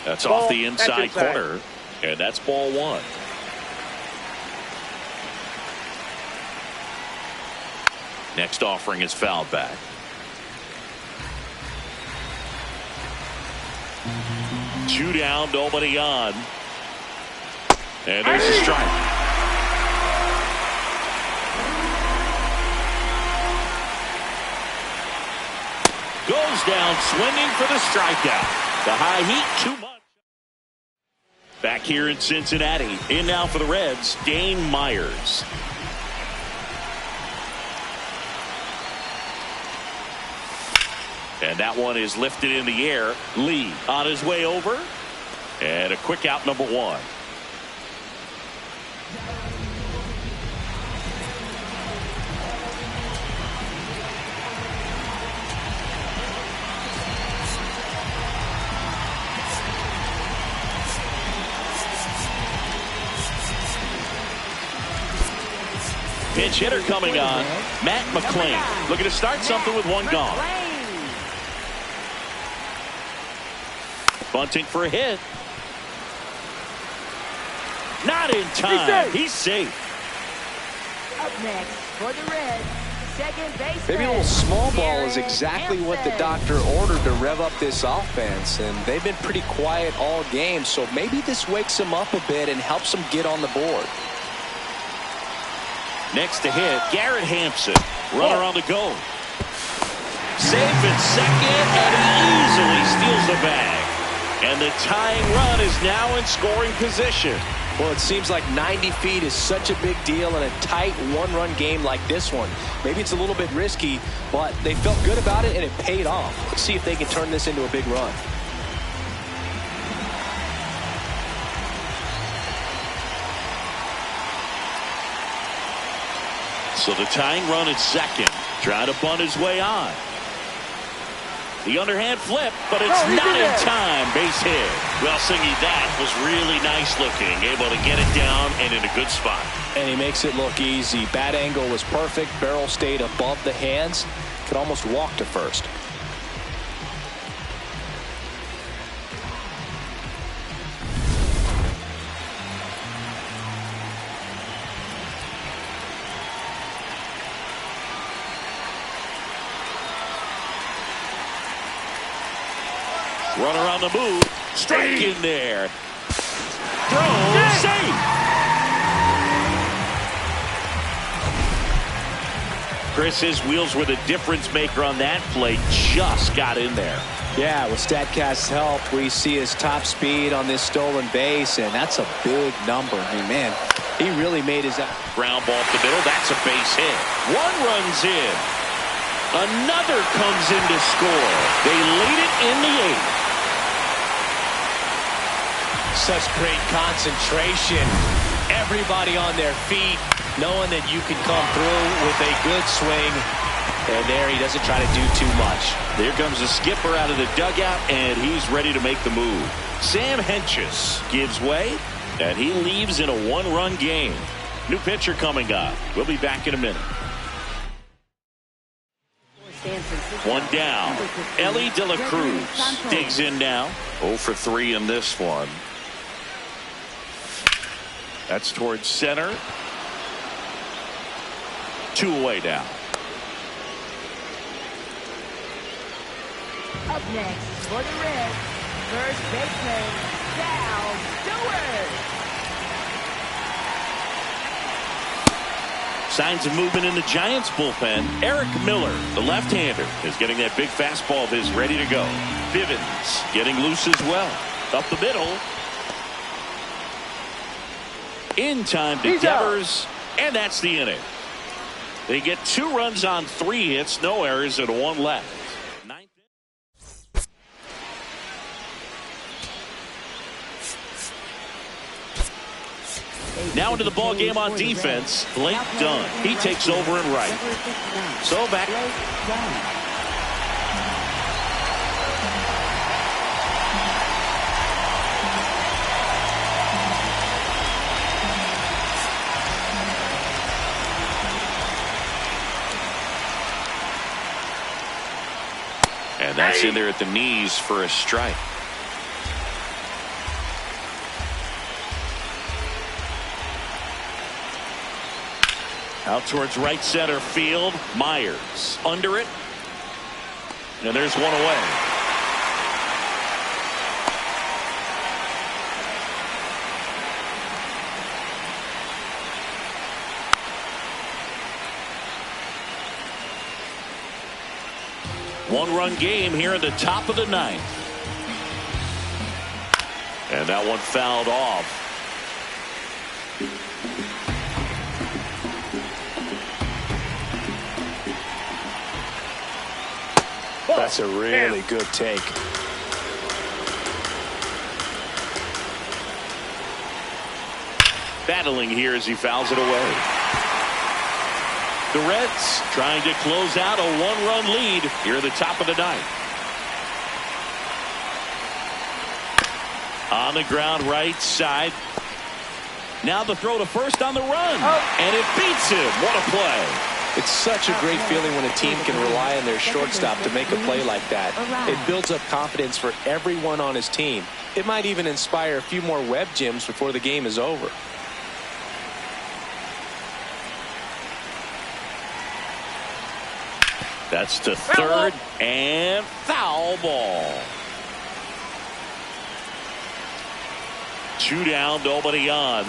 That's off the inside corner, and that's ball 1. Next offering is fouled back. Two down, nobody on. And there's a strike. Goes down swinging for the strikeout. The high heat, too much. Back here in Cincinnati. In now for the Reds, Dane Myers. And that one is lifted in the air. Lee on his way over. And a quick out, number 1. Pinch hitter coming on, Matt McClain. Looking to start something with one gone. Bunting for a hit. Not in time. He's safe. Up next for the Reds, second baseman. Maybe a little small ball is exactly what the doctor ordered to rev up this offense, and they've been pretty quiet all game, so maybe this wakes them up a bit and helps them get on the board. Next to hit, Garrett Hampson. Runner on the go. Safe at second, and he easily steals the bag. And the tying run is now in scoring position. Well, it seems like 90 feet is such a big deal in a tight one-run game like this one. Maybe it's a little bit risky, but they felt good about it, and it paid off. Let's see if they can turn this into a big run. So the tying run at second, trying to bunt his way on. The underhand flip, but it's not in time. Base hit. Well, Singy, that was really nice looking. Able to get it down and in a good spot. And he makes it look easy. Bat angle was perfect. Barrel stayed above the hands. Could almost walk to first. Runner on the move. Strike in there. Throw. Safe. Chris, his wheels were the difference maker on that play. Just got in there. Yeah, with StatCast's help, we see his top speed on this stolen base, and that's a big number. I mean, man, he really made his... Ground ball up the middle. That's a base hit. One runs in. Another comes in to score. They lead it in the 8th. Such great concentration. Everybody on their feet, knowing that you can come through with a good swing. And there he doesn't try to do too much. There comes the skipper out of the dugout, and he's ready to make the move. Sam Hentges gives way, and he leaves in a one-run game. New pitcher coming up. We'll be back in a minute. One down. Ellie De La Cruz digs in now. 0 for 3 in this one. That's towards center. 2 away now. Up next for the Reds, first baseman, Cal Stewart. Signs of movement in the Giants bullpen. Eric Miller, the left-hander, is getting that big fastball of his ready to go. Bivens getting loose as well. Up the middle. In time to Devers, and that's the inning. They get 2 runs on 3 hits, no errors, and 1 left. Now into the ball game on defense, Blake Dunn. He takes over in right. So back. And that's in there at the knees for a strike. Out towards right center field. Myers under it. And there's one away. One-run game here in the top of the 9th. And that one fouled off. That's a really good take. Battling here as he fouls it away. The Reds trying to close out a 1-run lead here at the top of the 9th. On the ground right side. Now the throw to first on the run. And it beats him. What a play. It's such a great feeling when a team can rely on their shortstop to make a play like that. It builds up confidence for everyone on his team. It might even inspire a few more web gyms before the game is over. That's to third and foul ball. 2 down, nobody on.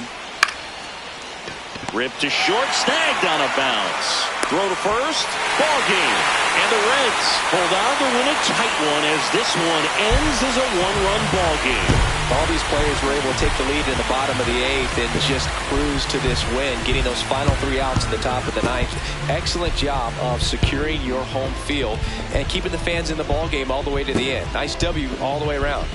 Ripped to short, snagged on a bounce. Throw to first, ball game. And the Reds Hold on to win a tight one as this one ends as a one-run ball game. All these players were able to take the lead in the bottom of the 8th and just cruise to this win, getting those final 3 outs in the top of the 9th. Excellent job of securing your home field and keeping the fans in the ball game all the way to the end. Nice W all the way around.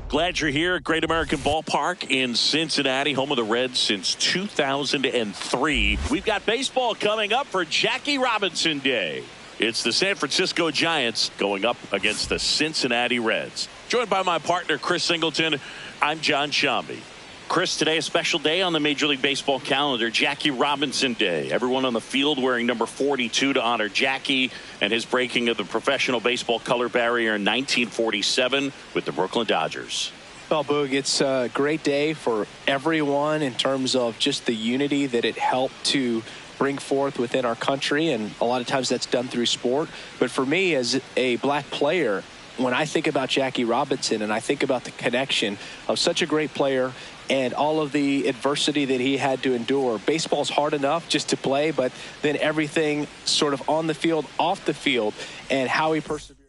Glad you're here at Great American Ballpark in Cincinnati, home of the Reds since 2003. We've got baseball coming up for Jackie Robinson Day. It's the San Francisco Giants going up against the Cincinnati Reds. Joined by my partner, Chris Singleton, I'm John Shambi. Chris, today a special day on the Major League Baseball calendar, Jackie Robinson Day. Everyone on the field wearing number 42 to honor Jackie and his breaking of the professional baseball color barrier in 1947 with the Brooklyn Dodgers. Well, Boog, it's a great day for everyone in terms of just the unity that it helped to bring forth within our country, and a lot of times that's done through sport. But for me, as a black player, when I think about Jackie Robinson and I think about the connection of such a great player and all of the adversity that he had to endure, baseball's hard enough just to play, but then everything sort of on the field, off the field, and how he persevered.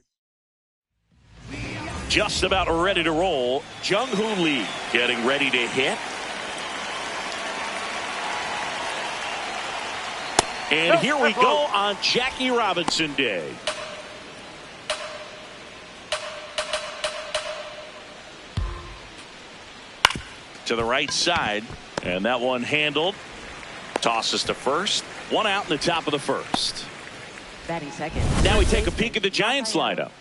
Just about ready to roll. Jung-Hoo Lee getting ready to hit. And here we go on Jackie Robinson Day. To the right side, and that one handled. Tosses to first. One out in the top of the first. Batting second. Now we take a peek at the Giants lineup.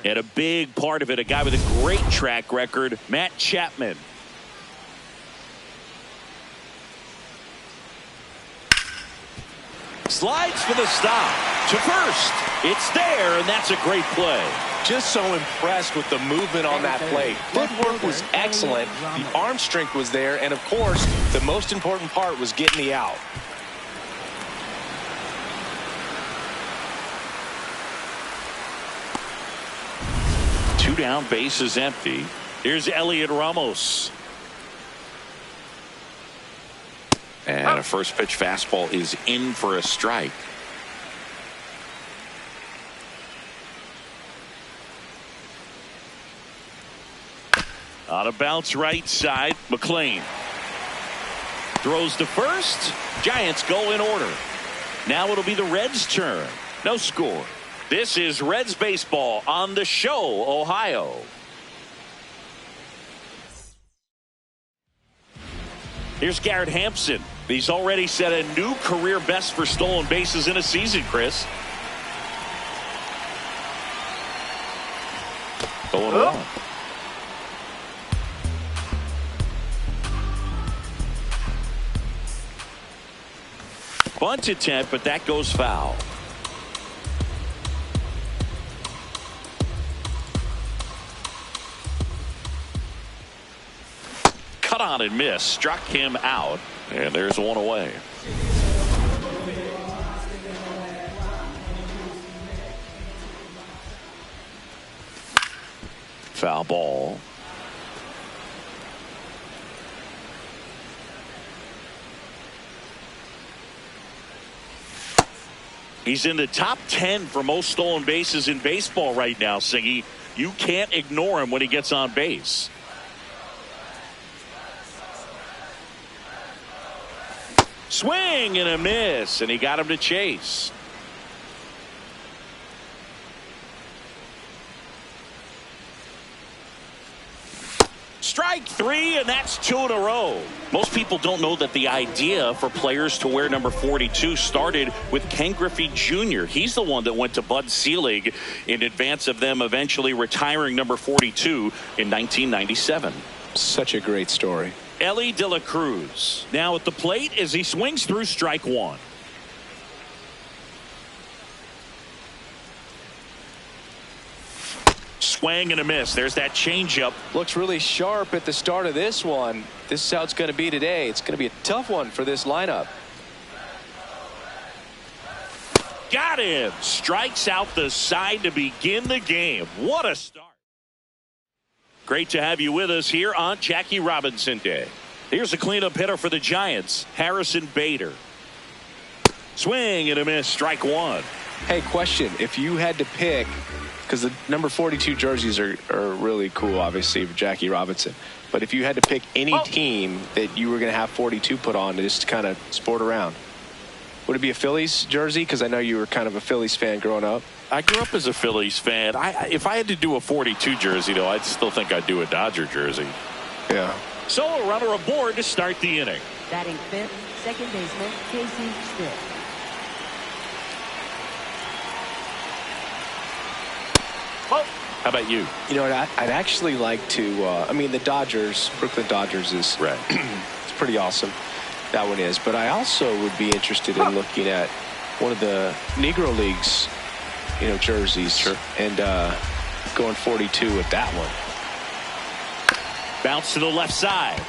And a big part of it, a guy with a great track record, Matt Chapman. Slides for the stop. To first. It's there, and that's a great play. Just so impressed with the movement on that play. Footwork was excellent. The arm strength was there. And, of course, the most important part was getting the out. Two down, base is empty. Here's Elliot Ramos. And a first pitch fastball is in for a strike. On a bounce right side, McClain throws to first. Giants go in order. Now it'll be the Reds' turn. No score. This is Reds baseball on the show, Ohio. Here's Garrett Hampson. He's already set a new career best for stolen bases in a season, Chris. 0-1. Bunt attempt, but that goes foul. Cut on and miss, struck him out, and there's one away. Foul ball. He's in the top 10 for most stolen bases in baseball right now, Singy. You can't ignore him when he gets on base. Swing and a miss, and he got him to chase. Strike three, and that's 2 in a row. Most people don't know that the idea for players to wear number 42 started with Ken Griffey Jr. He's the one that went to Bud Selig in advance of them eventually retiring number 42 in 1997. Such a great story. Ellie De La Cruz now at the plate as he swings through strike one. Swing and a miss. There's that changeup. Looks really sharp at the start of this one. This is how it's going to be today. It's going to be a tough one for this lineup. Got him. Strikes out the side to begin the game. What a start. Great to have you with us here on Jackie Robinson Day. Here's a cleanup hitter for the Giants, Harrison Bader. Swing and a miss. Strike one. Hey, question. If you had to pick, because the number 42 jerseys are really cool, obviously, for Jackie Robinson. But if you had to pick any team that you were going to have 42 put on to just kind of sport around, would it be a Phillies jersey? Because I know you were kind of a Phillies fan growing up. I grew up as a Phillies fan. If I had to do a 42 jersey, though, I'd still think I'd do a Dodger jersey. Yeah. So a runner aboard to start the inning. Batting fifth, second baseman, Casey Stitt. How about you? You know what? I'd actually like to. I mean, the Dodgers, Brooklyn Dodgers is right. It's pretty awesome. That one is. But I also would be interested in looking at one of the Negro Leagues, jerseys. Sure. And going 42 with that one. Bounce to the left side.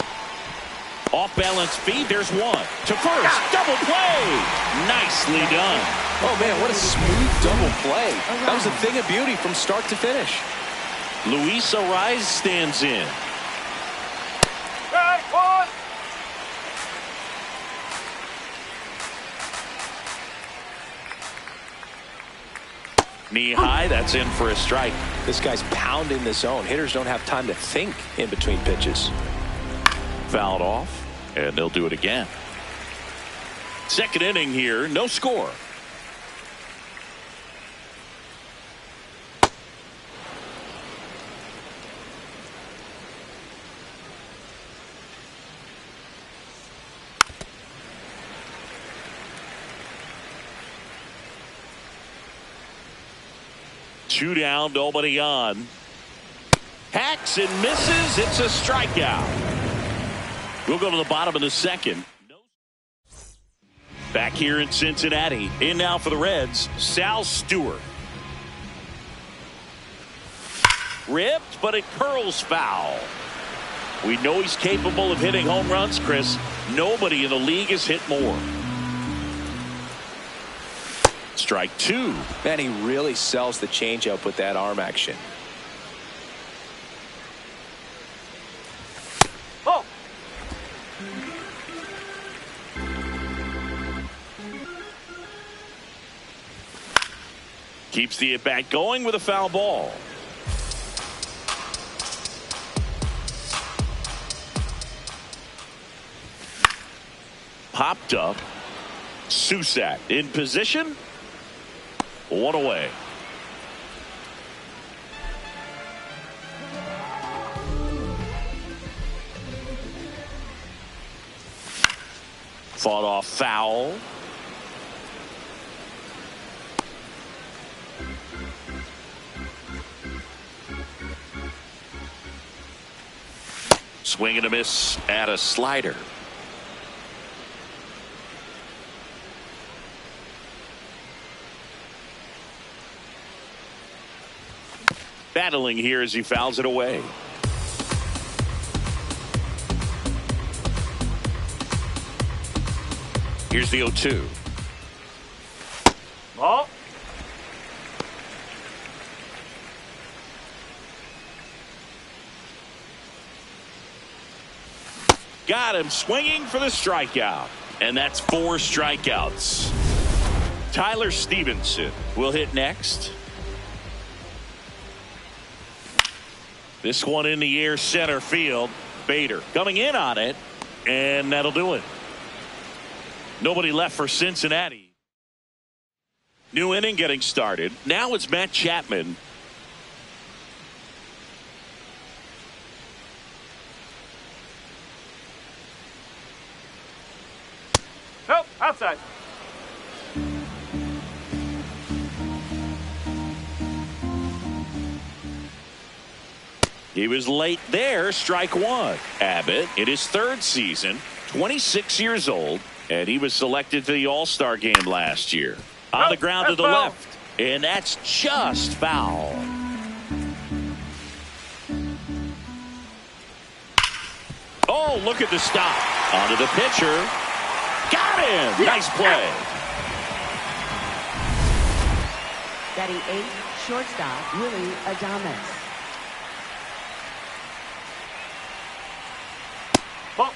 Off balance feed. There's one. To first. Double play. Nicely done. Oh, man, what a smooth double play. That was a thing of beauty from start to finish. Luis Ariz stands in. Knee high. That's in for a strike. This guy's pounding the zone. Hitters don't have time to think in between pitches. Fouled off, and they'll do it again. Second inning here. No score. Two down, nobody on. Hacks and misses. It's a strikeout. We'll go to the bottom of the second. Back here in Cincinnati. In now for the Reds, Sal Stewart. Ripped, but it curls foul. We know he's capable of hitting home runs, Chris. Nobody in the league has hit more. Strike two. Man, he really sells the changeup with that arm action. Oh! Keeps the at-bat going with a foul ball. Popped up. Susac in position. One away. Fought off foul. Swing and a miss at a slider. Battling here as he fouls it away. Here's the 0-2. Got him swinging for the strikeout. And that's 4 strikeouts. Tyler Stevenson will hit next. This one in the air center field. Bader coming in on it. And that'll do it. Nobody left for Cincinnati. New inning getting started. Now it's Matt Chapman. Nope, outside. He was late there. Strike one. Abbott in his 3rd season, 26 years old, and he was selected to the All-Star game last year. On the ground to the left, and that's just foul. Oh, look at the stop. Onto the pitcher. Got him. Nice play. Batting 8th, shortstop Willie Adames. Ball.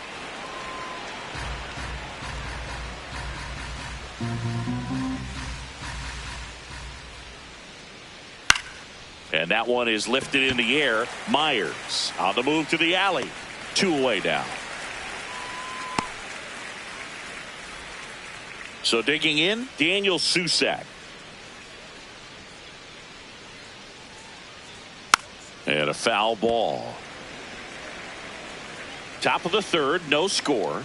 And that one is lifted in the air. Myers on the move to the alley. 2 away now. So digging in, Daniel Susac. And a foul ball. Top of the 3rd, no score.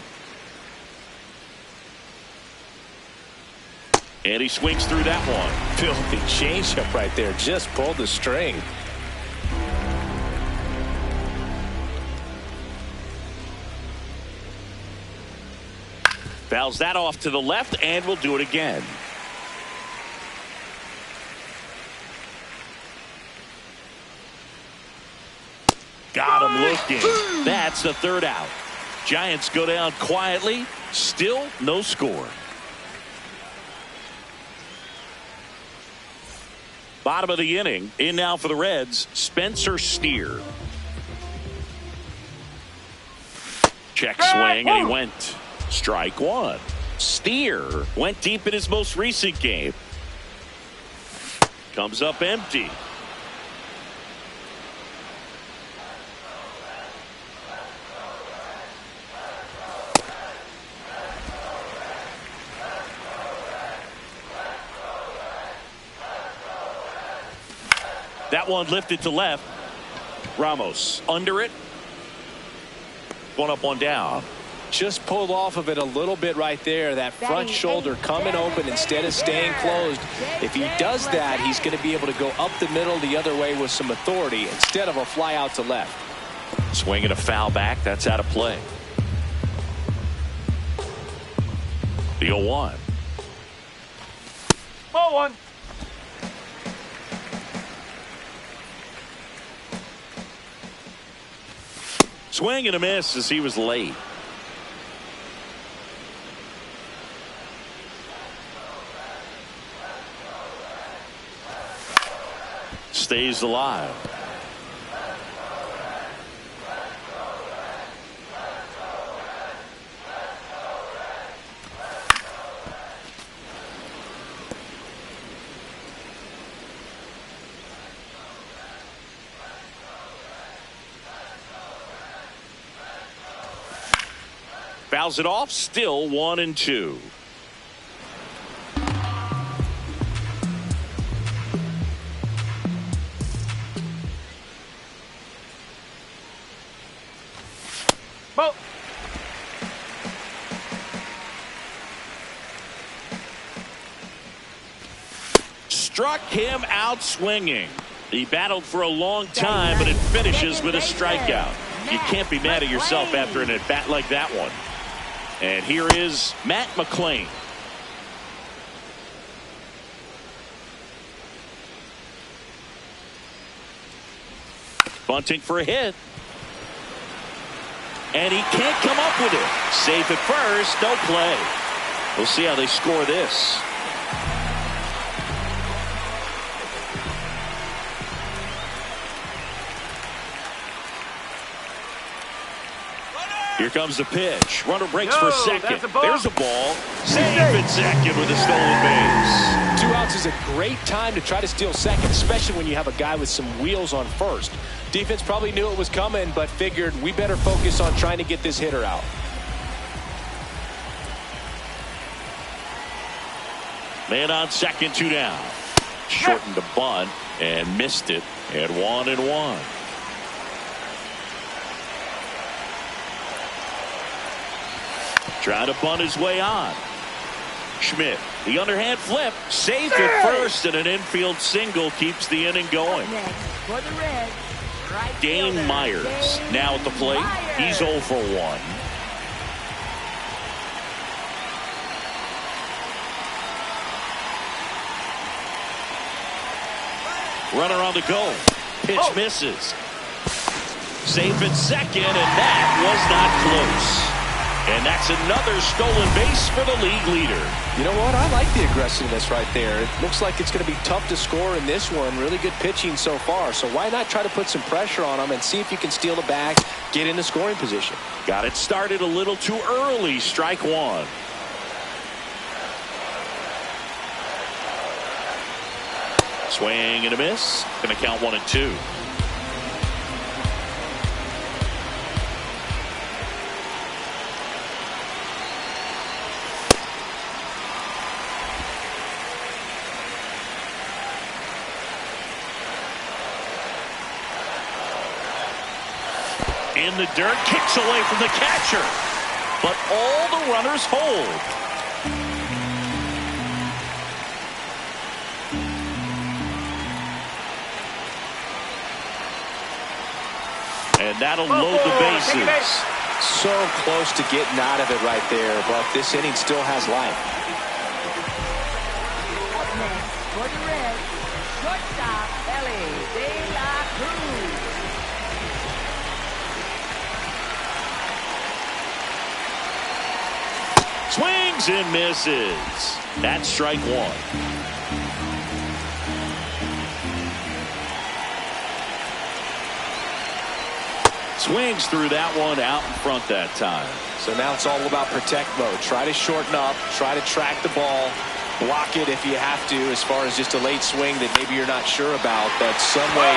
And he swings through that one. Filthy changeup right there. Just pulled the string. Fouls that off to the left, and will do it again. Got him looking. That's the 3rd out. Giants go down quietly. Still no score. Bottom of the inning. In now for the Reds, Spencer Steer. Check swing, and he went. Strike one. Steer went deep in his most recent game. Comes up empty. That one lifted to left. Ramos under it. One up, one down. Just pulled off of it a little bit right there. That front shoulder coming open instead of staying closed. If he does that, he's going to be able to go up the middle the other way with some authority instead of a fly out to left. Swing and a foul back. That's out of play. The 0-1. Ball 1. Swing and a miss as he was late. Stays alive. Fouls it off. Still 1-2. Ball. Struck him out swinging. He battled for a long time, but it finishes with a strikeout. You can't be mad at yourself after an at-bat like that one. And here is Matt McClain. Bunting for a hit. And he can't come up with it. Safe at first, no play. We'll see how they score this. Here comes the pitch. Runner breaks for second. A ball. There's a ball. Save at second with a stolen base. 2 outs is a great time to try to steal second, especially when you have a guy with some wheels on first. Defense probably knew it was coming, but figured we better focus on trying to get this hitter out. Man on second, 2 down. Shortened the bunt and missed it at 1-1. Trying to bunt his way on. Schmidt, the underhand flip, saved at first, and an infield single keeps the inning going. Next for the Reds, right Dane fielder, Myers Dane now at the plate. Myers. He's 0 for 1. Runner on the go. Pitch misses. Safe at second, and that was not close. And that's another stolen base for the league leader. You know what? I like the aggressiveness right there. It looks like it's going to be tough to score in this one. Really good pitching so far. So why not try to put some pressure on him and see if you can steal the bag, get into scoring position. Got it started a little too early. Strike 1. Swing and a miss. Going to count 1-2. In the dirt, kicks away from the catcher, but all the runners hold. And that'll load the bases. So close to getting out of it right there, but this inning still has life. Up next for the Reds, shortstop Ellie De La Cruz. Swings and misses. That's strike 1. Swings through that one out in front that time. So now it's all about protect mode. Try to shorten up, try to track the ball, block it if you have to, as far as just a late swing that maybe you're not sure about, but some way,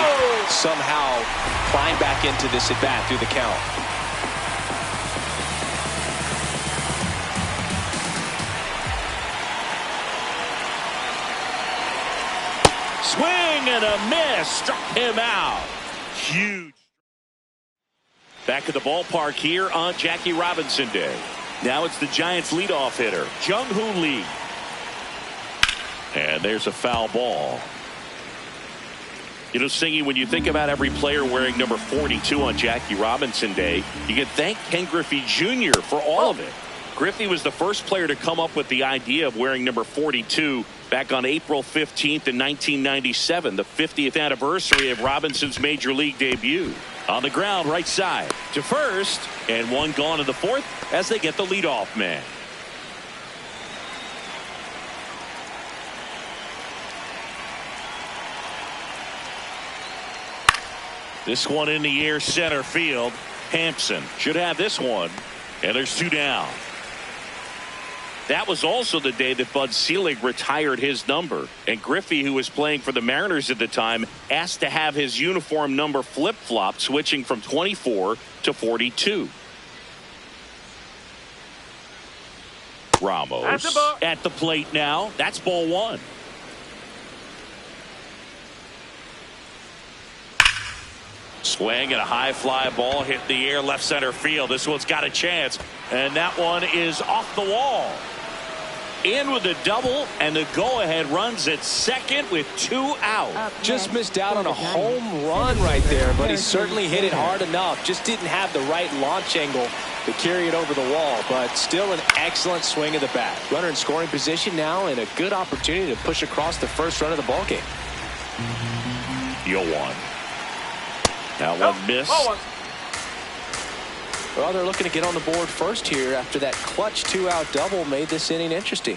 somehow climb back into this at bat through the count. Swing and a miss. Struck him out. Huge. Back at the ballpark here on Jackie Robinson Day. Now it's the Giants leadoff hitter, Jung-Hoo Lee. And there's a foul ball. You know, Singy, when you think about every player wearing number 42 on Jackie Robinson Day, you can thank Ken Griffey Jr. for all of it. Griffey was the first player to come up with the idea of wearing number 42 back on April 15th in 1997, the 50th anniversary of Robinson's major league debut. On the ground, right side to first, and one gone in the fourth as they get the leadoff man. This one in the air, center field. Hampson should have this one, and there's 2 down. That was also the day that Bud Selig retired his number, and Griffey, who was playing for the Mariners at the time, asked to have his uniform number flip-flopped, switching from 24 to 42. Ramos at the plate now. That's ball 1. Swing and a high fly ball hit the air left center field. This one's got a chance, and that one is off the wall. In with a double, and the go-ahead runs at second with 2 out. Just missed out on a home run right there, but he certainly hit it hard enough. Just didn't have the right launch angle to carry it over the wall, but still an excellent swing of the bat. Runner in scoring position now, and a good opportunity to push across the first run of the ballgame. Deal 1. That one missed. Well, they're looking to get on the board first here after that clutch 2-out double made this inning interesting.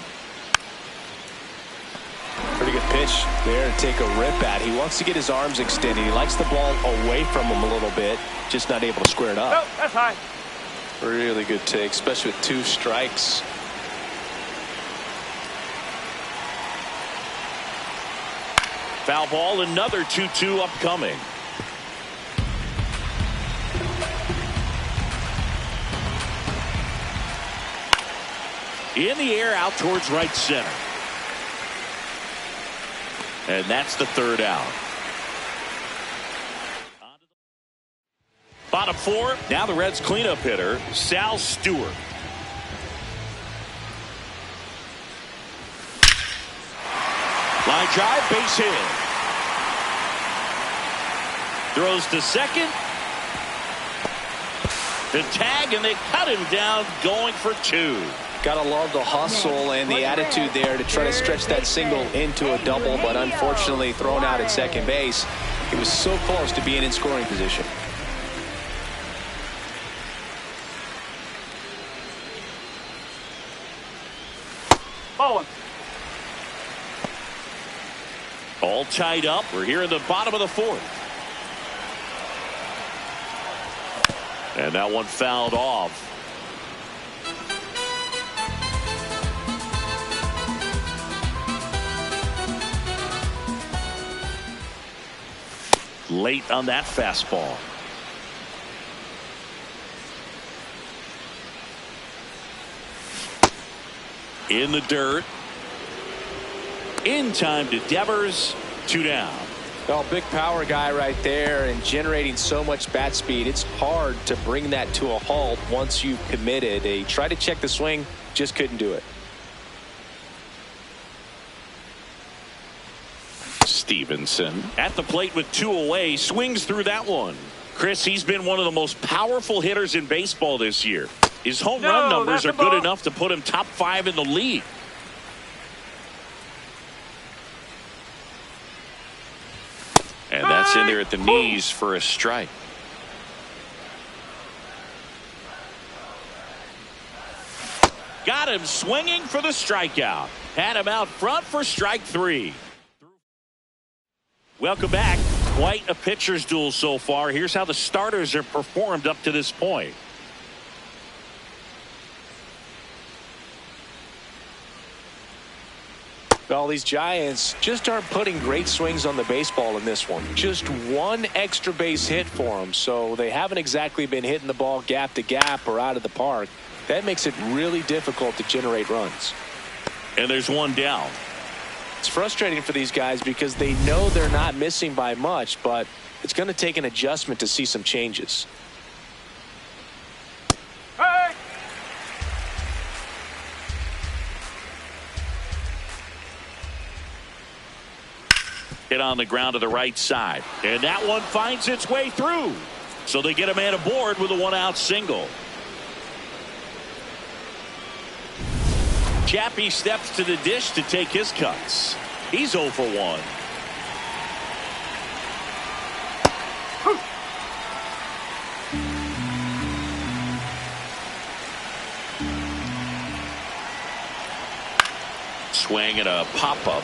Pretty good pitch there to take a rip at. He wants to get his arms extended. He likes the ball away from him a little bit, just not able to square it up. Nope, that's high. Really good take, especially with 2 strikes. Foul ball, another 2-2 upcoming. In the air, out towards right center. And that's the 3rd out. Bottom 4, now the Reds cleanup hitter, Sal Stewart. Line drive, base hit. Throws to second. The tag, and they cut him down, going for 2. Gotta love the hustle and the attitude there to try to stretch that single into a double, but unfortunately thrown out at second base. He was so close to being in scoring position. Bowling. All tied up. We're here in the bottom of the 4th. And that one fouled off. Late on that fastball. In the dirt. In time to Devers. 2 down. Well, big power guy right there and generating so much bat speed. It's hard to bring that to a halt once you've committed. He tried to check the swing, just couldn't do it. Stevenson at the plate with 2 away, swings through that one. Chris, he's been one of the most powerful hitters in baseball this year. His home run numbers are good enough to put him top 5 in the league. And that's in there at the knees for a strike. Got him swinging for the strikeout. Had him out front for strike 3. Welcome back. Quite a pitcher's duel so far. Here's how the starters have performed up to this point. Well, these Giants just aren't putting great swings on the baseball in this one. Just 1 extra base hit for them, so they haven't exactly been hitting the ball gap to gap or out of the park. That makes it really difficult to generate runs. And there's 1 down. It's frustrating for these guys because they know they're not missing by much, but it's going to take an adjustment to see some changes. Hey! Hit on the ground to the right side. And that one finds its way through. So they get a man aboard with a 1-out single. Chappie steps to the dish to take his cuts. He's 0 for 1. Swing and a pop-up.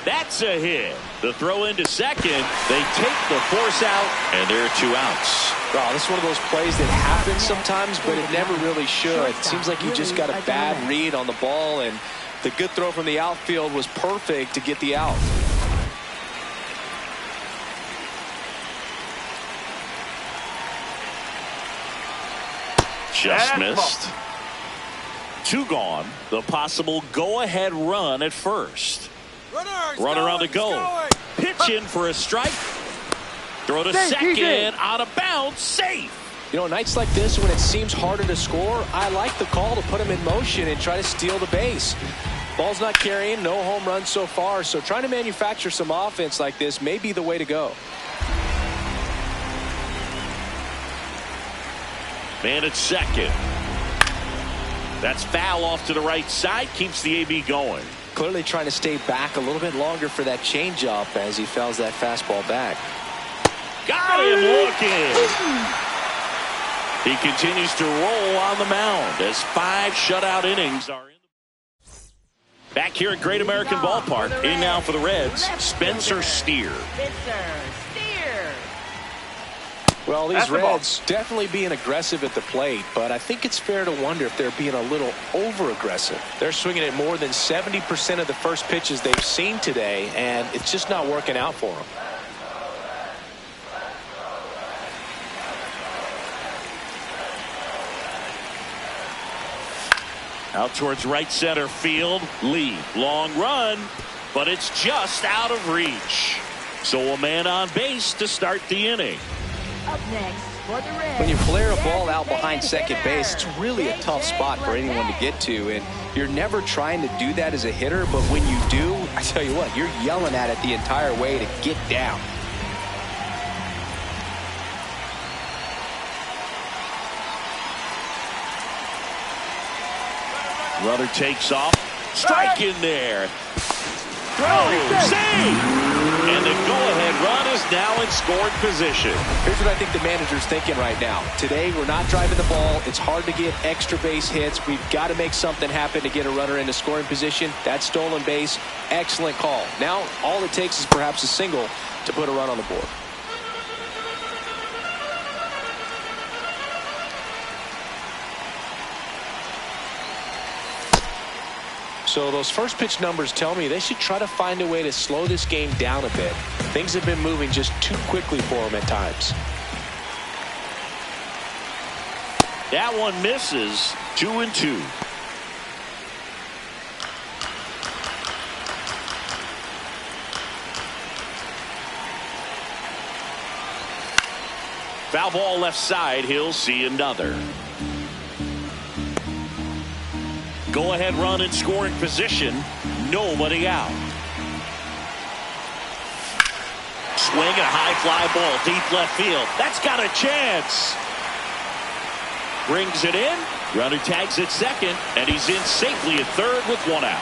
That's a hit. The throw into second. They take the force out, and there are 2 outs. Wow, this is one of those plays that happens sometimes, but it never really should. It seems like you just got a bad read on the ball, and the good throw from the outfield was perfect to get the out. Just missed. 2 gone. The possible go-ahead run at first. Runner on the go. Pitch in for a strike. Throw to second. Out of bounds. Safe. You know, nights like this when it seems harder to score, I like the call to put him in motion and try to steal the base. Ball's not carrying. No home runs so far. So trying to manufacture some offense like this may be the way to go. Man at second. That's foul off to the right side. Keeps the AB going. Clearly trying to stay back a little bit longer for that changeup as he fouls that fastball back. Got him looking. He continues to roll on the mound as 5 shutout innings are in. Back here at Great American Ballpark. In now for the Reds, Spencer Steer. Well, these That's the Reds definitely being aggressive at the plate, but I think it's fair to wonder if they're being a little over-aggressive. They're swinging at more than 70% of the first pitches they've seen today, and it's just not working out for them. Out towards right center field. Lee, long run, but it's just out of reach. So a man on base to start the inning. Up next for the Reds. When you flare a ball out behind second base, it's really a tough spot for anyone to get to, and you're never trying to do that as a hitter, but when you do, I tell you what, you're yelling at it the entire way to get down. Runner takes off. Strike in there. Throw. Save. And the go-ahead run is now in scoring position. Here's what I think the manager's thinking right now. Today, we're not driving the ball. It's hard to get extra base hits. We've got to make something happen to get a runner into scoring position. That stolen base, excellent call. Now, all it takes is perhaps a single to put a run on the board. So those first pitch numbers tell me they should try to find a way to slow this game down a bit. Things have been moving just too quickly for them at times. That one misses. 2-2. Foul ball left side. He'll see another. Go ahead run in scoring position. Nobody out. Swing and a high fly ball deep left field. That's got a chance. Brings it in. Runner tags at second, and he's in safely at third with one out.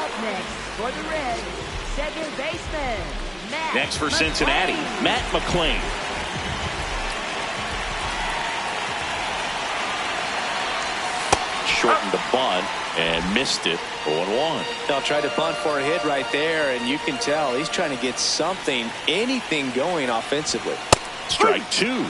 Up next for the Reds, second baseman, Matt Next for Cincinnati, Matt McClain. Shortened the bunt and missed it. 0-1. They'll try to bunt for a hit right there, and you can tell he's trying to get something, anything going offensively. Strike two.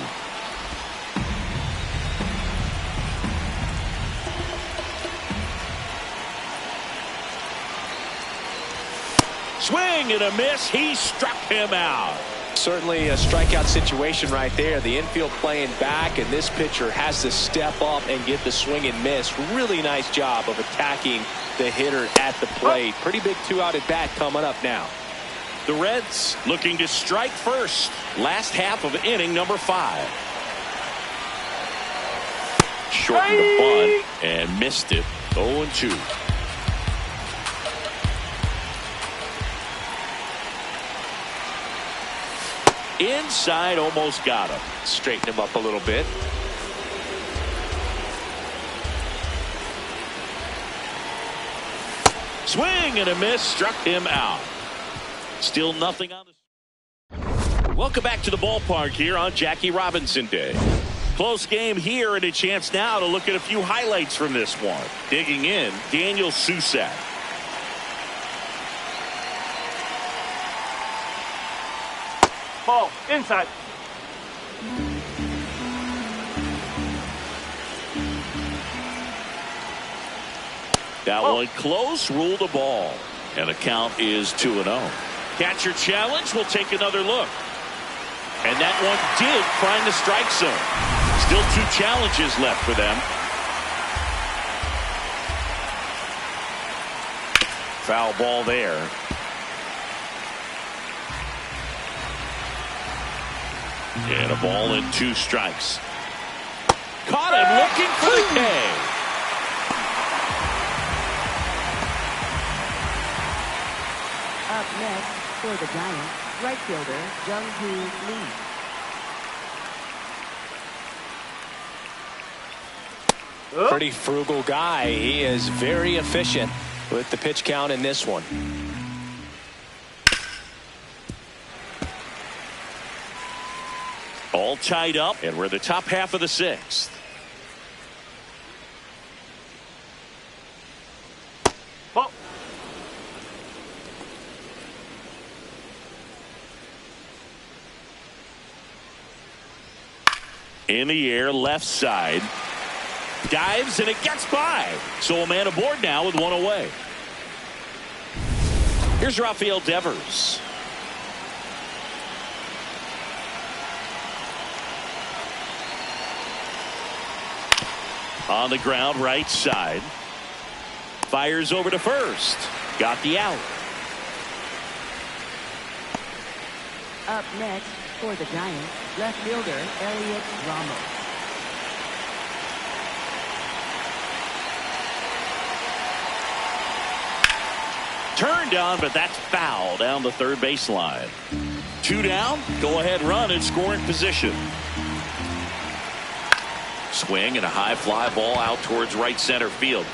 Swing and a miss. He struck him out. Certainly a strikeout situation right there. The infield playing back, and this pitcher has to step up and get the swing and miss. Really nice job of attacking the hitter at the plate. Pretty big two-out at bat coming up now. The Reds looking to strike first. Last half of inning number 5. Shortened the bunt and missed it. 0-2. Inside, almost got him. Straighten him up a little bit. Swing and a miss, struck him out. Still nothing on the... Welcome back to the ballpark here on Jackie Robinson Day. Close game here, and a chance now to look at a few highlights from this one. Digging in, Daniel Susak. Ball inside. That one close, ruled a ball. And the count is 2-0. Catcher challenge, we'll take another look. And that one did find the strike zone. Still 2 challenges left for them. Foul ball there. And a ball and 2 strikes. Caught him looking for the K. Up next for the Giants, right fielder Jung-Hoo Lee. Pretty frugal guy. He is very efficient with the pitch count in this one. All tied up, and we're the top half of the 6th. Ball. In the air, left side. Dives, and it gets by. So a man aboard now with one away. Here's Rafael Devers. On the ground, right side. Fires over to first. Got the out. Up next for the Giants, left fielder Elliot Ramos. Turned on, but that's foul down the third baseline. 2 down, go ahead run in scoring position. Swing and a high fly ball out towards right center field.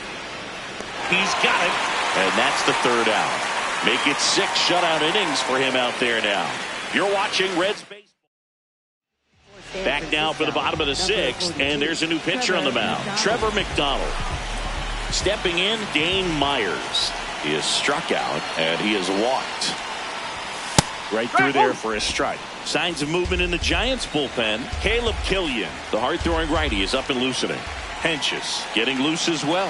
He's got it, and that's the third out. Make it 6 shutout innings for him out there now. You're watching Reds baseball. Back now for the bottom of the 6th, and there's a new pitcher on the mound, Trevor McDonald. Stepping in, Dane Myers. He is struck out, and he is walked. Right through there for a strike. Signs of movement in the Giants bullpen. Caleb Killian, the hard-throwing righty, is up and loosening. Henches getting loose as well.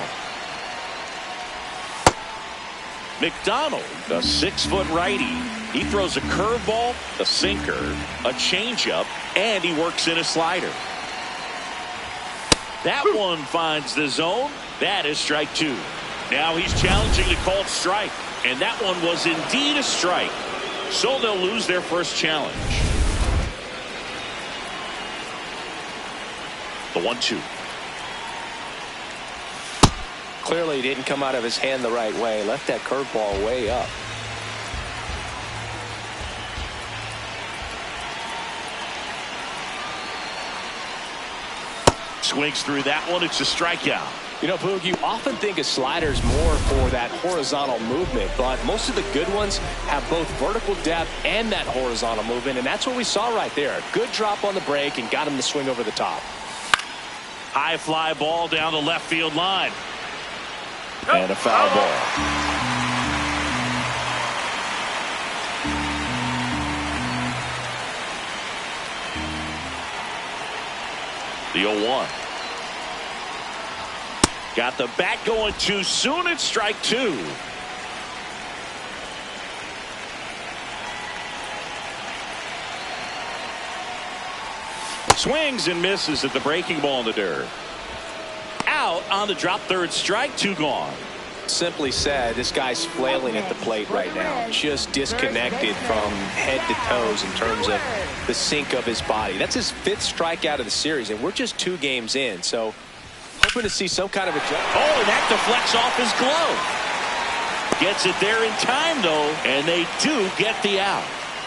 McDonald, a 6-foot righty. He throws a curveball, a sinker, a changeup, and he works in a slider. That one finds the zone. That is strike 2. Now he's challenging the called strike, and that one was indeed a strike. So they'll lose their first challenge. The 1-2. Clearly didn't come out of his hand the right way. Left that curveball way up. Swings through that one. It's a strikeout. You know, Boog, you often think of sliders more for that horizontal movement, but most of the good ones have both vertical depth and that horizontal movement, and that's what we saw right there. Good drop on the break and got him to swing over the top. High fly ball down the left field line. And a foul ball. The 0-1. Got the bat going too soon. It's strike 2. Swings and misses at the breaking ball in the dirt. Out on the drop, third strike, 2 gone. Simply said, this guy's flailing at the plate right now. Just disconnected from head to toes in terms of the sink of his body. That's his 5th strikeout of the series, and we're just 2 games in. So hoping to see some kind of adjustment. Oh, and that deflects off his glove. Gets it there in time, though, and they do get the out.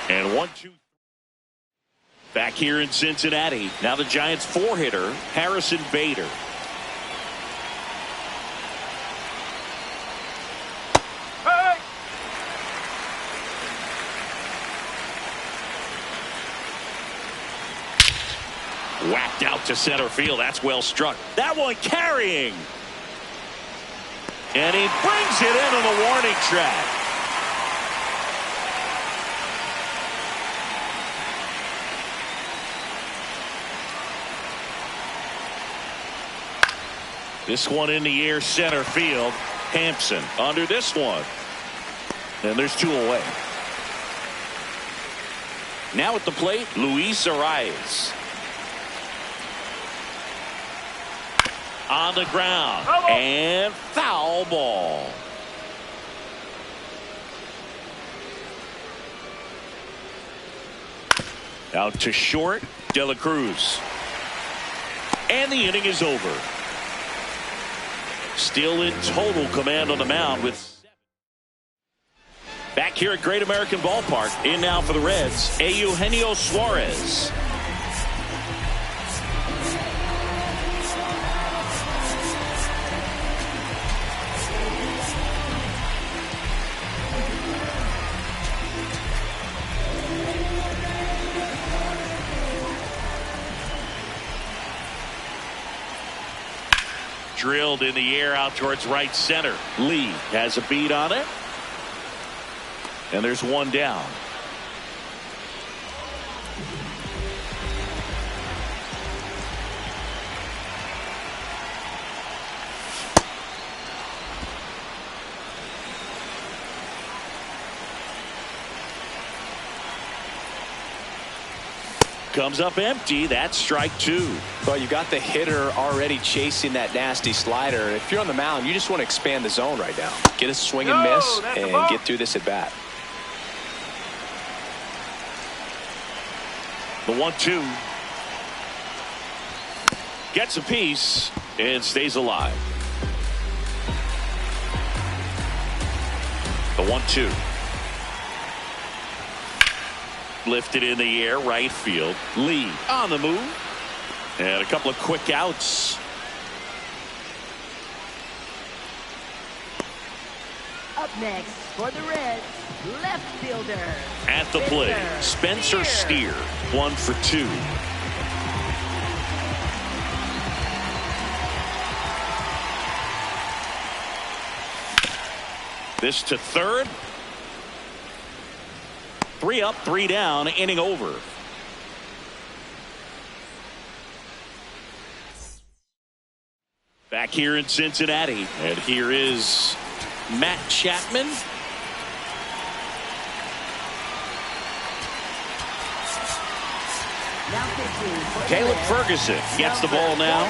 And 1-2. Back here in Cincinnati. Now the Giants 4-hitter, Harrison Bader. Whacked out to center field. That's well struck. That one carrying. And he brings it into the warning track. This one in the air, center field. Hampson under this one. And there's 2 away. Now at the plate, Luis Arias. On the ground. And foul ball. Out to short, De La Cruz. And the inning is over. Still in total command on the mound with 7. Back here at Great American Ballpark. In now for the Reds, Eugenio Suarez. Drilled in the air out towards right center. Lee has a beat on it. And there's 1 down. comes up empty. That's strike two. Well, you got the hitter already chasing that nasty slider. If you're on the mound, you just want to expand the zone right now. Get a swing and miss and get through this at bat. The 1-2. Gets a piece and stays alive. The 1-2. Lifted in the air, right field. Lee on the move. And a couple of quick outs. Up next for the Reds, left fielder. At the plate, Spencer Steer. 1 for 2. This to third. 3 up, 3 down, inning over. Back here in Cincinnati. And here is Matt Chapman. Caleb Ferguson gets the ball now.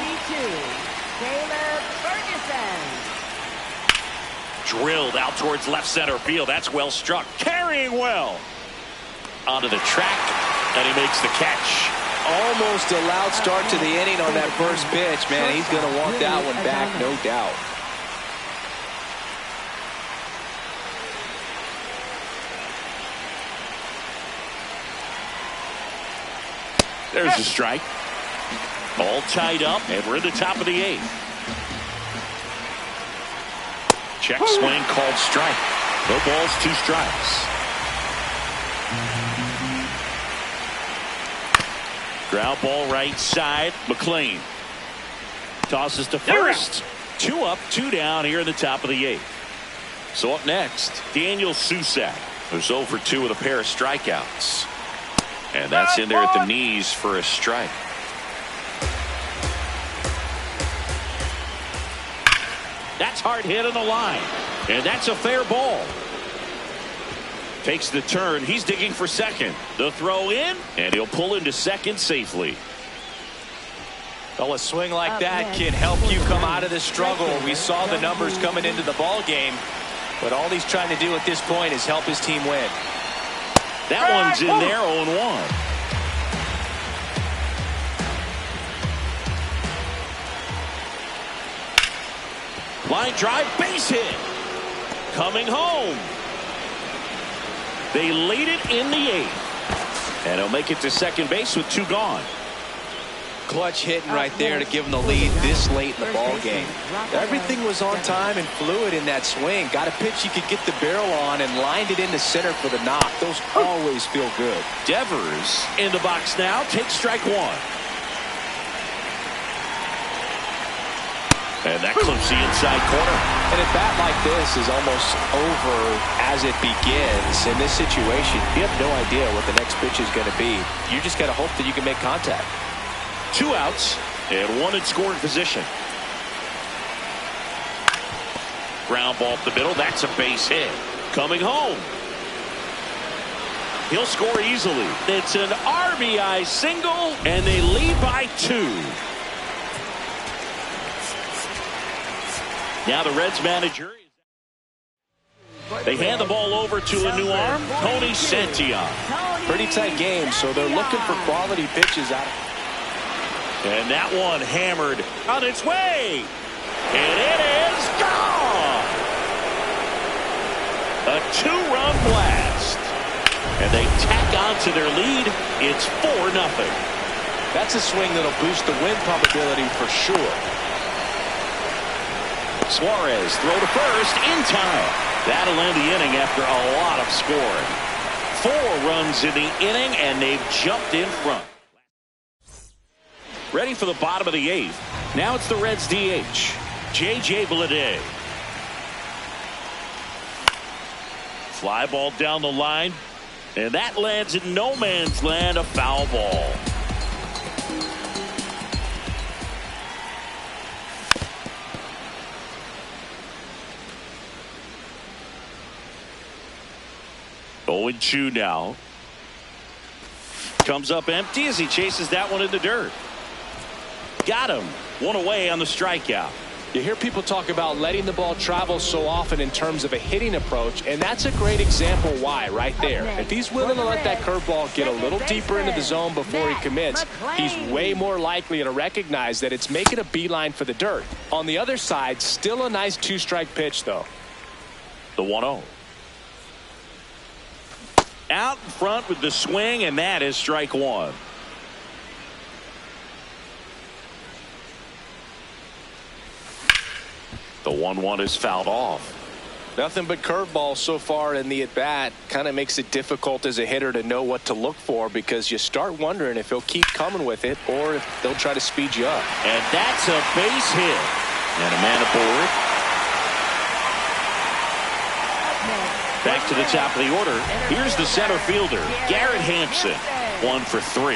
Caleb Ferguson. Drilled out towards left center field. That's well struck. Carrying well. Onto the track. And he makes the catch. Almost a loud start to the inning on that first pitch. Man, he's going to want that one back, no doubt. There's a strike. All tied up, and we're in the top of the 8th. Check swing called strike. No balls, 2 strikes. Ground ball right side. McLean tosses to first. 2 up, 2 down here in the top of the 8th. So up next, Daniel Susac, who's 0 for 2 with a pair of strikeouts. And that's in there at the knees for a strike. That's hard hit on the line. And that's a fair ball. Takes the turn. He's digging for second. The throw in, and he'll pull into second safely. Well, a swing like that can help you come out of the struggle. We saw the numbers coming into the ball game, but all he's trying to do at this point is help his team win. That one's in there, 0-1. Line drive, base hit. Coming home. They lead it in the 8th. And he'll make it to second base with 2 gone. Clutch hitting right there to give him the lead this late in the ball game. Everything was on time and fluid in that swing. Got a pitch you could get the barrel on and lined it into center for the knock. Those always feel good. Devers in the box now. Takes strike 1. And that clips the inside corner. And a bat like this is almost over as it begins. In this situation, you have no idea what the next pitch is going to be. You just got to hope that you can make contact. 2 outs and 1 in scoring position. Ground ball up the middle. That's a base hit. Coming home. He'll score easily. It's an RBI single, and they lead by 2. Now the Reds manager. They hand the ball over to a new arm, Tony Santillan. Pretty tight game, so they're looking for quality pitches out of. And that one hammered on its way. And it is gone. A 2-run blast. And they tack on to their lead. It's 4-0. That's a swing that'll boost the win probability for sure. Suarez throw to first in time. That'll end the inning after a lot of scoring. 4 runs in the inning, and they've jumped in front. Ready for the bottom of the 8th. Now it's the Reds DH, J.J. Bleday. Fly ball down the line, and that lands in no man's land, a foul ball. Oh, 0-2 now. Comes up empty as he chases that one in the dirt. Got him. One away on the strikeout. You hear people talk about letting the ball travel so often in terms of a hitting approach, and that's a great example why right there. If he's willing to let that curveball get a little deeper into the zone before he commits, he's way more likely to recognize that it's making a beeline for the dirt. On the other side, still a nice two-strike pitch, though. The 1-0. Out in front with the swing, and that is strike one. The 1-1 is fouled off. Nothing but curveball so far in the at-bat. Kind of makes it difficult as a hitter to know what to look for because you start wondering if he'll keep coming with it or if they'll try to speed you up. And that's a base hit. And a man aboard. Back to the top of the order. Here's the center fielder, Garrett Hampson. 1 for 3.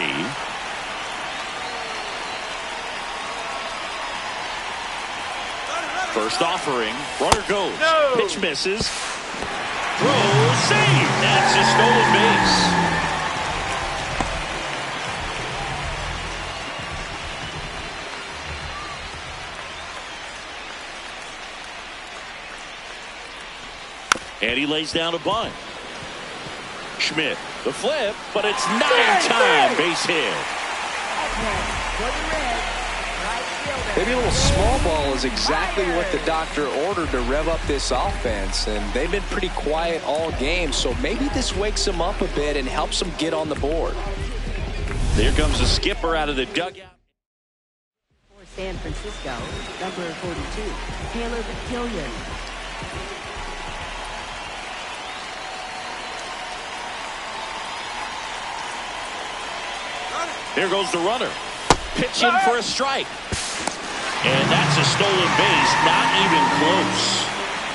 First offering, runner goes. No. Pitch misses. Throw, save. That's a stolen base. And he lays down a bunt. Schmidt, the flip, but it's not in time. Base hit. Maybe a little small ball is exactly what the doctor ordered to rev up this offense, and they've been pretty quiet all game, so maybe this wakes them up a bit and helps them get on the board. There comes the skipper out of the dugout. For San Francisco, number 42, Caleb Killian. Here goes the runner. Pitching for a strike. And that's a stolen base, not even close.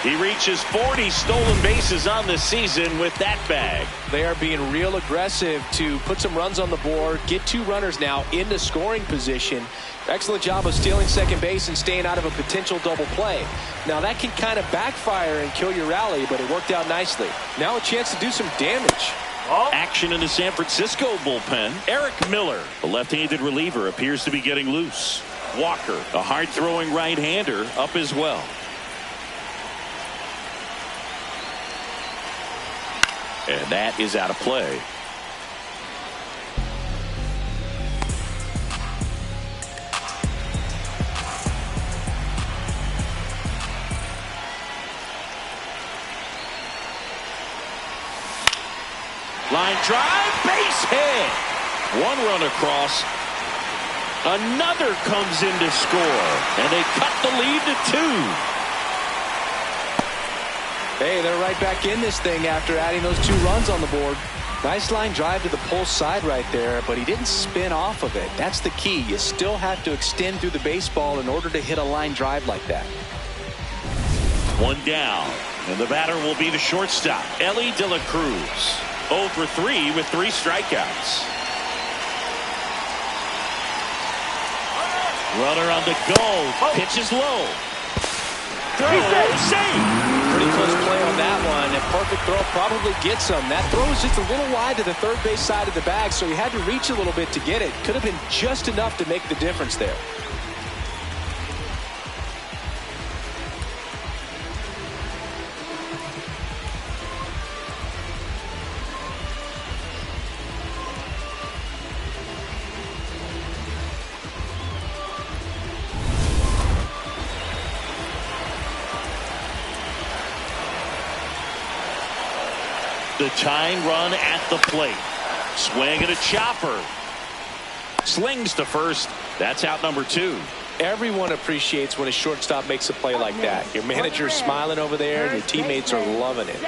He reaches 40 stolen bases on the season with that bag. They are being real aggressive to put some runs on the board, get 2 runners now into scoring position. Excellent job of stealing second base and staying out of a potential double play. Now that can kind of backfire and kill your rally, but it worked out nicely. Now a chance to do some damage. Action in the San Francisco bullpen. Eric Miller, the left-handed reliever, appears to be getting loose. Walker, a hard-throwing right-hander, up as well. And that is out of play. Line drive, base hit. 1 run across. Another comes in to score, and they cut the lead to 2. Hey, they're right back in this thing after adding those 2 runs on the board. Nice line drive to the pull side right there, but he didn't spin off of it. That's the key. You still have to extend through the baseball in order to hit a line drive like that. 1 down, and the batter will be the shortstop, Ellie De La Cruz. 0 for 3 with 3 strikeouts. Runner on the go. Pitch is low. Throw, save. Pretty close play on that one. A perfect throw probably gets him. That throw is just a little wide to the third base side of the bag, so he had to reach a little bit to get it. Could have been just enough to make the difference there. The tying run at the plate. Swing and a chopper. Slings to first. That's out number 2. Everyone appreciates when a shortstop makes a play like that. Your manager's smiling over there, and your teammates are loving it.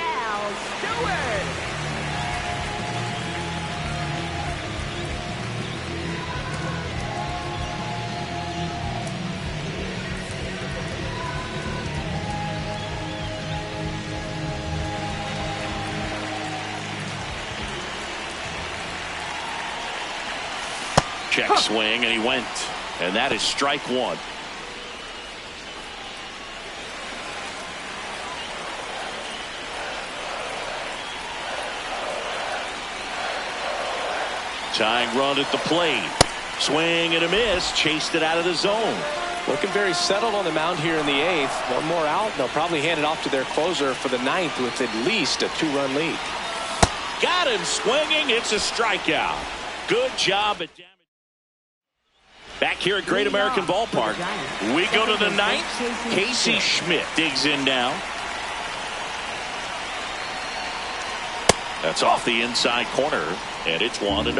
Check swing, and he went. And that is strike 1. Tying run at the plate. Swing and a miss. Chased it out of the zone. Looking very settled on the mound here in the 8th. One more out. They'll probably hand it off to their closer for the 9th with at least a 2-run lead. Got him swinging. It's a strikeout. Good job at damage. Back here at Great American Ballpark. We go to the 9th. Casey Schmidt digs in now. That's off the inside corner, and it's 1-0.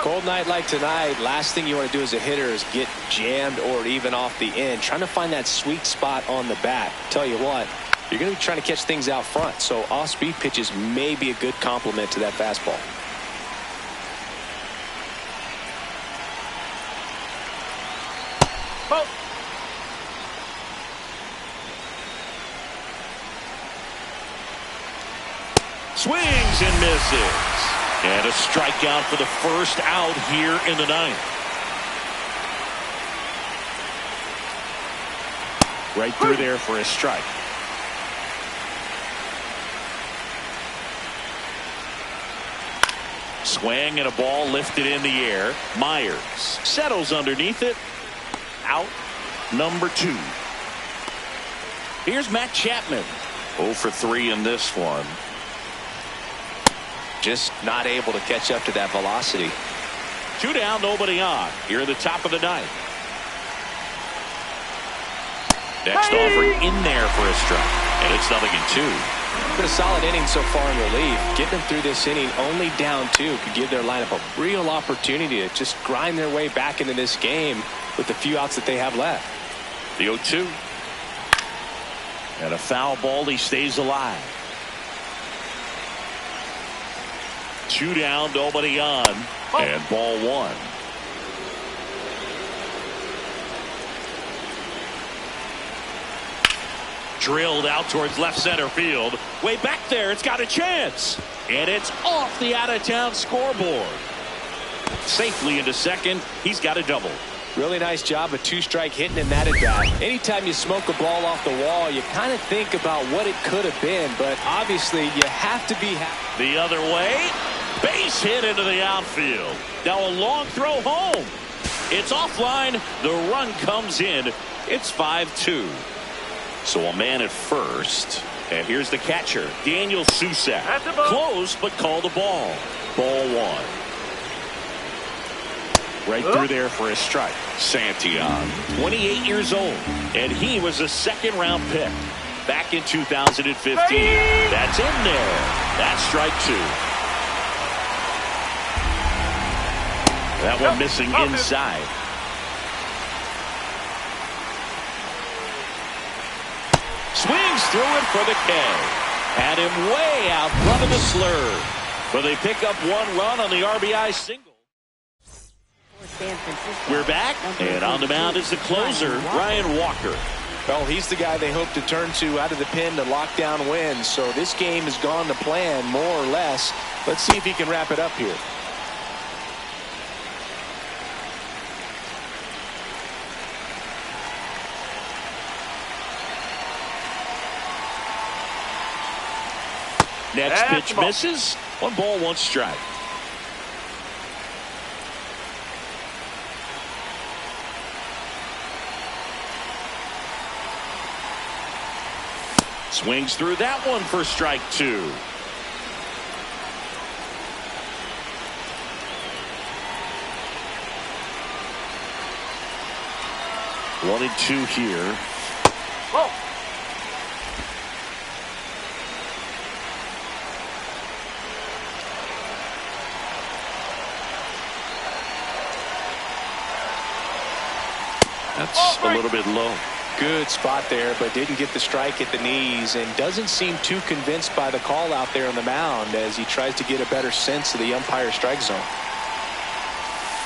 Cold night like tonight, last thing you want to do as a hitter is get jammed or even off the end. Trying to find that sweet spot on the bat. Tell you what, you're going to be trying to catch things out front, so off-speed pitches may be a good complement to that fastball. Oh. Swings and misses. And a strikeout for the first out here in the 9th. Right through there for a strike. Swing and a ball lifted in the air. Myers settles underneath it. Out number 2. Here's Matt Chapman. 0 for 3 in this one. Just not able to catch up to that velocity. 2 down, nobody on. Here at the top of the 9th. Next offering in there for a strike. And it's 0-2. Been a solid inning so far in relief. Getting them through this inning only down 2 could give their lineup a real opportunity to just grind their way back into this game with the few outs that they have left. The 0-2. And a foul ball. He stays alive. 2 down, nobody on, and ball 1. Drilled out towards left center field. Way back there, it's got a chance. And it's off the out-of-town scoreboard. Safely into second. He's got a double. Really nice job of 2-strike hitting in that at bat. Anytime you smoke a ball off the wall, you kind of think about what it could have been, but obviously you have to be happy. The other way. Base hit into the outfield. Now a long throw home. It's offline. The run comes in. It's 5-2. So a man at first. And here's the catcher, Daniel Susak. Close, but called a ball. Ball 1. Right through there for a strike. Santillan, 28 years old. And he was a second-round pick back in 2015. That's in there. That's strike 2. That one missing inside. Swings through it for the K. Had him way out front of the slur. But they pick up 1 run on the RBI single. We're back, and on the mound is the closer, Ryan Walker. Well, he's the guy they hope to turn to out of the pen to lock down wins. So this game has gone to plan, more or less. Let's see if he can wrap it up here. Next pitch misses. 1 ball, 1 strike. Swings through that one for strike 2. One and 2 here. Oh. That's a little bit low. Good spot there, but didn't get the strike at the knees and doesn't seem too convinced by the call out there on the mound as he tries to get a better sense of the umpire strike zone.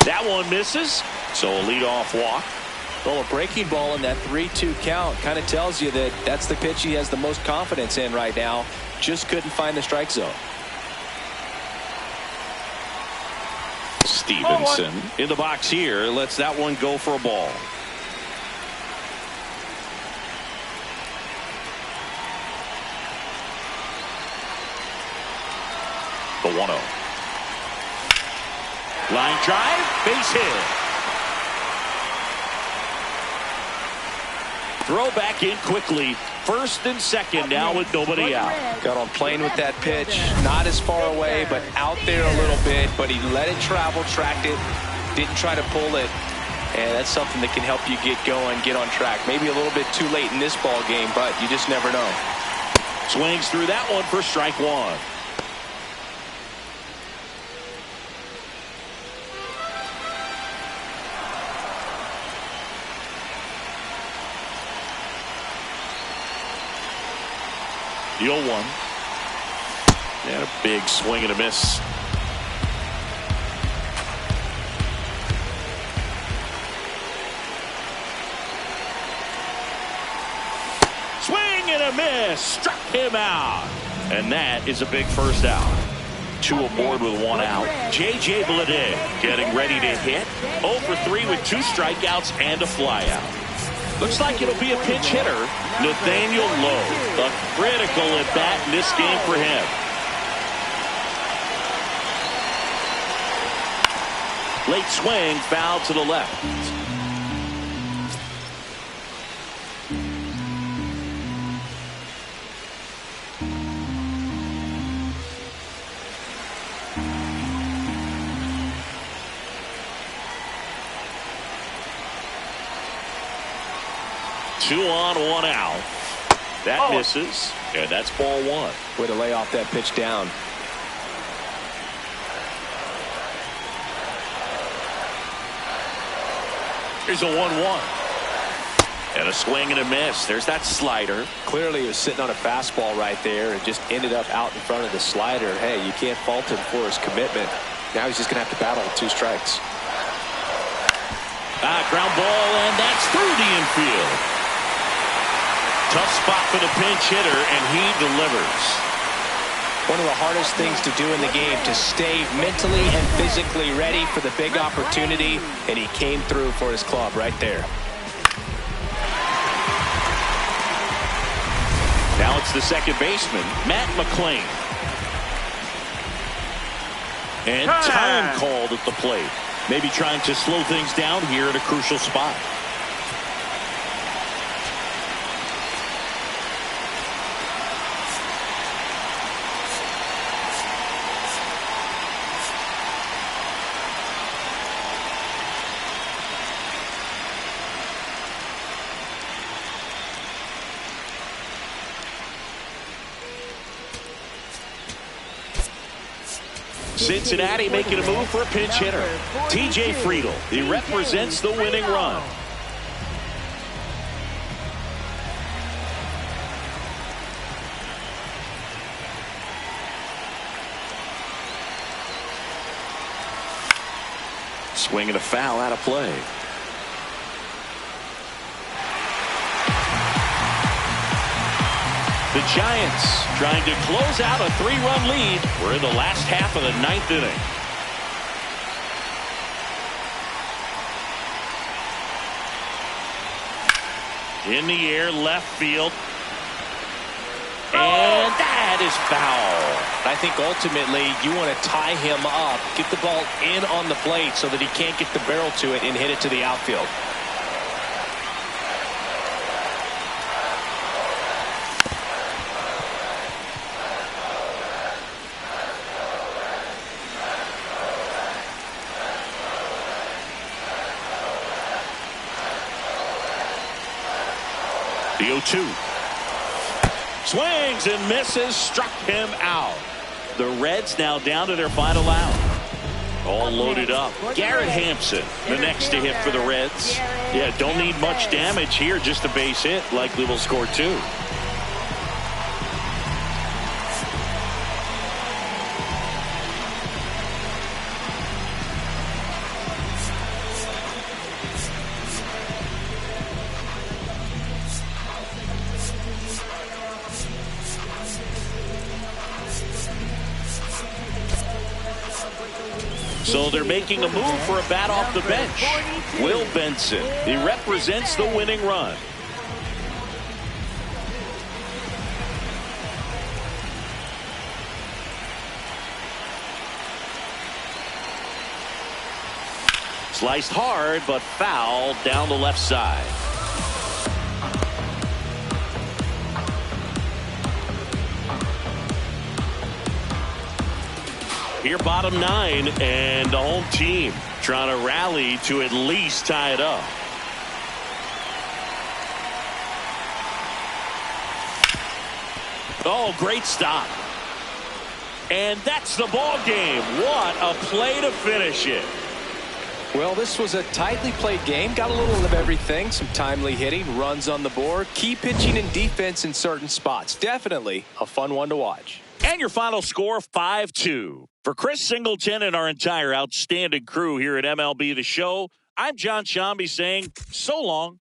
That one misses, so a leadoff walk. Well, a breaking ball in that 3-2 count kind of tells you that that's the pitch he has the most confidence in right now. Just couldn't find the strike zone. Stevenson in the box here, lets that one go for a ball. The 1-0. Line drive, base hit. Throw back in quickly. First and second now with nobody out. Got on plane with that pitch. Not as far away, but out there a little bit. But he let it travel, tracked it, didn't try to pull it. And that's something that can help you get going, get on track. Maybe a little bit too late in this ball game, but you just never know. Swings through that one for strike one. The 0-1. And a big swing and a miss. Swing and a miss. Struck him out. And that is a big first out. 2 aboard with 1 out. J.J. Bleday getting ready to hit. 0 for 3 with 2 strikeouts and a flyout. Looks like it'll be a pinch hitter. Nathaniel Lowe, a critical at bat in this game for him. Late swing, foul to the left. Two on, 1 out. That misses, and that's ball 1. Way to lay off that pitch down. Here's a 1-1. And a swing and a miss. There's that slider. Clearly he was sitting on a fastball right there and just ended up out in front of the slider. Hey, you can't fault him for his commitment. Now he's just going to have to battle with 2 strikes. Ground ball, and that's through the infield. Tough spot for the pinch hitter, and he delivers. One of the hardest things to do in the game, to stay mentally and physically ready for the big opportunity, and he came through for his club right there. Now it's the second baseman, Matt McClain. And time called at the plate. Maybe trying to slow things down here at a crucial spot. Cincinnati making a move for a pinch hitter. T.J. Friedel. He represents the winning run. Swing and a foul out of play. The Giants trying to close out a 3-run lead. We're in the last half of the 9th inning. In the air, left field. And that is foul. I think ultimately you want to tie him up, get the ball in on the plate so that he can't get the barrel to it and hit it to the outfield. The 0-2. Swings and misses, struck him out. The Reds now down to their final out. All loaded up. Garrett Hampson, the next to hit for the Reds. Yeah, don't need much damage here, just a base hit. Likely will score 2. So they're making a move for a bat off the bench. Will Benson. He represents the winning run. Sliced hard, but fouled down the left side. Here, bottom 9, and the home team trying to rally to at least tie it up. Oh, great stop. And that's the ball game. What a play to finish it. Well, this was a tightly played game. Got a little of everything. Some timely hitting, runs on the board, key pitching and defense in certain spots. Definitely a fun one to watch. And your final score, 5-2. For Chris Singleton and our entire outstanding crew here at MLB The Show, I'm John Shambi saying so long.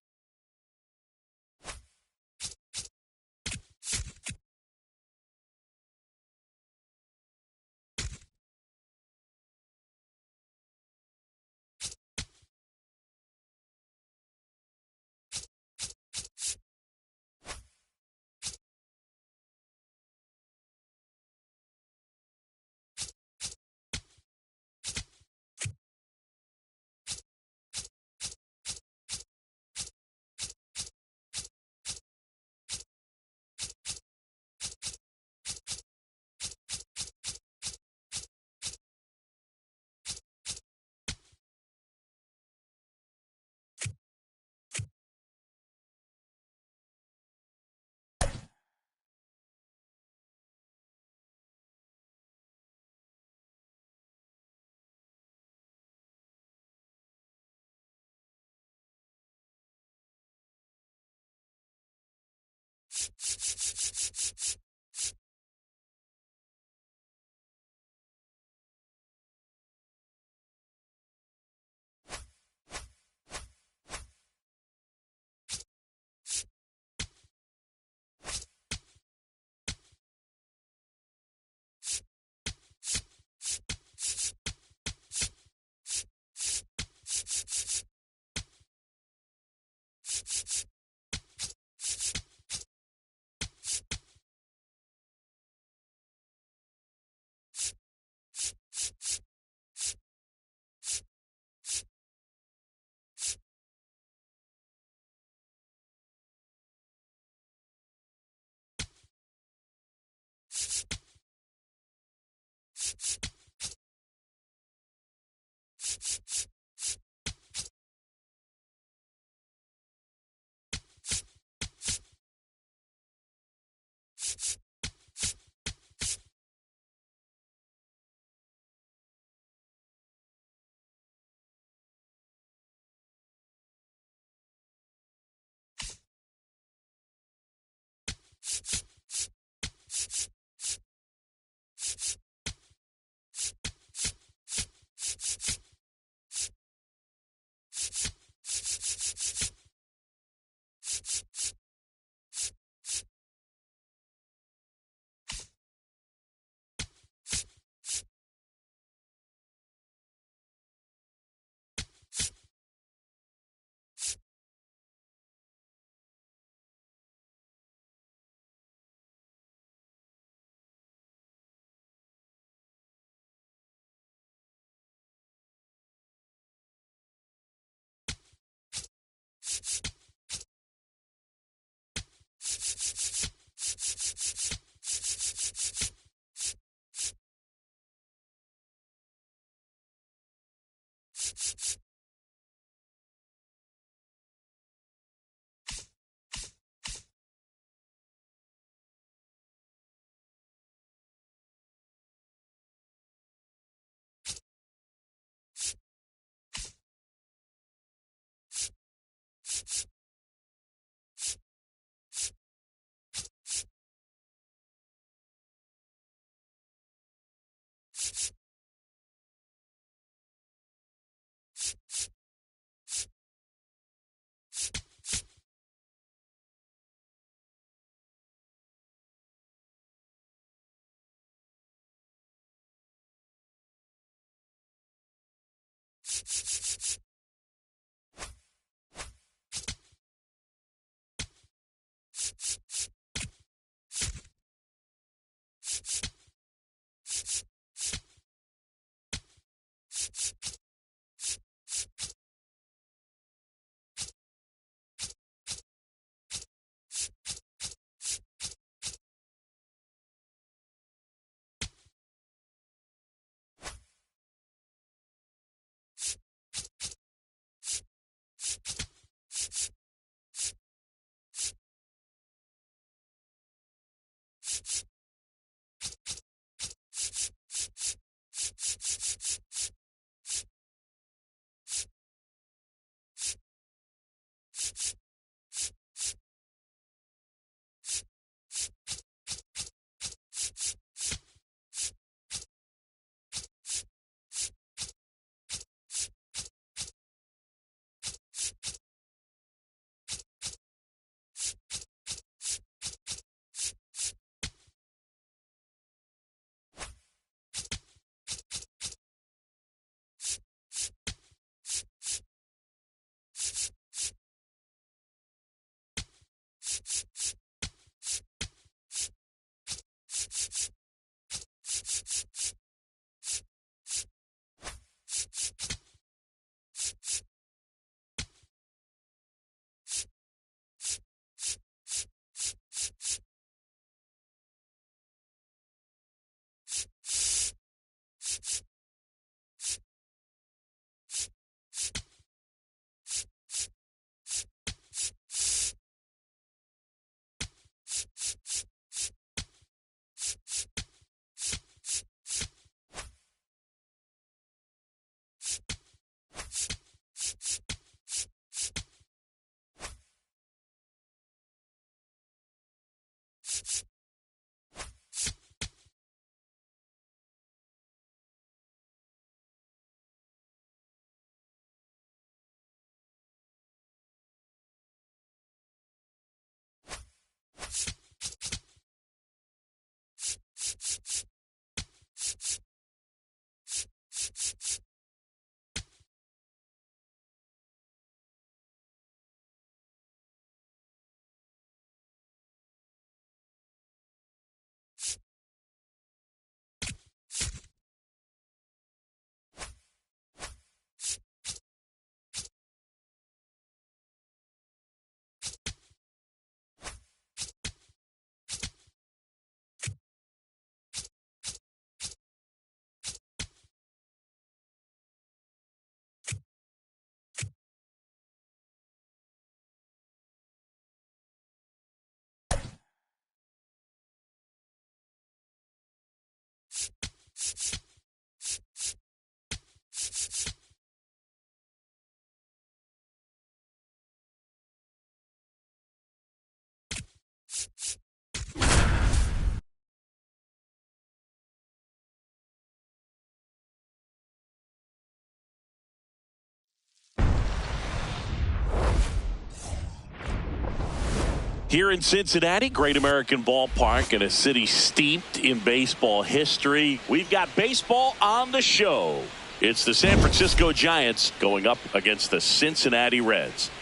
Here in Cincinnati, Great American Ballpark, in a city steeped in baseball history, we've got baseball on the show. It's the San Francisco Giants going up against the Cincinnati Reds.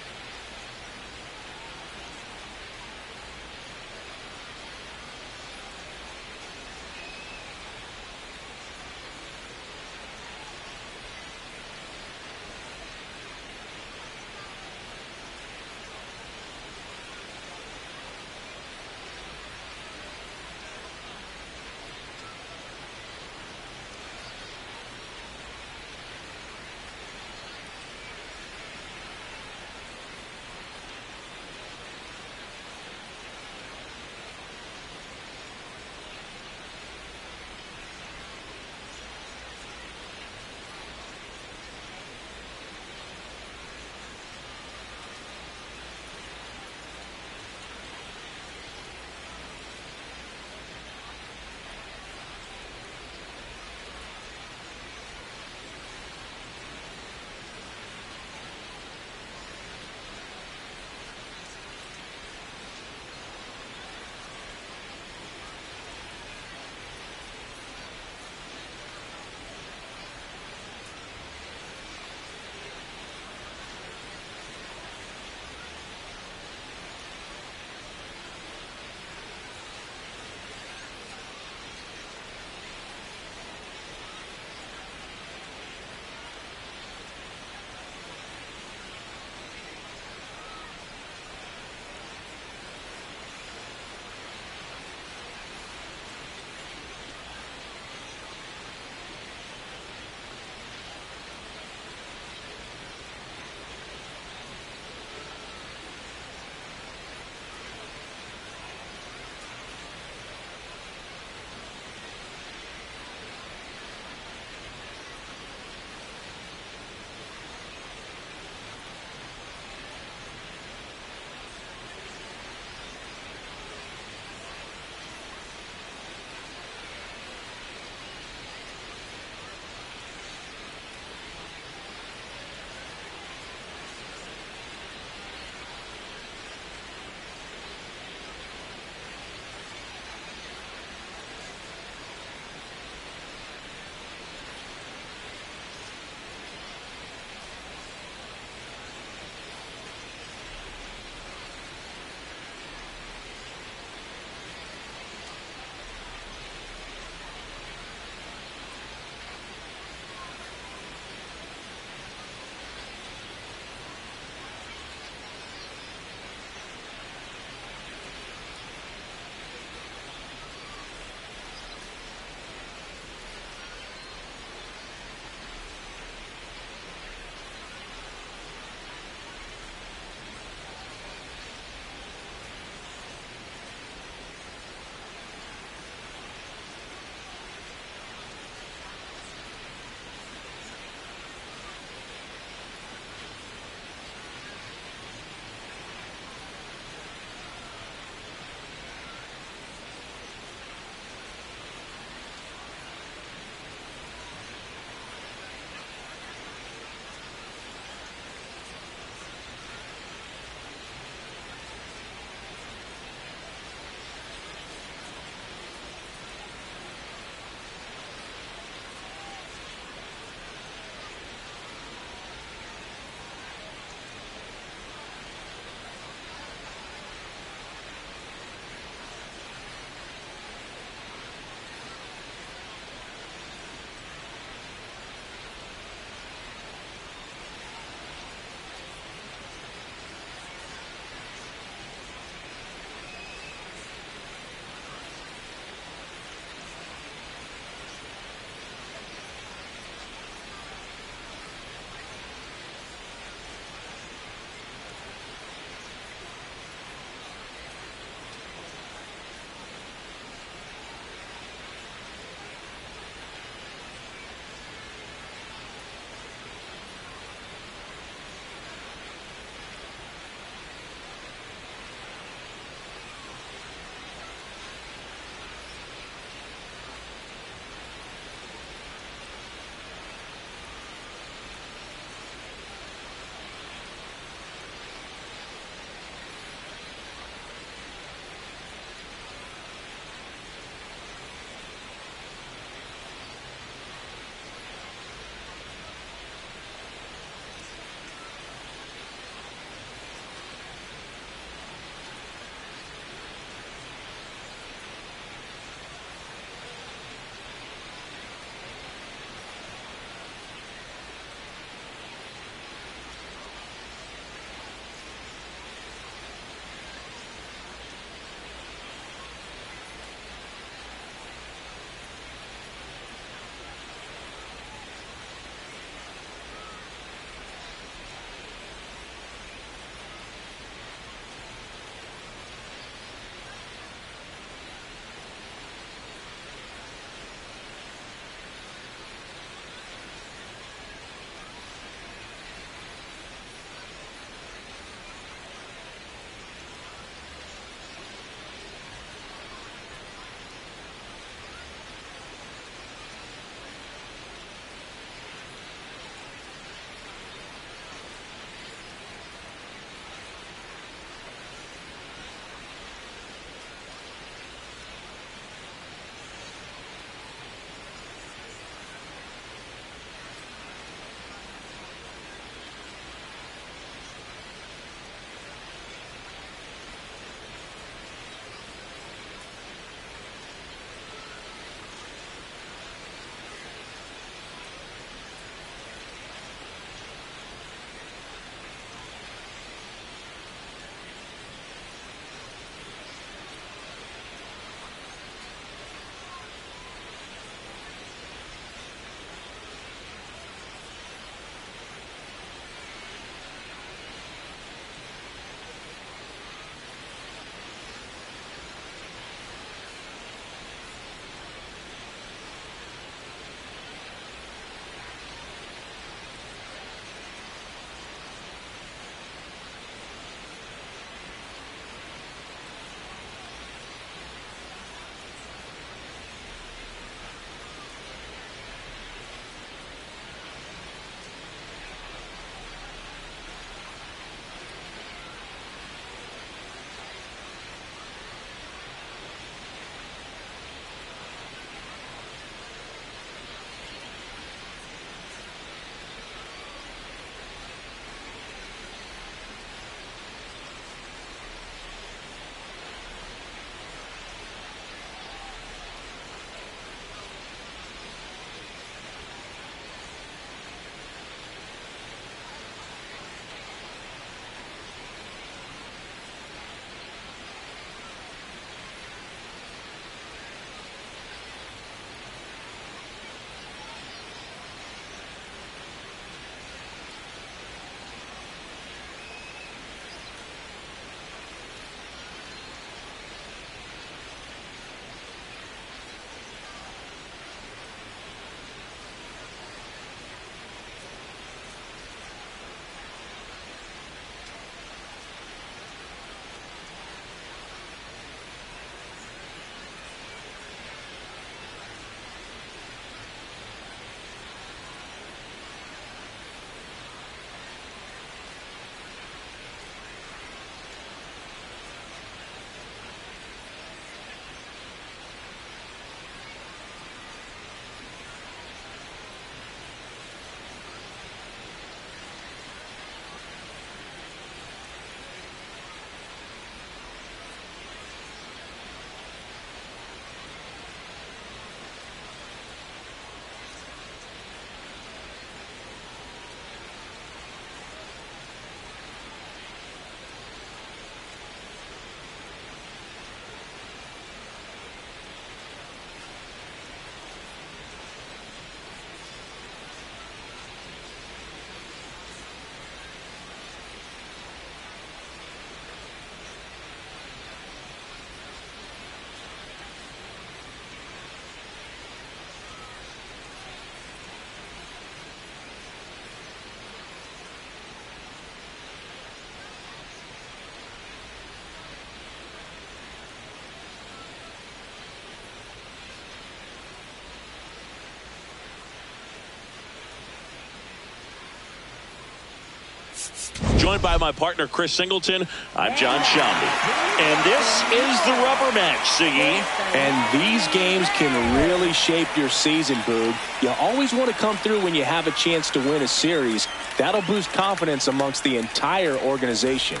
Joined by my partner, Chris Singleton, I'm John Shambi. And this is the rubber match, Siggy. And these games can really shape your season, Boog. You always want to come through when you have a chance to win a series. That'll boost confidence amongst the entire organization.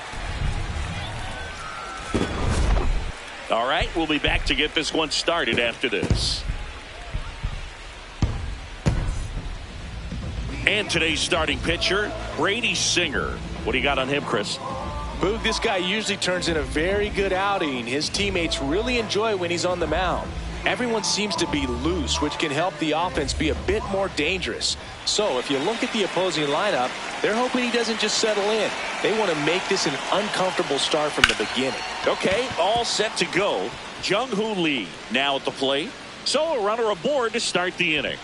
All right, we'll be back to get this one started after this. And today's starting pitcher, Brady Singer. What do you got on him, Chris? Boog, this guy usually turns in a very good outing. His teammates really enjoy when he's on the mound. Everyone seems to be loose, which can help the offense be a bit more dangerous. So if you look at the opposing lineup, they're hoping he doesn't just settle in. They want to make this an uncomfortable start from the beginning. Okay, all set to go. Jung-Hoo Lee now at the plate. So a runner aboard to start the inning.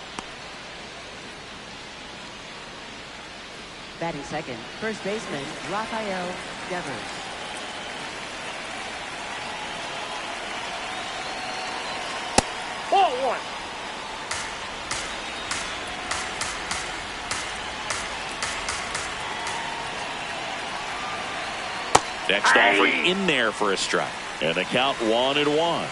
Batting second, first baseman Rafael Devers. Ball one. Next offer in there for a strike. And the count 1-1.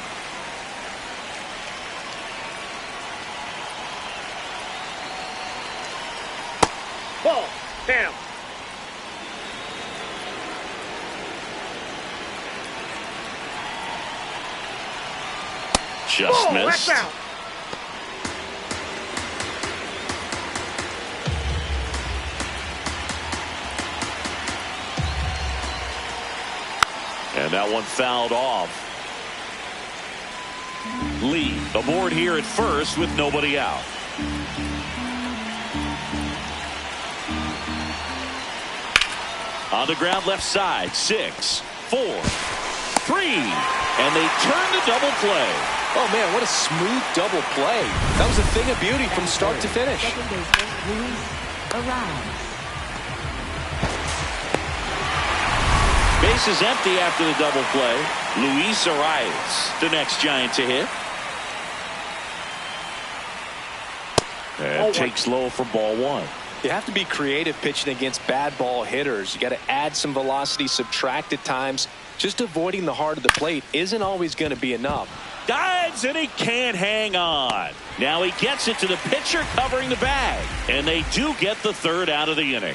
Ball. Damn. Just missed. Out. And that one fouled off. Lee aboard here at first with nobody out. On the ground left side, 6, 4, 3. And they turn to double play. Oh, man, what a smooth double play. That was a thing of beauty from start to finish. Second baseman Luis arrives. Base is empty after the double play. Luis arrives, the next Giant to hit. And takes low for ball one. You have to be creative pitching against bad ball hitters. You got to add some velocity, subtract at times. Just avoiding the heart of the plate isn't always going to be enough. Dives and he can't hang on. Now he gets it to the pitcher covering the bag. And they do get the third out of the inning.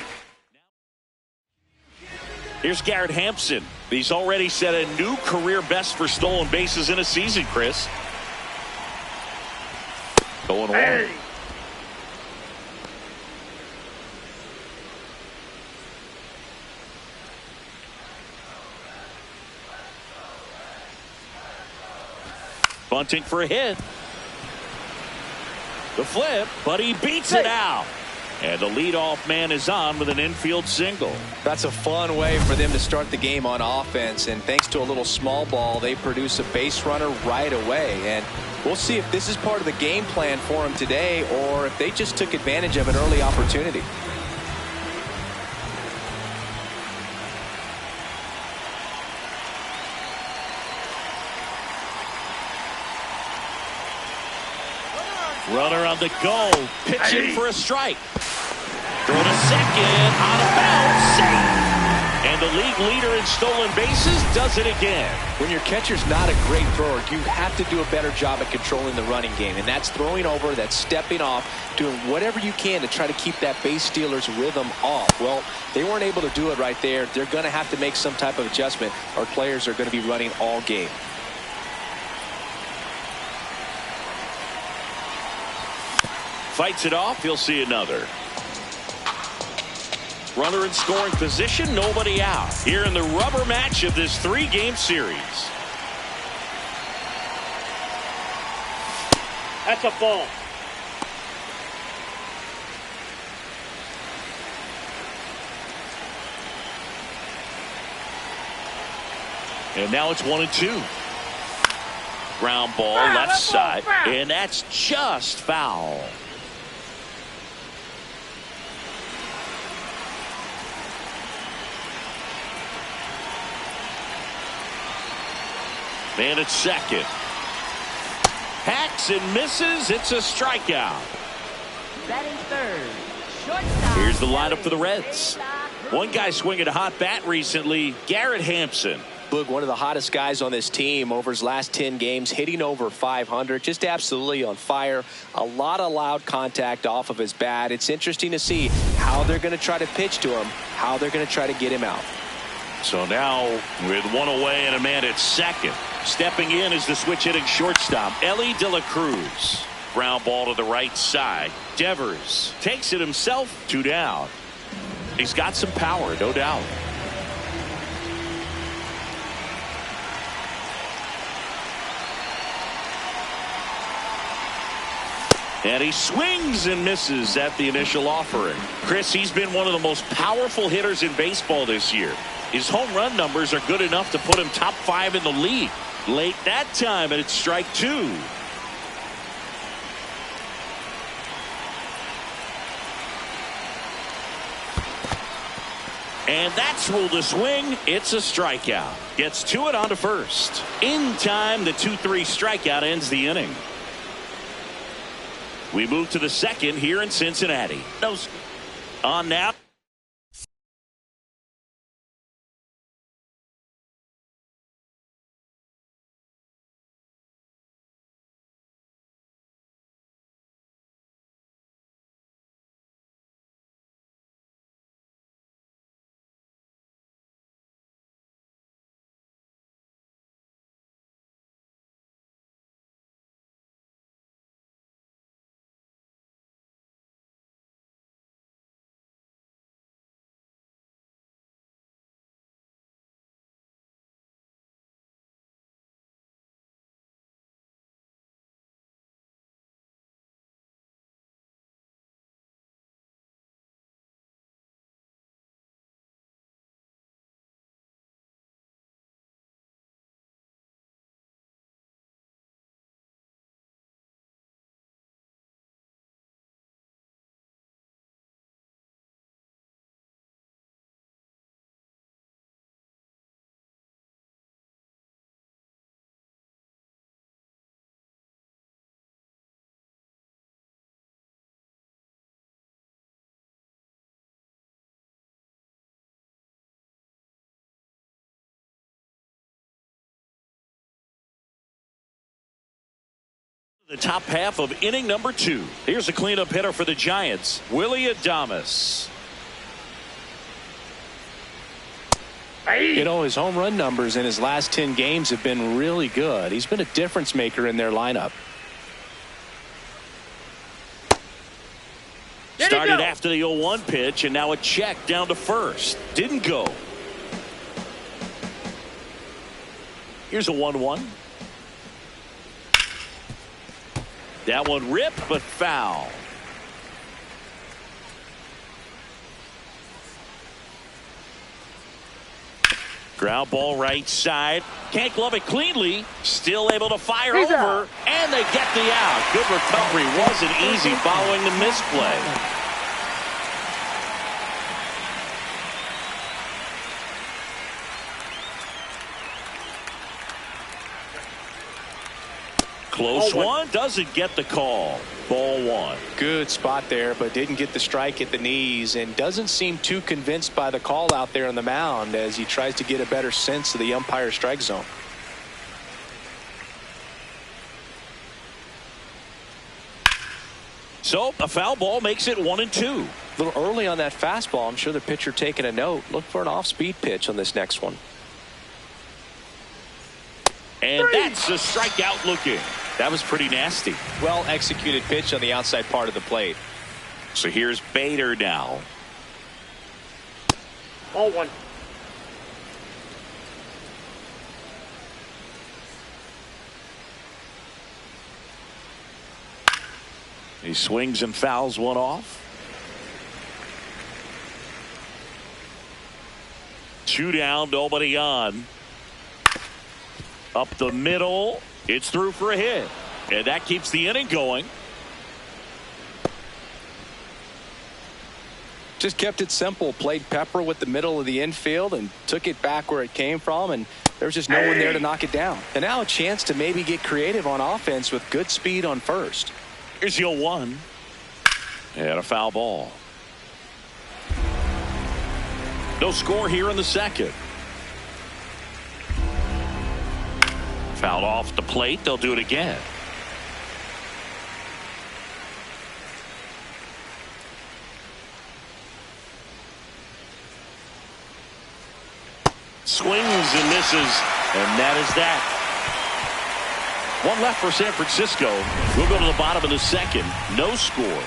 Here's Garrett Hampson. He's already set a new career best for stolen bases in a season, Chris. Going on. Bunting for a hit. The flip, but he beats it out. And the leadoff man is on with an infield single. That's a fun way for them to start the game on offense. And thanks to a little small ball, they produce a base runner right away. And we'll see if this is part of the game plan for them today or if they just took advantage of an early opportunity. Runner on the go. Pitching for a strike. Throw to second. Out of bounds. Safe. And the league leader in stolen bases does it again. When your catcher's not a great thrower, you have to do a better job at controlling the running game. And that's throwing over, that's stepping off, doing whatever you can to try to keep that base stealer's rhythm off. Well, they weren't able to do it right there. They're going to have to make some type of adjustment. Our players are going to be running all game. Fights it off. He'll see another. Runner in scoring position. Nobody out. Here in the rubber match of this 3-game series. That's a ball. And now it's 1-2. Ground ball left side. And that's just foul. Man at second. Hacks and misses. It's a strikeout. Batting third. Shortstop. Here's the lineup for the Reds. One guy swinging a hot bat recently, Garrett Hampson. Boog, one of the hottest guys on this team over his last 10 games, hitting over 500, just absolutely on fire. A lot of loud contact off of his bat. It's interesting to see how they're going to try to pitch to him, how they're going to try to get him out. So now with one away and a man at second, stepping in is the switch hitting shortstop, Ellie De La Cruz. Ground ball to the right side. Devers takes it himself, 2 down. He's got some power, no doubt. And he swings and misses at the initial offering. Chris, he's been one of the most powerful hitters in baseball this year. His home run numbers are good enough to put him top 5 in the league. Late that time, and it's strike 2. And that's ruled a swing. It's a strikeout. Gets to it on to first. In time, the 2-3 strikeout ends the inning. We move to the second here in Cincinnati. On now. The top half of inning number 2. Here's a cleanup hitter for the Giants, Willie Adames. You know, his home run numbers in his last 10 games have been really good. He's been a difference maker in their lineup. Started after the 0-1 pitch, and now a check down to first. Didn't go. Here's a 1-1. That one ripped, but foul. Ground ball right side. Can't glove it cleanly. Still able to fire over. And they get the out. Good recovery. Wasn't easy following the misplay. Close one. Doesn't get the call. Ball 1. Good spot there, but didn't get the strike at the knees, and doesn't seem too convinced by the call out there on the mound as he tries to get a better sense of the umpire's strike zone. So a foul ball makes it 1-2. A little early on that fastball. I'm sure the pitcher taking a note. Look for an off-speed pitch on this next one. And that's a strikeout looking. That was pretty nasty. Well executed pitch on the outside part of the plate. So here's Bader now. Ball 1. He swings and fouls one off. 2 down, nobody on. Up the middle. It's through for a hit. And that keeps the inning going. Just kept it simple. Played pepper with the middle of the infield and took it back where it came from, and there's just no one there to knock it down. And now a chance to maybe get creative on offense with good speed on first. Here's the 0-1. And a foul ball. No score here in the second. Fouled off the plate. They'll do it again. Swings and misses, and that is that. One left for San Francisco. We'll go to the bottom of the second. No score.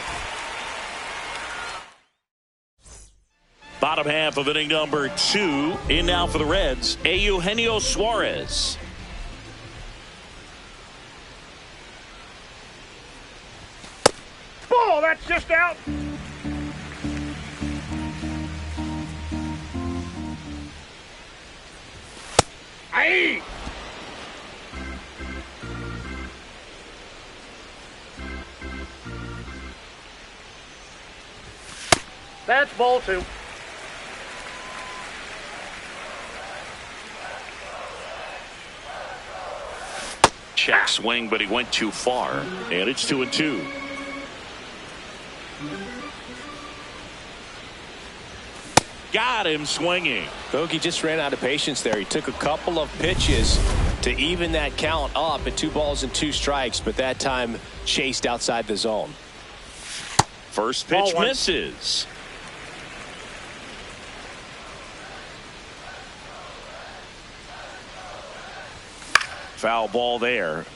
Bottom half of inning number 2. In now for the Reds, Eugenio Suarez. Ball, that's just out. Aye. That's ball 2. Check swing, but he went too far, and it's 2-2. Got him swinging. Bogey just ran out of patience there. He took a couple of pitches to even that count up at 2 balls and 2 strikes, but that time chased outside the zone. First pitch misses. Foul ball there.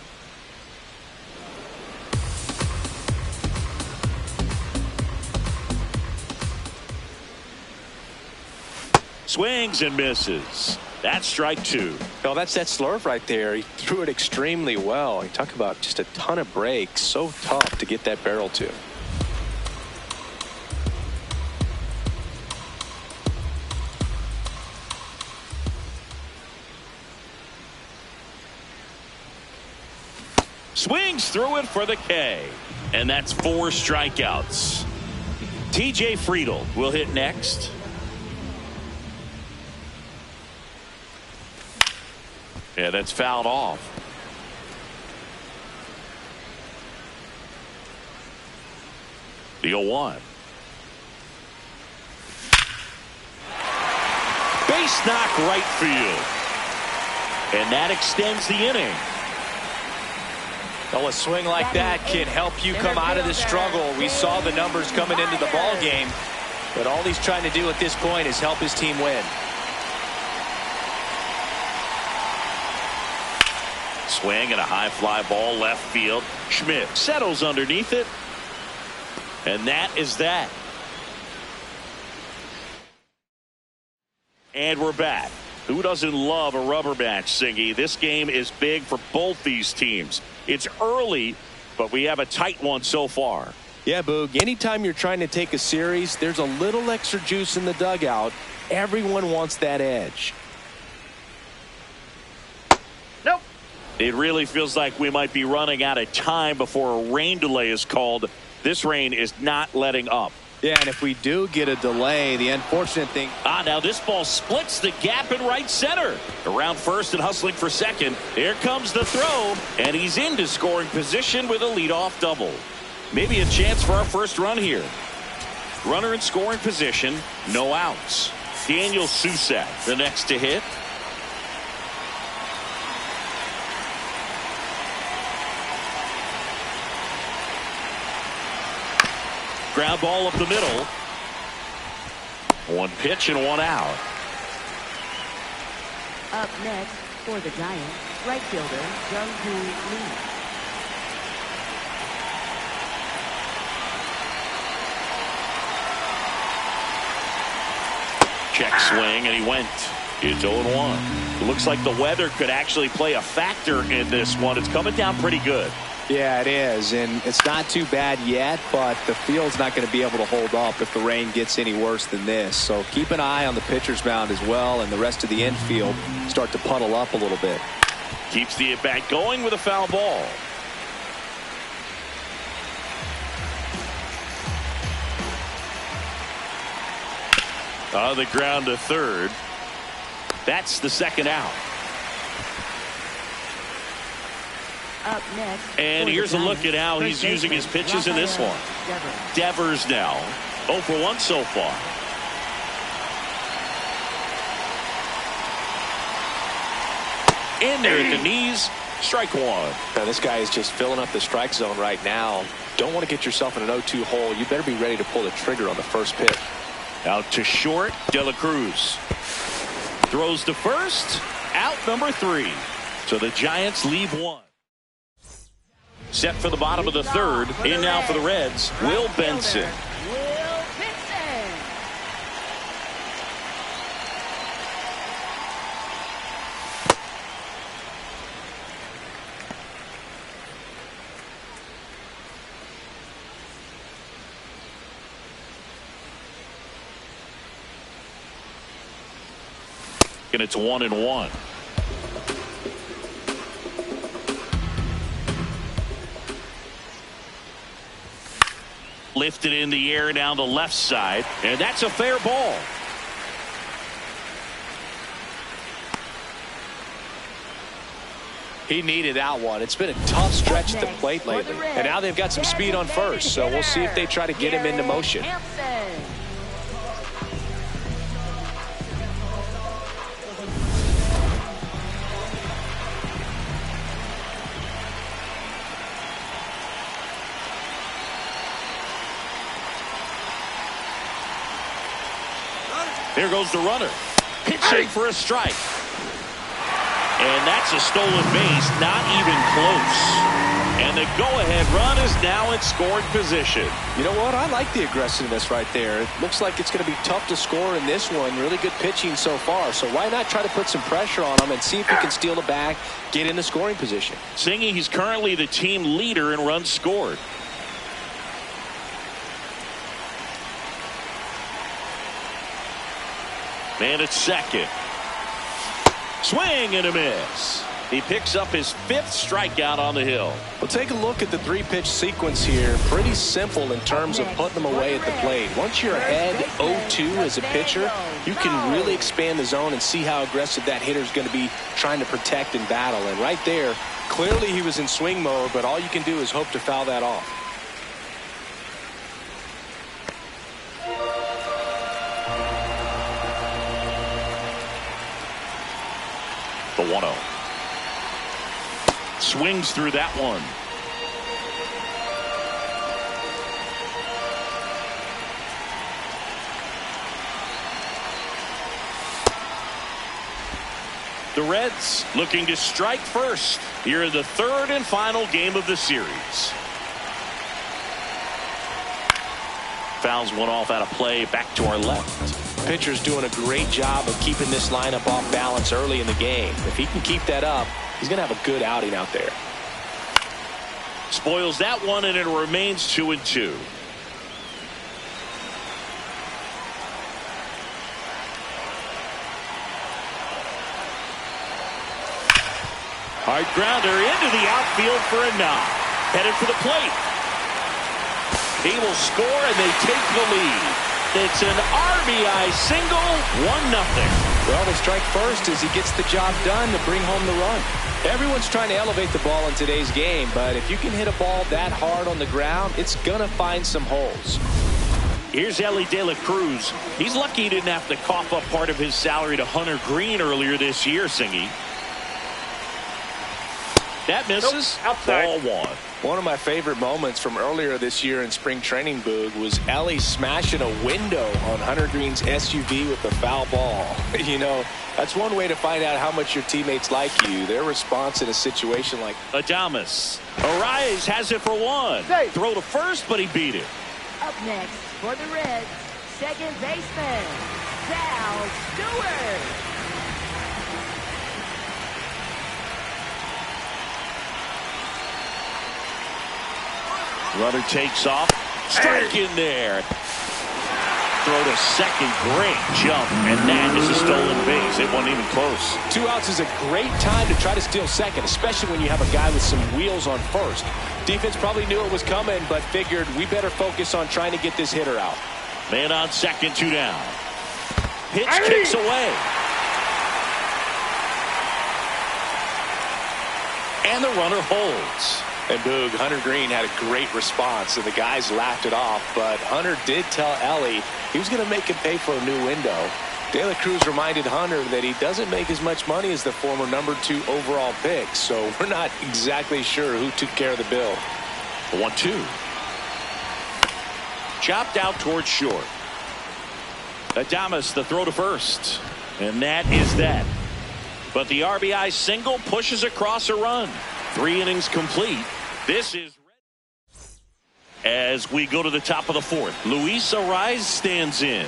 Swings and misses. That's strike 2. No, that's that slurve right there. He threw it extremely well. You talk about just a ton of breaks. So tough to get that barrel to. Swings through it for the K. And that's 4 strikeouts. TJ Friedl will hit next. Yeah, that's fouled off. The 0-1. Base knock right field. And that extends the inning. Well, a swing like that can help you come out of this struggle. We saw the numbers coming into the ball game, but all he's trying to do at this point is help his team win. Swing and a high fly ball left field. Schmidt settles underneath it. And that is that. And we're back. Who doesn't love a rubber match, Singy? This game is big for both these teams. It's early, but we have a tight one so far. Yeah, Boog, anytime you're trying to take a series, there's a little extra juice in the dugout. Everyone wants that edge. Nope. It really feels like we might be running out of time before a rain delay is called. This rain is not letting up. Yeah, and if we do get a delay, the unfortunate thing. Now this ball splits the gap in right center. Around first and hustling for second. Here comes the throw, and he's into scoring position with a leadoff double. Maybe a chance for our first run here. Runner in scoring position, no outs. Daniel Susak, the next to hit. Ground ball up the middle. 1 pitch and 1 out. Up next for the Giants, right fielder Jung-Hoo Lee. Check swing, and he went. It's 0-1. It looks like the weather could actually play a factor in this one. It's coming down pretty good. Yeah, it is, and it's not too bad yet, but the field's not going to be able to hold up if the rain gets any worse than this. So keep an eye on the pitcher's mound as well, and the rest of the infield start to puddle up a little bit. Keeps the at-bat going with a foul ball. On the ground to third. That's the second out. Up next, and here's a look at how he's using his pitches in this one. Devers now 0 for 1 so far. In there at the knees. Strike one. Now, this guy is just filling up the strike zone right now. Don't want to get yourself in an 0-2 hole. You better be ready to pull the trigger on the first pitch. Out to short. De La Cruz throws to first. Out number 3. So the Giants leave one. Set for the bottom of the third. In now for the Reds, Will Benson. And it's 1-1. Lifted in the air down the left side, and that's a fair ball. He needed that one. It's been a tough stretch at the plate lately. And now they've got some speed on first, so we'll see if they try to get him into motion. There goes the runner. Pitching for a strike. And that's a stolen base, not even close. And the go-ahead run is now in scoring position. You know what? I like the aggressiveness right there. It looks like it's going to be tough to score in this one. Really good pitching so far. So why not try to put some pressure on him and see if he can steal the bag, get in the scoring position. Singy, he's currently the team leader in runs scored. Man at second. Swing and a miss. He picks up his 5th strikeout on the hill. Well, take a look at the 3-pitch sequence here. Pretty simple in terms of putting them away at the plate. Once you're ahead 0-2 as a pitcher, you can really expand the zone and see how aggressive that hitter is going to be trying to protect and battle. And right there, clearly he was in swing mode, but all you can do is hope to foul that off. The 1-0. Swings through that one. The Reds looking to strike first here in the 3rd and final game of the series. Fouls one off out of play, back to our left. Pitcher's doing a great job of keeping this lineup off balance early in the game. If he can keep that up, he's going to have a good outing out there. Spoils that one, and it remains 2-2. Hard grounder into the outfield for a knock. Headed for the plate. He will score, and they take the lead. It's an RBI single, 1-0. Well, they strike first as he gets the job done to bring home the run. Everyone's trying to elevate the ball in today's game, but if you can hit a ball that hard on the ground, it's going to find some holes. Here's Ellie De La Cruz. He's lucky he didn't have to cough up part of his salary to Hunter Green earlier this year, Singy. That misses. Nope, outside. Ball 1. One of my favorite moments from earlier this year in spring training, Boog, was Ellie smashing a window on Hunter Green's SUV with a foul ball. You know, that's one way to find out how much your teammates like you. Their response in a situation like Adames. Arraez has it for 1. Safe. Throw to first, but he beat it. Up next for the Reds, second baseman, Sal Stewart. Runner takes off. Strike in there. Throw to second. Great jump. And that is a stolen base. It wasn't even close. 2 outs is a great time to try to steal second, especially when you have a guy with some wheels on first. Defense probably knew it was coming, but figured we better focus on trying to get this hitter out. Man on second, 2 down. Pitch kicks away. And the runner holds. And Boog, Hunter Green had a great response, and the guys laughed it off. But Hunter did tell Ellie he was going to make him pay for a new window. De La Cruz reminded Hunter that he doesn't make as much money as the former #2 overall pick, so we're not exactly sure who took care of the bill. 1-2. Chopped out towards short. Adames the throw to first. And that is that. But the RBI single pushes across a run. 3 innings complete. This is as we go to the top of the 4th. Luis Arraez stands in.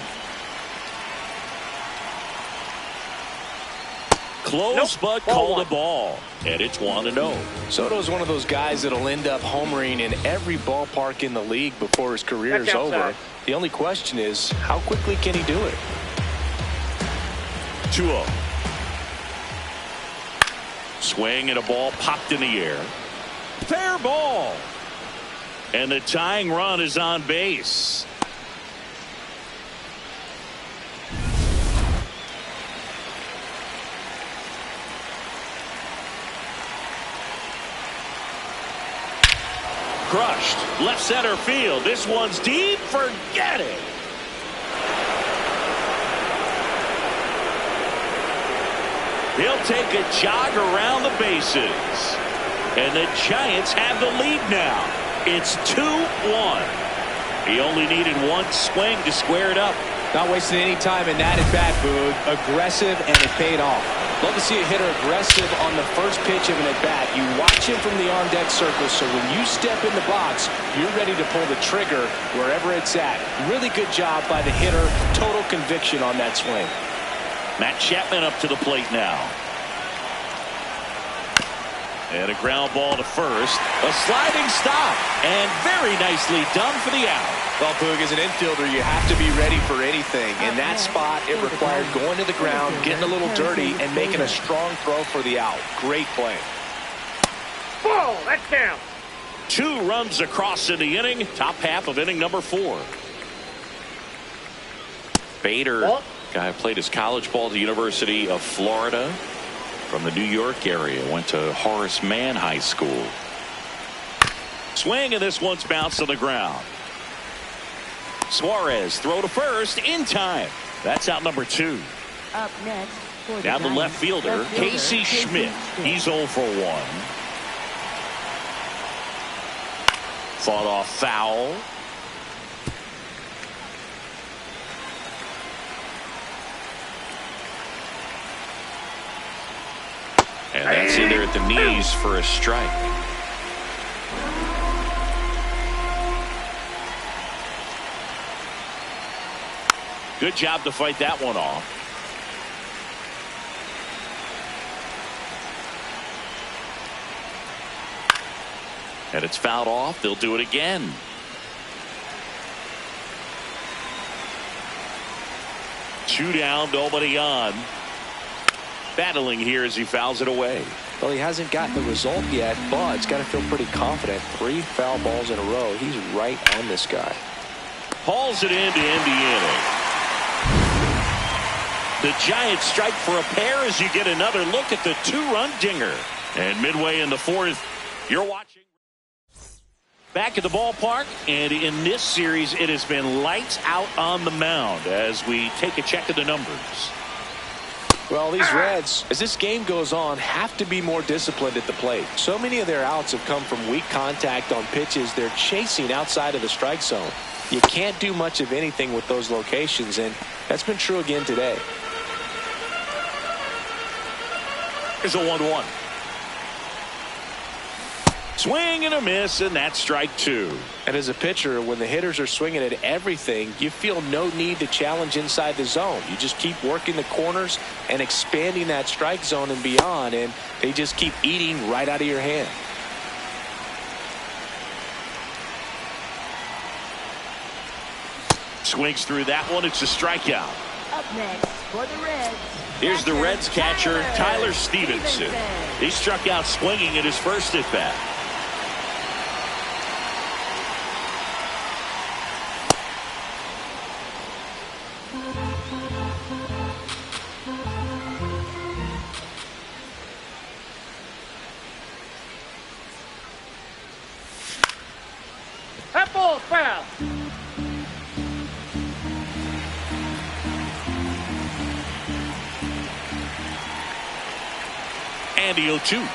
Close, but called a ball. And it's 1-0. Soto's one of those guys that'll end up homering in every ballpark in the league before his career is over. The only question is, how quickly can he do it? 2-0. Swing and a ball popped in the air. Fair ball. And the tying run is on base. Crushed. Left center field. This one's deep. Forget it. He'll take a jog around the bases. And the Giants have the lead now. It's 2-1. He only needed one swing to square it up. Not wasting any time in that at bat, Boog. Aggressive, and it paid off. Love to see a hitter aggressive on the first pitch of an at bat. You watch him from the on-deck circle, so when you step in the box, you're ready to pull the trigger wherever it's at. Really good job by the hitter. Total conviction on that swing. Matt Chapman up to the plate now. And a ground ball to first. A sliding stop. And very nicely done for the out. Well, Boog, as an infielder, you have to be ready for anything. In that spot, it required going to the ground, getting a little dirty, and making a strong throw for the out. Great play. Ball, that's down. 2 runs across in the inning. Top half of inning number 4. Bader, guy who played his college ball at the University of Florida. From the New York area. Went to Horace Mann High School. Swing, and this one's bounced on the ground. Suarez throw to first in time. That's out number 2. Up next for Now the left fielder, Casey Schmidt. He's 0 for 1. Fought off foul. And that's in there at the knees for a strike. Good job to fight that one off. And it's fouled off. They'll do it again. Two down, nobody on. Battling here as he fouls it away. Well, he hasn't gotten the result yet, but he's got to feel pretty confident. 3 foul balls in a row. He's right on this guy. Hauls it in to end the inning. The Giants strike for a pair as you get another look at the 2-run dinger. And midway in the 4th, you're watching. Back at the ballpark, and in this series, it has been lights out on the mound as we take a check of the numbers. Well, these Reds, as this game goes on, have to be more disciplined at the plate. So many of their outs have come from weak contact on pitches they're chasing outside of the strike zone. You can't do much of anything with those locations, and that's been true again today. Here's a 1-1. Swing and a miss, and that's strike 2. And as a pitcher, when the hitters are swinging at everything, you feel no need to challenge inside the zone. You just keep working the corners and expanding that strike zone and beyond, and they just keep eating right out of your hand. Swings through that one. It's a strikeout. Up next for the Reds. Here's the Reds catcher, Tyler Stevenson. He struck out swinging at his first at bat. That ball's foul. And the 0-2.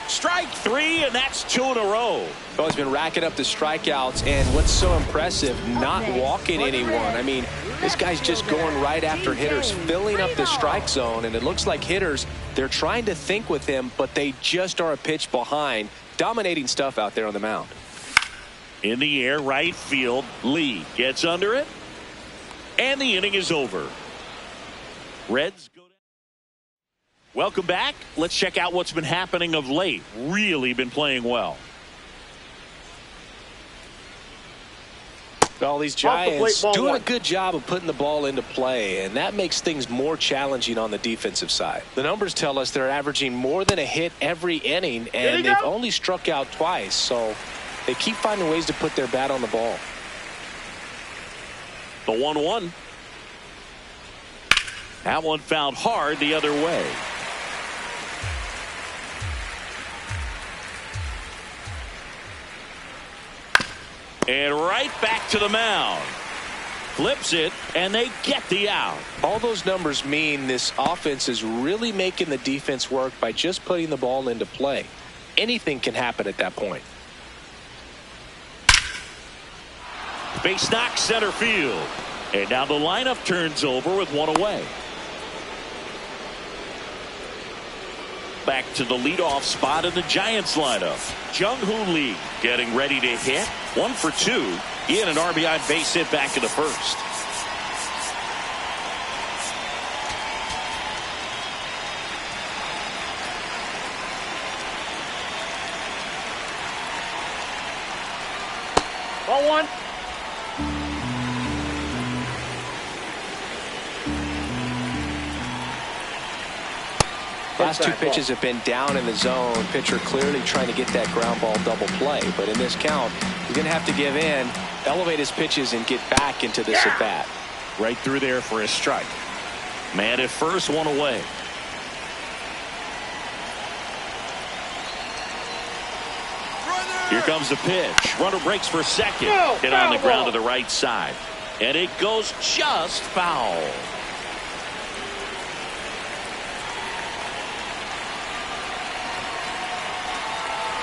Strike three, and that's 2 in a row. Well, he's been racking up the strikeouts, and what's so impressive, not walking anyone. I mean, this guy's just going right after hitters, filling up the strike zone, and it looks like hitters, they're trying to think with him, but they just are a pitch behind. Dominating stuff out there on the mound. In the air, right field. Lee gets under it, and the inning is over. Reds go down. Welcome back. Let's check out what's been happening of late. Really been playing well. Well, these Giants doing a good job of putting the ball into play, and that makes things more challenging on the defensive side. The numbers tell us they're averaging more than a hit every inning, and they've only struck out twice, so they keep finding ways to put their bat on the ball. The 1-1. That one fouled hard the other way. And right back to the mound. Flips it, and they get the out. All those numbers mean this offense is really making the defense work by just putting the ball into play. Anything can happen at that point. Base knock center field. And now the lineup turns over with one away. Back to the leadoff spot in the Giants lineup. Jung-Hoo Lee getting ready to hit. 1 for 2. In an RBI base hit back in the first. Ball 1. Last two pitches have been down in the zone. Pitcher clearly trying to get that ground ball double play. But in this count, he's going to have to give in, elevate his pitches, and get back into this at bat. Right through there for a strike. Man at first, one away. Here comes the pitch. Runner breaks for second. Hit on the ground to the right side. And it goes just foul.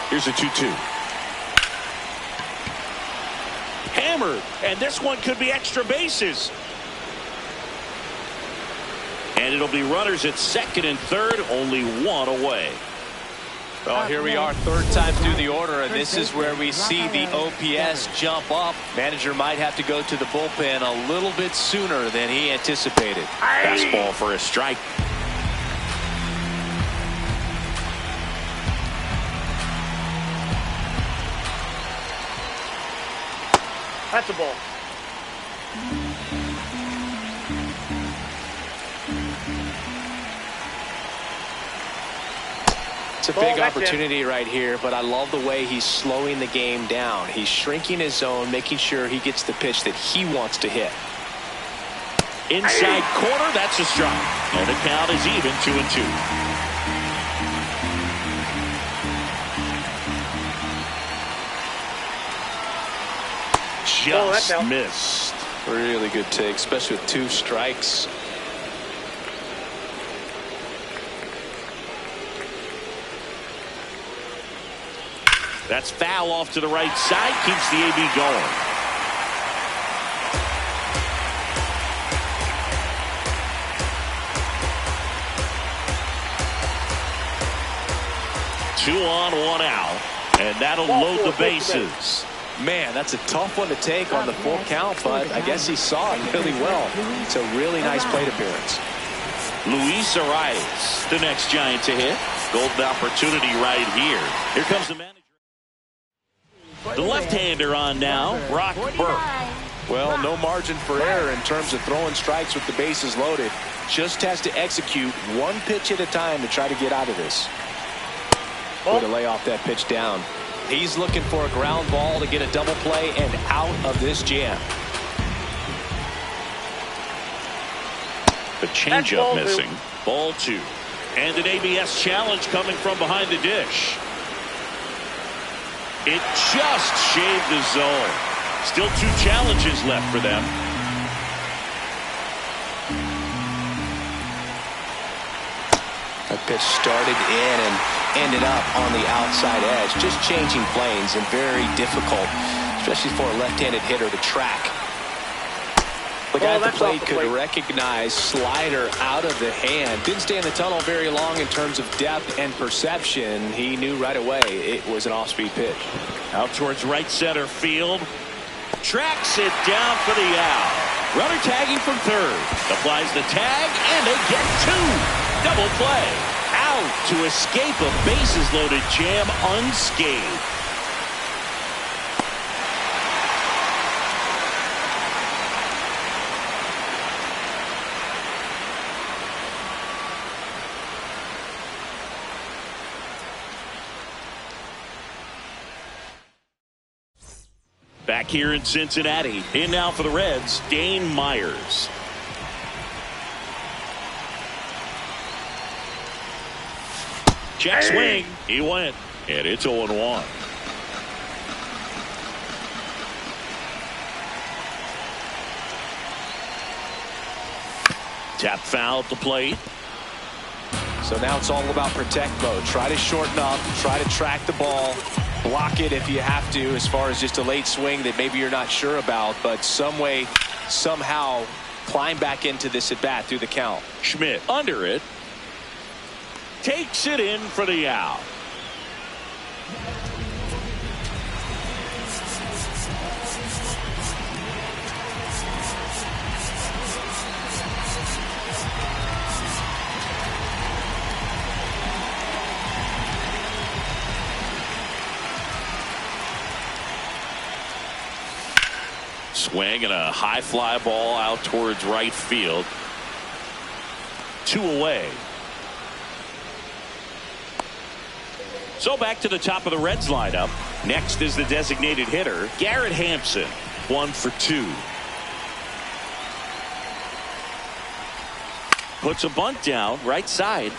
Here's a 2-2. Hammered, and this one could be extra bases. And it'll be runners at second and third, only one away. Well, here we are, third time through the order, and this is where we see the OPS jump up. Manager might have to go to the bullpen a little bit sooner than he anticipated. Fastball for a strike. That's a ball. It's a big opportunity right here, but I love the way he's slowing the game down. He's shrinking his zone, making sure he gets the pitch that he wants to hit. Inside corner, that's a strike. And the count is even, 2-2. Just missed. Really good take, especially with 2 strikes. That's foul off to the right side. Keeps the AB going. Two on, one out. And that'll load the bases. Man, that's a tough one to take on the full count, but I guess he saw it really well. It's a really nice plate appearance. Luis Arias, the next Giant to hit. Golden opportunity right here. Here comes the manager. The left-hander on now, Brock Burke. Well, no margin for error in terms of throwing strikes with the bases loaded. Just has to execute one pitch at a time to try to get out of this. Way to lay off that pitch down. He's looking for a ground ball to get a double play and out of this jam. The changeup missing. Ball 2. And an ABS challenge coming from behind the dish. It just shaved the zone. Still 2 challenges left for them. That pitch started in and ended up on the outside edge. Just changing planes and very difficult, especially for a left-handed hitter to track. The guy at the plate could recognize slider out of the hand. Didn't stay in the tunnel very long in terms of depth and perception. He knew right away it was an off-speed pitch. Out towards right center field. Tracks it down for the out. Runner tagging from third. Applies the tag, and they get two. Double play. Out to escape a bases-loaded jam unscathed. Back here in Cincinnati. In now for the Reds, Dane Myers. Check swing. He went. And it's 0-1. Tap foul at the plate. So now it's all about protect mode. Try to shorten up. Try to track the ball. Block it if you have to, as far as just a late swing that maybe you're not sure about, but some way, somehow climb back into this at bat through the count. Schmidt under it. Takes it in for the out. Swing and a high fly ball out towards right field. 2 away. So back to the top of the Reds lineup. Next is the designated hitter, Garrett Hampson. 1 for 2. Puts a bunt down right side.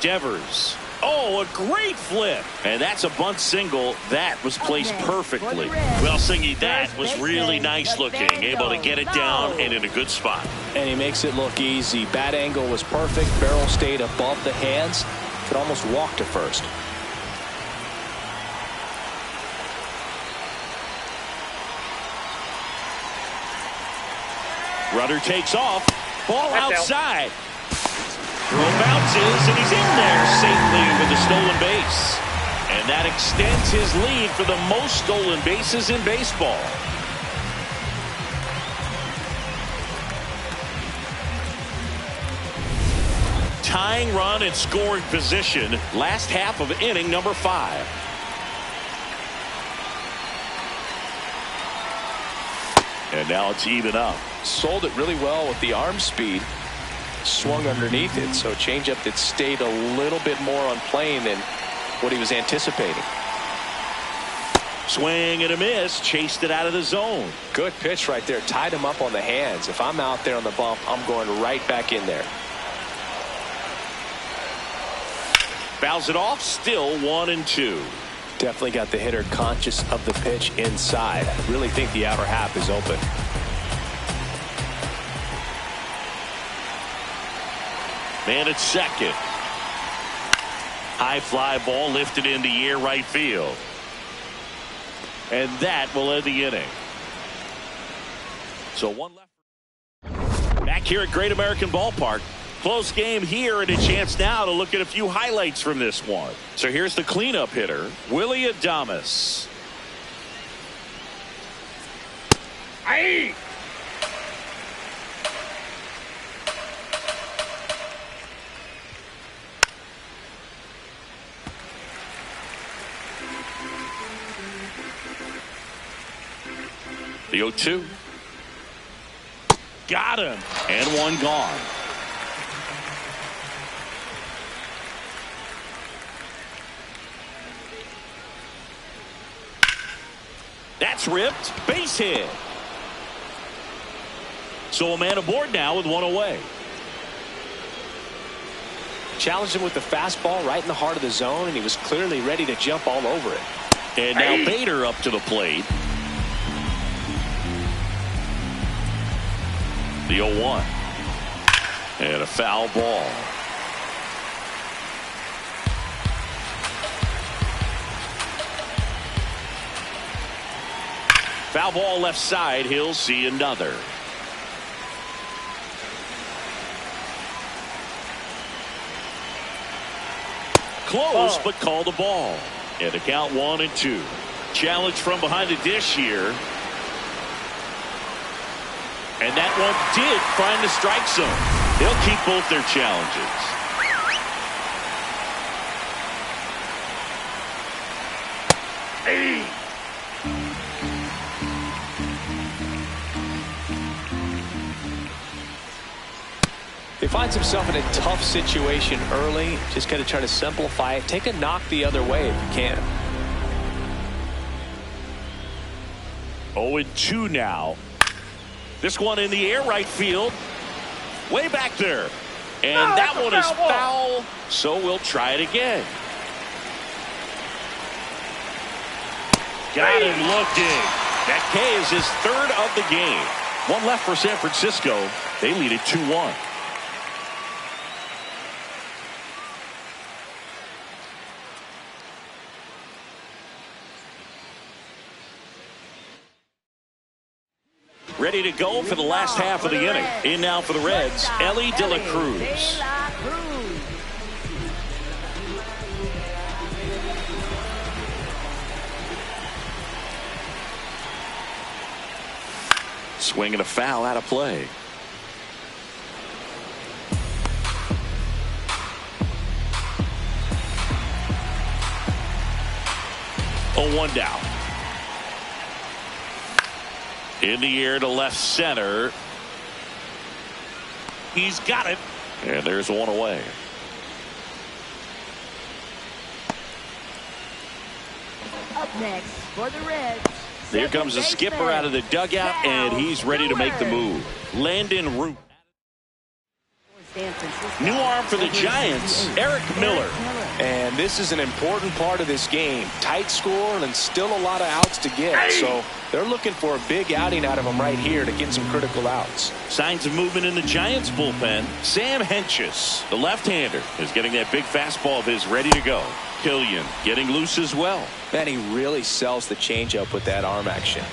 Devers. Oh, a great flip. And that's a bunt single that was placed perfectly. Well, Singy, that was really nice looking. Able to get it down and in a good spot. And he makes it look easy. Bat angle was perfect. Barrel stayed above the hands. Could almost walk to first. Runner takes off. Ball outside. Throw bounces, and he's in there safely with a stolen base. And that extends his lead for the most stolen bases in baseball. Tying run and scoring position. Last half of inning number 5. And now it's even up. Sold it really well with the arm speed. Swung underneath it, so changeup that stayed a little bit more on plane than what he was anticipating. Swing and a miss. Chased it out of the zone. Good pitch right there. Tied him up on the hands. If I'm out there on the bump, I'm going right back in there. Fouls it off. Still 1-2. Definitely got the hitter conscious of the pitch inside. I really think the outer half is open. Man at second. High fly ball lifted in the air right field. And that will end the inning. So one left. Back here at Great American Ballpark. Close game here and a chance now to look at a few highlights from this one. So here's the cleanup hitter, Willie Adames. Aye. The 0-2. Got him. And one gone. That's ripped. Base hit. So a man aboard now with one away. Challenged him with the fastball right in the heart of the zone, and he was clearly ready to jump all over it. And now Bader up to the plate. The 0-1. And a foul ball. Foul ball left side. He'll see another. Close, but called the ball. And the count 1-2. Challenge from behind the dish here. And that one did find the strike zone. They'll keep both their challenges. Hey. He finds himself in a tough situation early. Just got to try to simplify it. Take a knock the other way if you can. 0-2 now. This one in the air right field. Way back there. And that one is foul. So we'll try it again. Got him looking. That K is his third of the game. One left for San Francisco. They lead it 2-1. Ready to go for the last half of the inning. In now for the Reds, Ellie De La Cruz. Swing and a foul out of play. Oh, 1 down. In the air to left center. He's got it. And there's one away. Up next for the Reds. Here comes the skipper out of the dugout, and he's ready to make the move. Landon Root. New arm for the Giants, Eric Miller. And this is an important part of this game. Tight score and still a lot of outs to get. So they're looking for a big outing out of him right here to get some critical outs. Signs of movement in the Giants bullpen. Sam Hentges, the left-hander, is getting that big fastball of his ready to go. Killian getting loose as well. Man, he really sells the changeup with that arm action.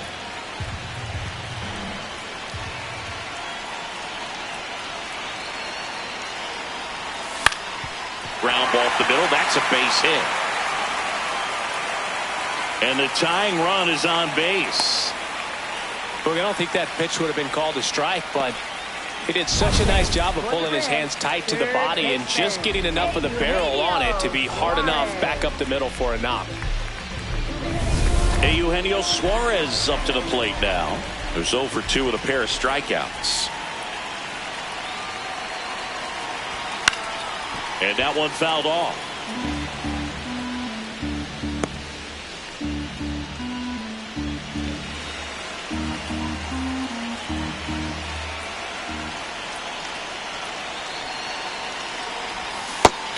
Ground ball up the middle. That's a base hit. And the tying run is on base. Look, I don't think that pitch would have been called a strike, but he did such a nice job of pulling his hands tight to the body and just getting enough of the barrel on it to be hard enough back up the middle for a knock. Eugenio Suarez up to the plate now. There's 0 for 2 with a pair of strikeouts. And that one fouled off.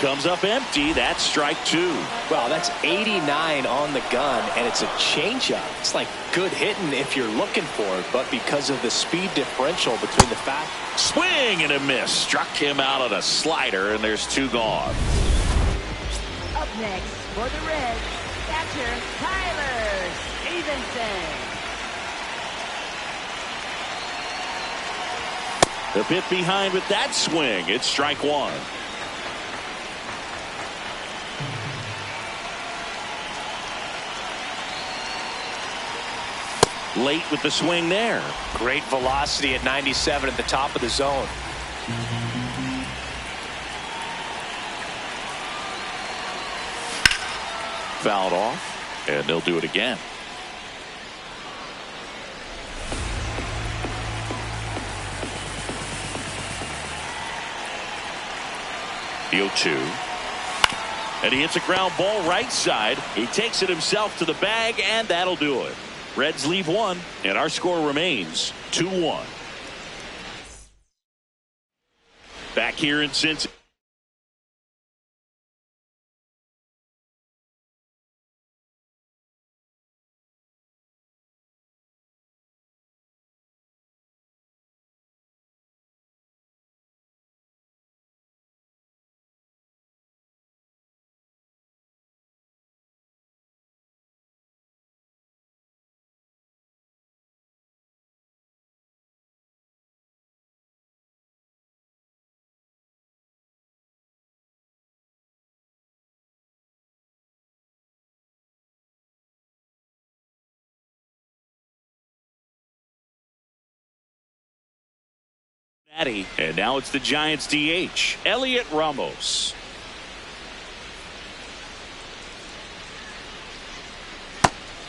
Comes up empty. That's strike 2. Wow, that's 89 on the gun, and it's a changeup. It's like good hitting if you're looking for it, but because of the speed differential between the fast. Swing and a miss. Struck him out on a slider, and there's 2 gone. Up next for the Reds, catcher Tyler Stevenson. The bit behind with that swing. It's strike 1. Late with the swing there. Great velocity at 97 at the top of the zone. Fouled off, and they'll do it again. The 0-2. And he hits a ground ball right side. He takes it himself to the bag, and that'll do it. Reds leave 1, and our score remains 2-1. Back here in Cincinnati. And now it's the Giants DH, Elliot Ramos.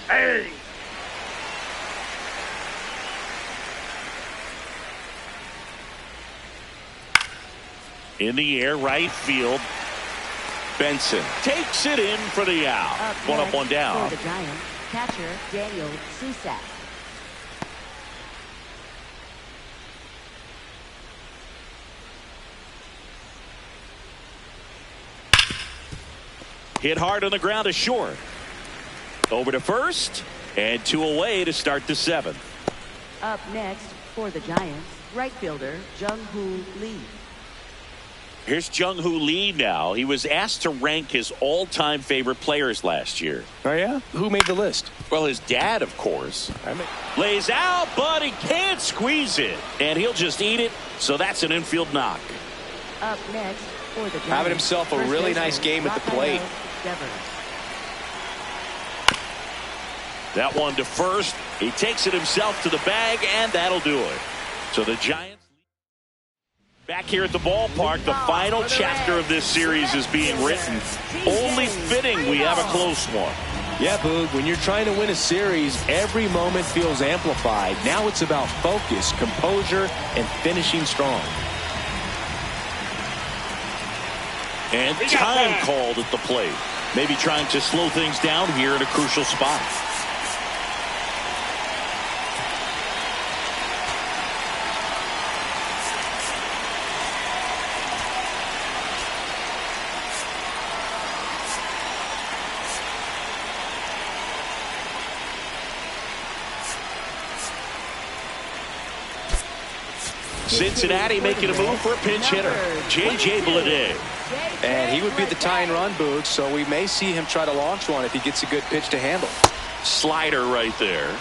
Hey! In the air, right field. Benson takes it in for the out. One up, one down. For the Giants, catcher Daniel Susak. Hit hard on the ground to short. Over to first, and 2 away to start the 7th. Up next for the Giants, right fielder Jung-Hoo Lee. Here's Jung-Hoo Lee now. He was asked to rank his all-time favorite players last year. Oh, yeah? Who made the list? Well, his dad, of course. Lays out, but he can't squeeze it. And he'll just eat it, so that's an infield knock. Up next for the Giants, having himself a really nice game at the plate. That one to first. He takes it himself to the bag, and that'll do it. So the Giants back here at the ballpark. The final chapter of this series is being written. Only fitting we have a close one. Yeah, Boog, when you're trying to win a series, every moment feels amplified. Now it's about focus, composure, and finishing strong. And time called at the plate. Maybe trying to slow things down here at a crucial spot. Cincinnati making a move for a pinch hitter, J.J. Bleday. And he would be the tying run, Boog, so we may see him try to launch one if he gets a good pitch to handle. Slider right there.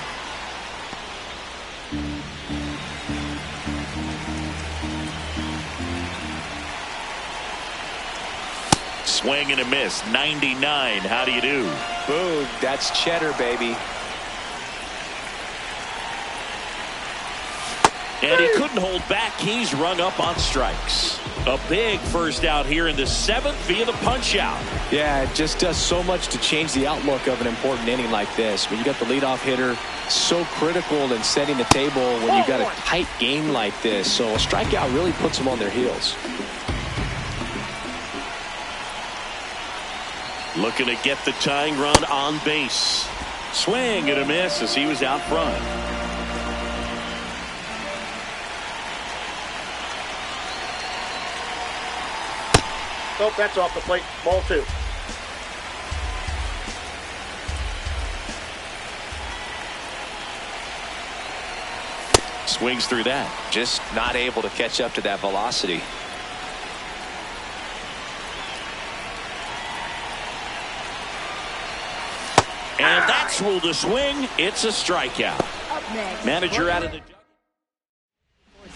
Swing and a miss, 99. How do you do? Boog, that's cheddar, baby. And he couldn't hold back. He's rung up on strikes. A big first out here in the 7th via the punch out. Yeah, it just does so much to change the outlook of an important inning like this. When you got the leadoff hitter, so critical in setting the table when you got a tight game like this. So a strikeout really puts them on their heels. Looking to get the tying run on base. Swing and a miss as he was out front. Nope, that's off the plate. Ball 2. Swings through that. Just not able to catch up to that velocity. And that's ruled a swing. It's a strikeout. Up next, Manager out of the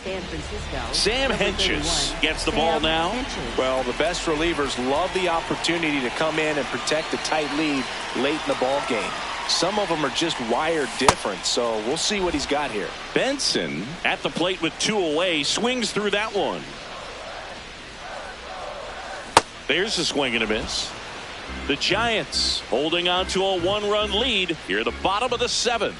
San Francisco. Sam Henches gets the ball now. Well, the best relievers love the opportunity to come in and protect a tight lead late in the ball game. Some of them are just wired different, so we'll see what he's got here. Benson at the plate with 2 away, swings through that one. There's a swing and a miss. The Giants holding on to a 1-run lead here at the bottom of the 7th.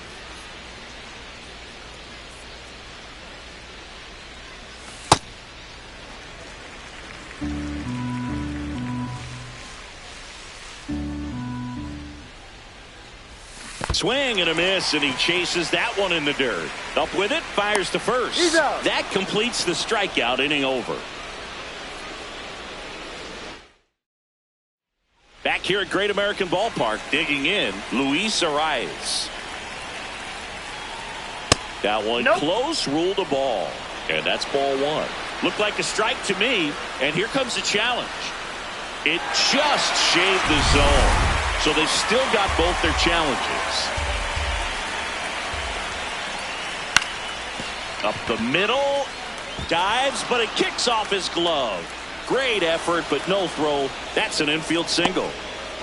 Swing and a miss, and he chases that one in the dirt. Up with it, fires to first. That completes the strikeout, inning over. Back here at Great American Ballpark, digging in, Luis Arias. That one close, ruled a ball. And that's ball 1. Looked like a strike to me, and here comes the challenge. It just shaved the zone. So they've still got both their challenges. Up the middle, dives, but it kicks off his glove. Great effort, but no throw. That's an infield single.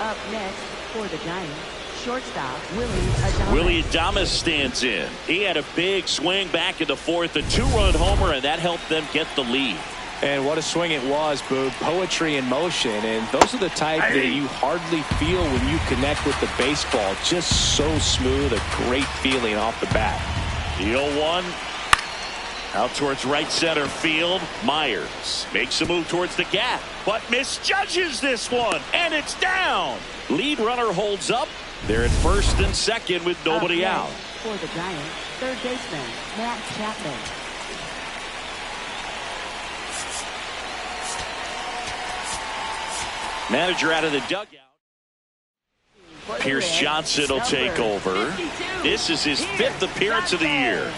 Up next for the Giants, Shortstop, Willie Adames stands in. He had a big swing back in the fourth, a 2-run homer, and that helped them get the lead. And what a swing it was, Boog. Poetry in motion. And those are the type that you hardly feel when you connect with the baseball. Just so smooth, a great feeling off the bat. The 0-1. Out towards right center field. Myers makes a move towards the gap, but misjudges this one, and it's down. Lead runner holds up. They're at first and second with nobody out. For the Giants, third baseman, Matt Chapman. Manager out of the dugout. Pierce Johnson will take over. This is his 5th appearance of the year.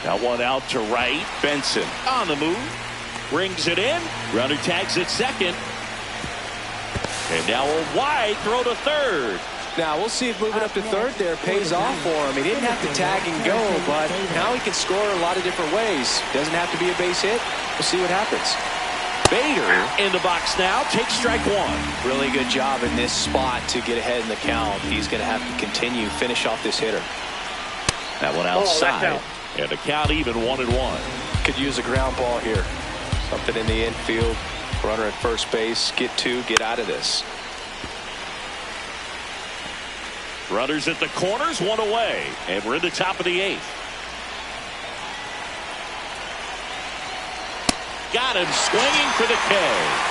That one out to right. Benson on the move. Brings it in. Runner tags at second. And now a wide throw to third. Now we'll see if moving up to third there pays off for him. He didn't have to tag and go, but now he can score a lot of different ways. Doesn't have to be a base hit. We'll see what happens. Bader in the box now. Takes strike one. Really good job in this spot to get ahead in the count. He's going to have to continue finish off this hitter. That one outside. And the count even 1-1. Could use a ground ball here. Something in the infield. Runner at first base. Get out of this. Runners at the corners, one away. And we're in the top of the 8th. Got him swinging for the K.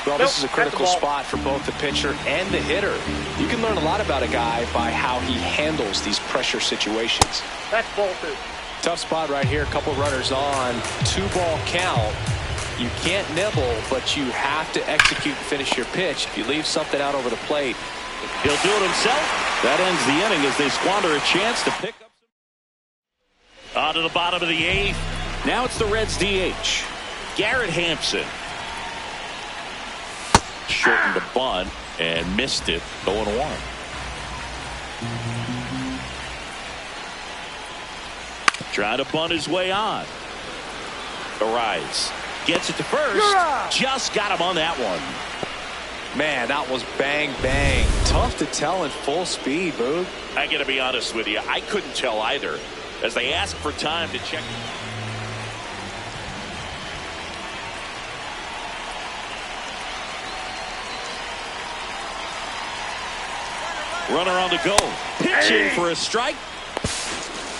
Well, this is a critical spot for both the pitcher and the hitter. You can learn a lot about a guy by how he handles these pressure situations. That's ball 2. Tough spot right here. A couple runners on. 2-ball count. You can't nibble, but you have to execute and finish your pitch. If you leave something out over the plate, he'll do it himself. That ends the inning as they squander a chance to pick up some. On to the bottom of the 8th. Now it's the Reds DH. Garrett Hampson. Shortened the bunt and missed it. 0-1. Trying to bunt his way on. Arise. Gets it to first. Just got him on that one. Man, that was bang, bang. Tough to tell in full speed, Boog. I got to be honest with you. I couldn't tell either as they asked for time to check. Runner on the go. Pitching for a strike.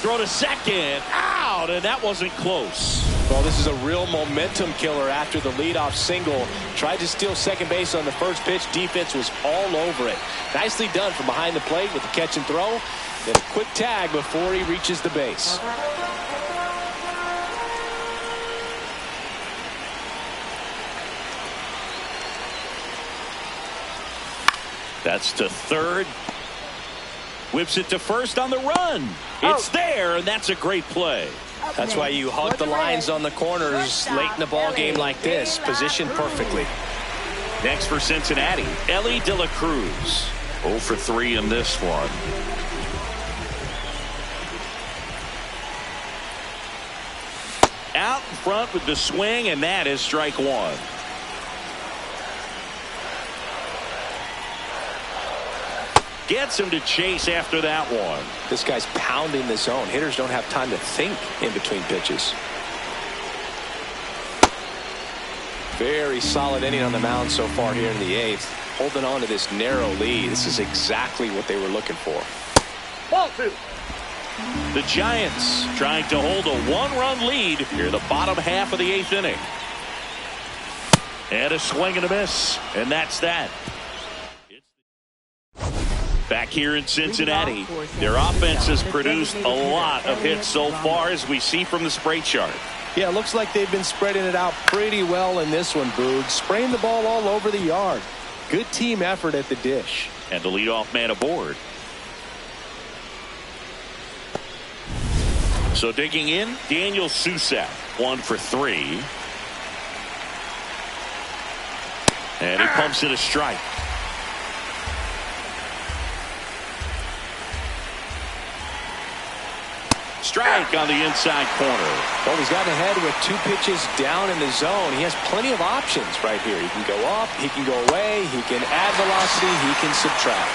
Throw to second. Out, and that wasn't close. Well, this is a real momentum killer after the leadoff single. Tried to steal second base on the first pitch. Defense was all over it. Nicely done from behind the plate with the catch and throw. Then a quick tag before he reaches the base. That's to third. Whips it to first on the run. It's there, and that's a great play. That's why you hug the lines on the corners late in the ball game like this. Positioned perfectly. Next for Cincinnati, Ellie De La Cruz. 0 for 3 in this one. Out in front with the swing, and that is strike one. Gets him to chase after that one. This guy's pounding the zone. Hitters don't have time to think in between pitches. Very solid inning on the mound so far here in the 8th. Holding on to this narrow lead. This is exactly what they were looking for. Ball 2. The Giants trying to hold a 1-run lead here in the bottom half of the 8th inning. And a swing and a miss. And that's that. Back here in Cincinnati, their offense has produced a lot of hits so far, as we see from the spray chart. Yeah, it looks like they've been spreading it out pretty well in this one, Boog. Spraying the ball all over the yard. Good team effort at the dish. And the leadoff man aboard. So digging in, Daniel Susak, 1 for 3. And he pumps it a strike. Strike on the inside corner. Well, he's gotten ahead with 2 pitches down in the zone. He has plenty of options right here. He can go up, he can go away, he can add velocity, he can subtract.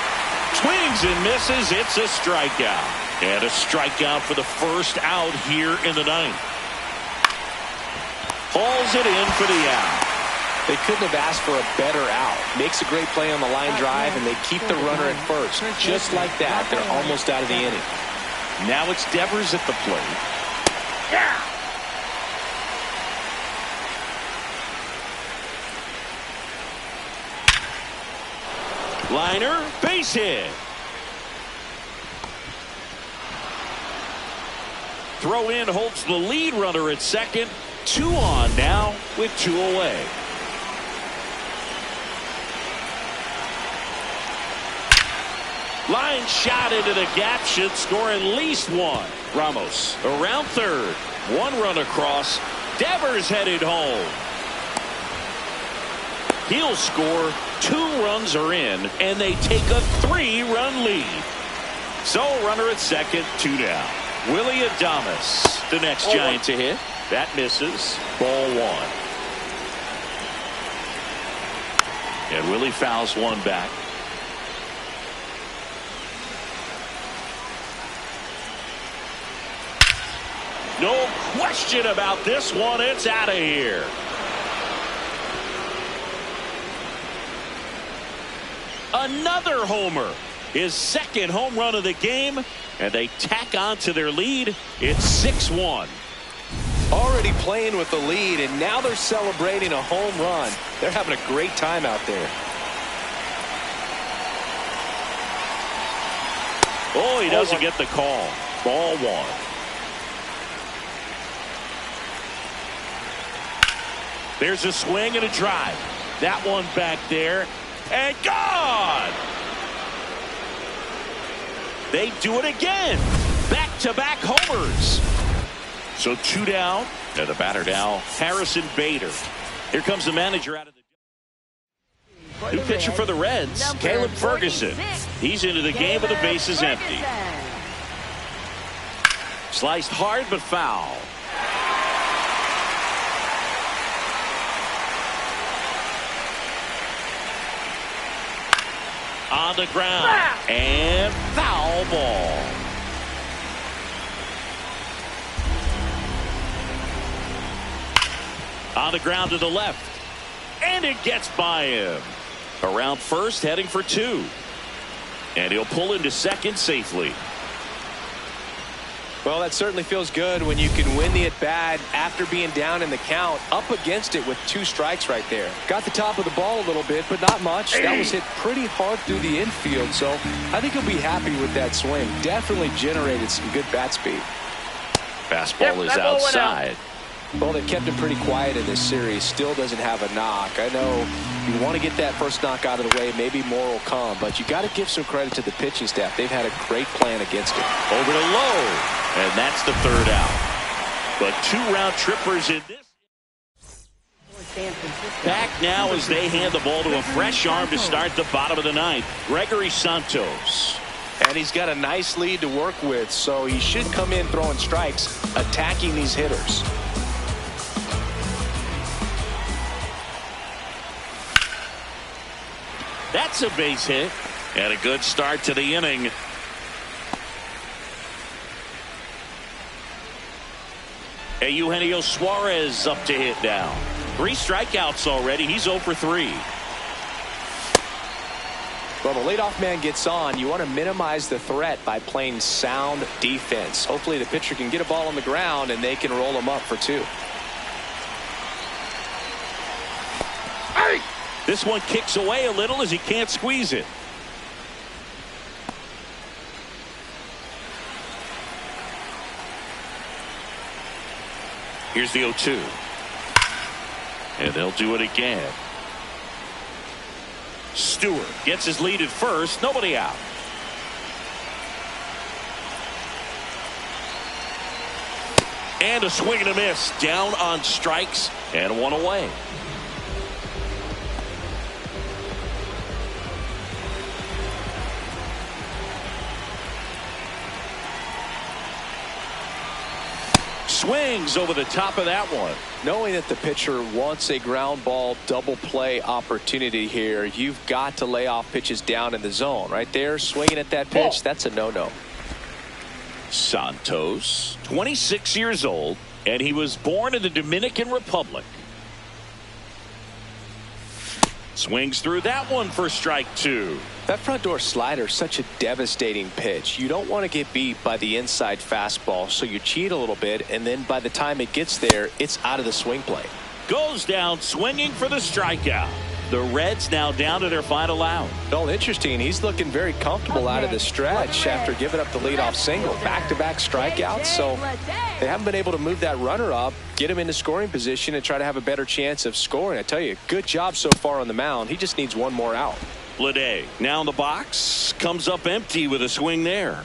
Swings and misses. It's a strikeout. And a strikeout for the first out here in the ninth. Hauls it in for the out. They couldn't have asked for a better out. Makes a great play on the line drive, and they keep the runner at first. Just like that, they're almost out of the inning. Now it's Devers at the plate. Yeah! Liner, base hit. Throw in holds the lead runner at second. 2 on now with 2 away. Line shot into the gap should score at least 1. Ramos around third. 1 run across. Devers headed home. He'll score. 2 runs are in, and they take a 3-run lead. So runner at second, 2 down. Willie Adames, the next Giant to hit. That misses. Ball 1. And Willie fouls 1 back. No question about this one. It's out of here. Another homer. His second home run of the game. And they tack on to their lead. It's 6-1. Already playing with the lead, and now they're celebrating a home run. They're having a great time out there. Oh, he doesn't get the call. Ball 1. There's a swing and a drive. That one back there. And gone! They do it again. Back-to-back homers. So 2 down. And the batter now, Harrison Bader. Here comes the manager out of the new pitcher for the Reds, Caleb Ferguson. He's into the game with the bases empty. Sliced hard but foul. On the ground. And foul ball. On the ground to the left. And it gets by him. Around first, heading for 2. And he'll pull into second safely. Well, that certainly feels good when you can win the at-bat after being down in the count, up against it with 2 strikes right there. Got the top of the ball a little bit, but not much. That was hit pretty hard through the infield, so I think he'll be happy with that swing. Definitely generated some good bat speed. Fastball is outside. Well, they've kept him pretty quiet in this series. Still doesn't have a knock. I know you want to get that first knock out of the way. Maybe more will come, but you got to give some credit to the pitching staff. They've had a great plan against him. Over to low, and that's the 3rd out. But 2 round trippers in this. Back now as they hand the ball to a fresh arm to start the bottom of the 9th. Gregory Santos. And he's got a nice lead to work with, so he should come in throwing strikes, attacking these hitters. That's a base hit. And a good start to the inning. And Eugenio Suarez up to hit now. 3 strikeouts already. He's 0 for 3. Well, the leadoff man gets on. You want to minimize the threat by playing sound defense. Hopefully the pitcher can get a ball on the ground and they can roll him up for 2. Hey! This one kicks away a little as he can't squeeze it. Here's the 0-2. And they'll do it again. Stewart gets his lead at first. Nobody out. And a swing and a miss. Down on strikes and 1 away. Swings over the top of that one. Knowing that the pitcher wants a ground ball double play opportunity here, you've got to lay off pitches down in the zone. Right there, swinging at that pitch, that's a no-no. Santos, 26 years old, and he was born in the Dominican Republic. Swings through that one for strike 2. That front door slider is such a devastating pitch. You don't want to get beat by the inside fastball, so you cheat a little bit, and then by the time it gets there, it's out of the swing plane. Goes down swinging for the strikeout. The Reds now down to their final out. Well, interesting. He's looking very comfortable out of the stretch after giving up the leadoff single. Back-to-back strikeouts, so they haven't been able to move that runner up, get him into scoring position, and try to have a better chance of scoring. I tell you, good job so far on the mound. He just needs one more out. Lede now in the box, comes up empty with a swing there.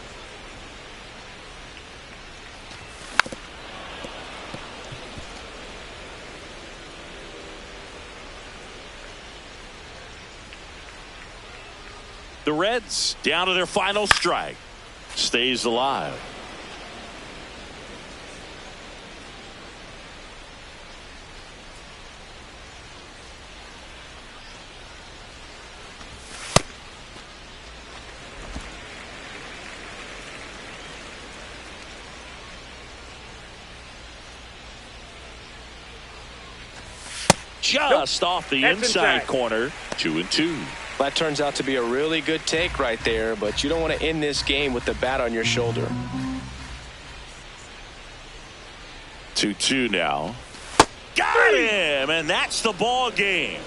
The Reds down to their final strike. Stays alive. Just off the inside corner. 2-2. That turns out to be a really good take right there, but you don't want to end this game with the bat on your shoulder. 2-2 now. Got him, and that's the ball game.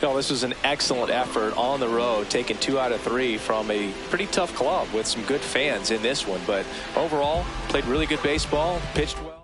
No, this was an excellent effort on the road, taking 2 out of 3 from a pretty tough club with some good fans in this one. But overall, played really good baseball, pitched well.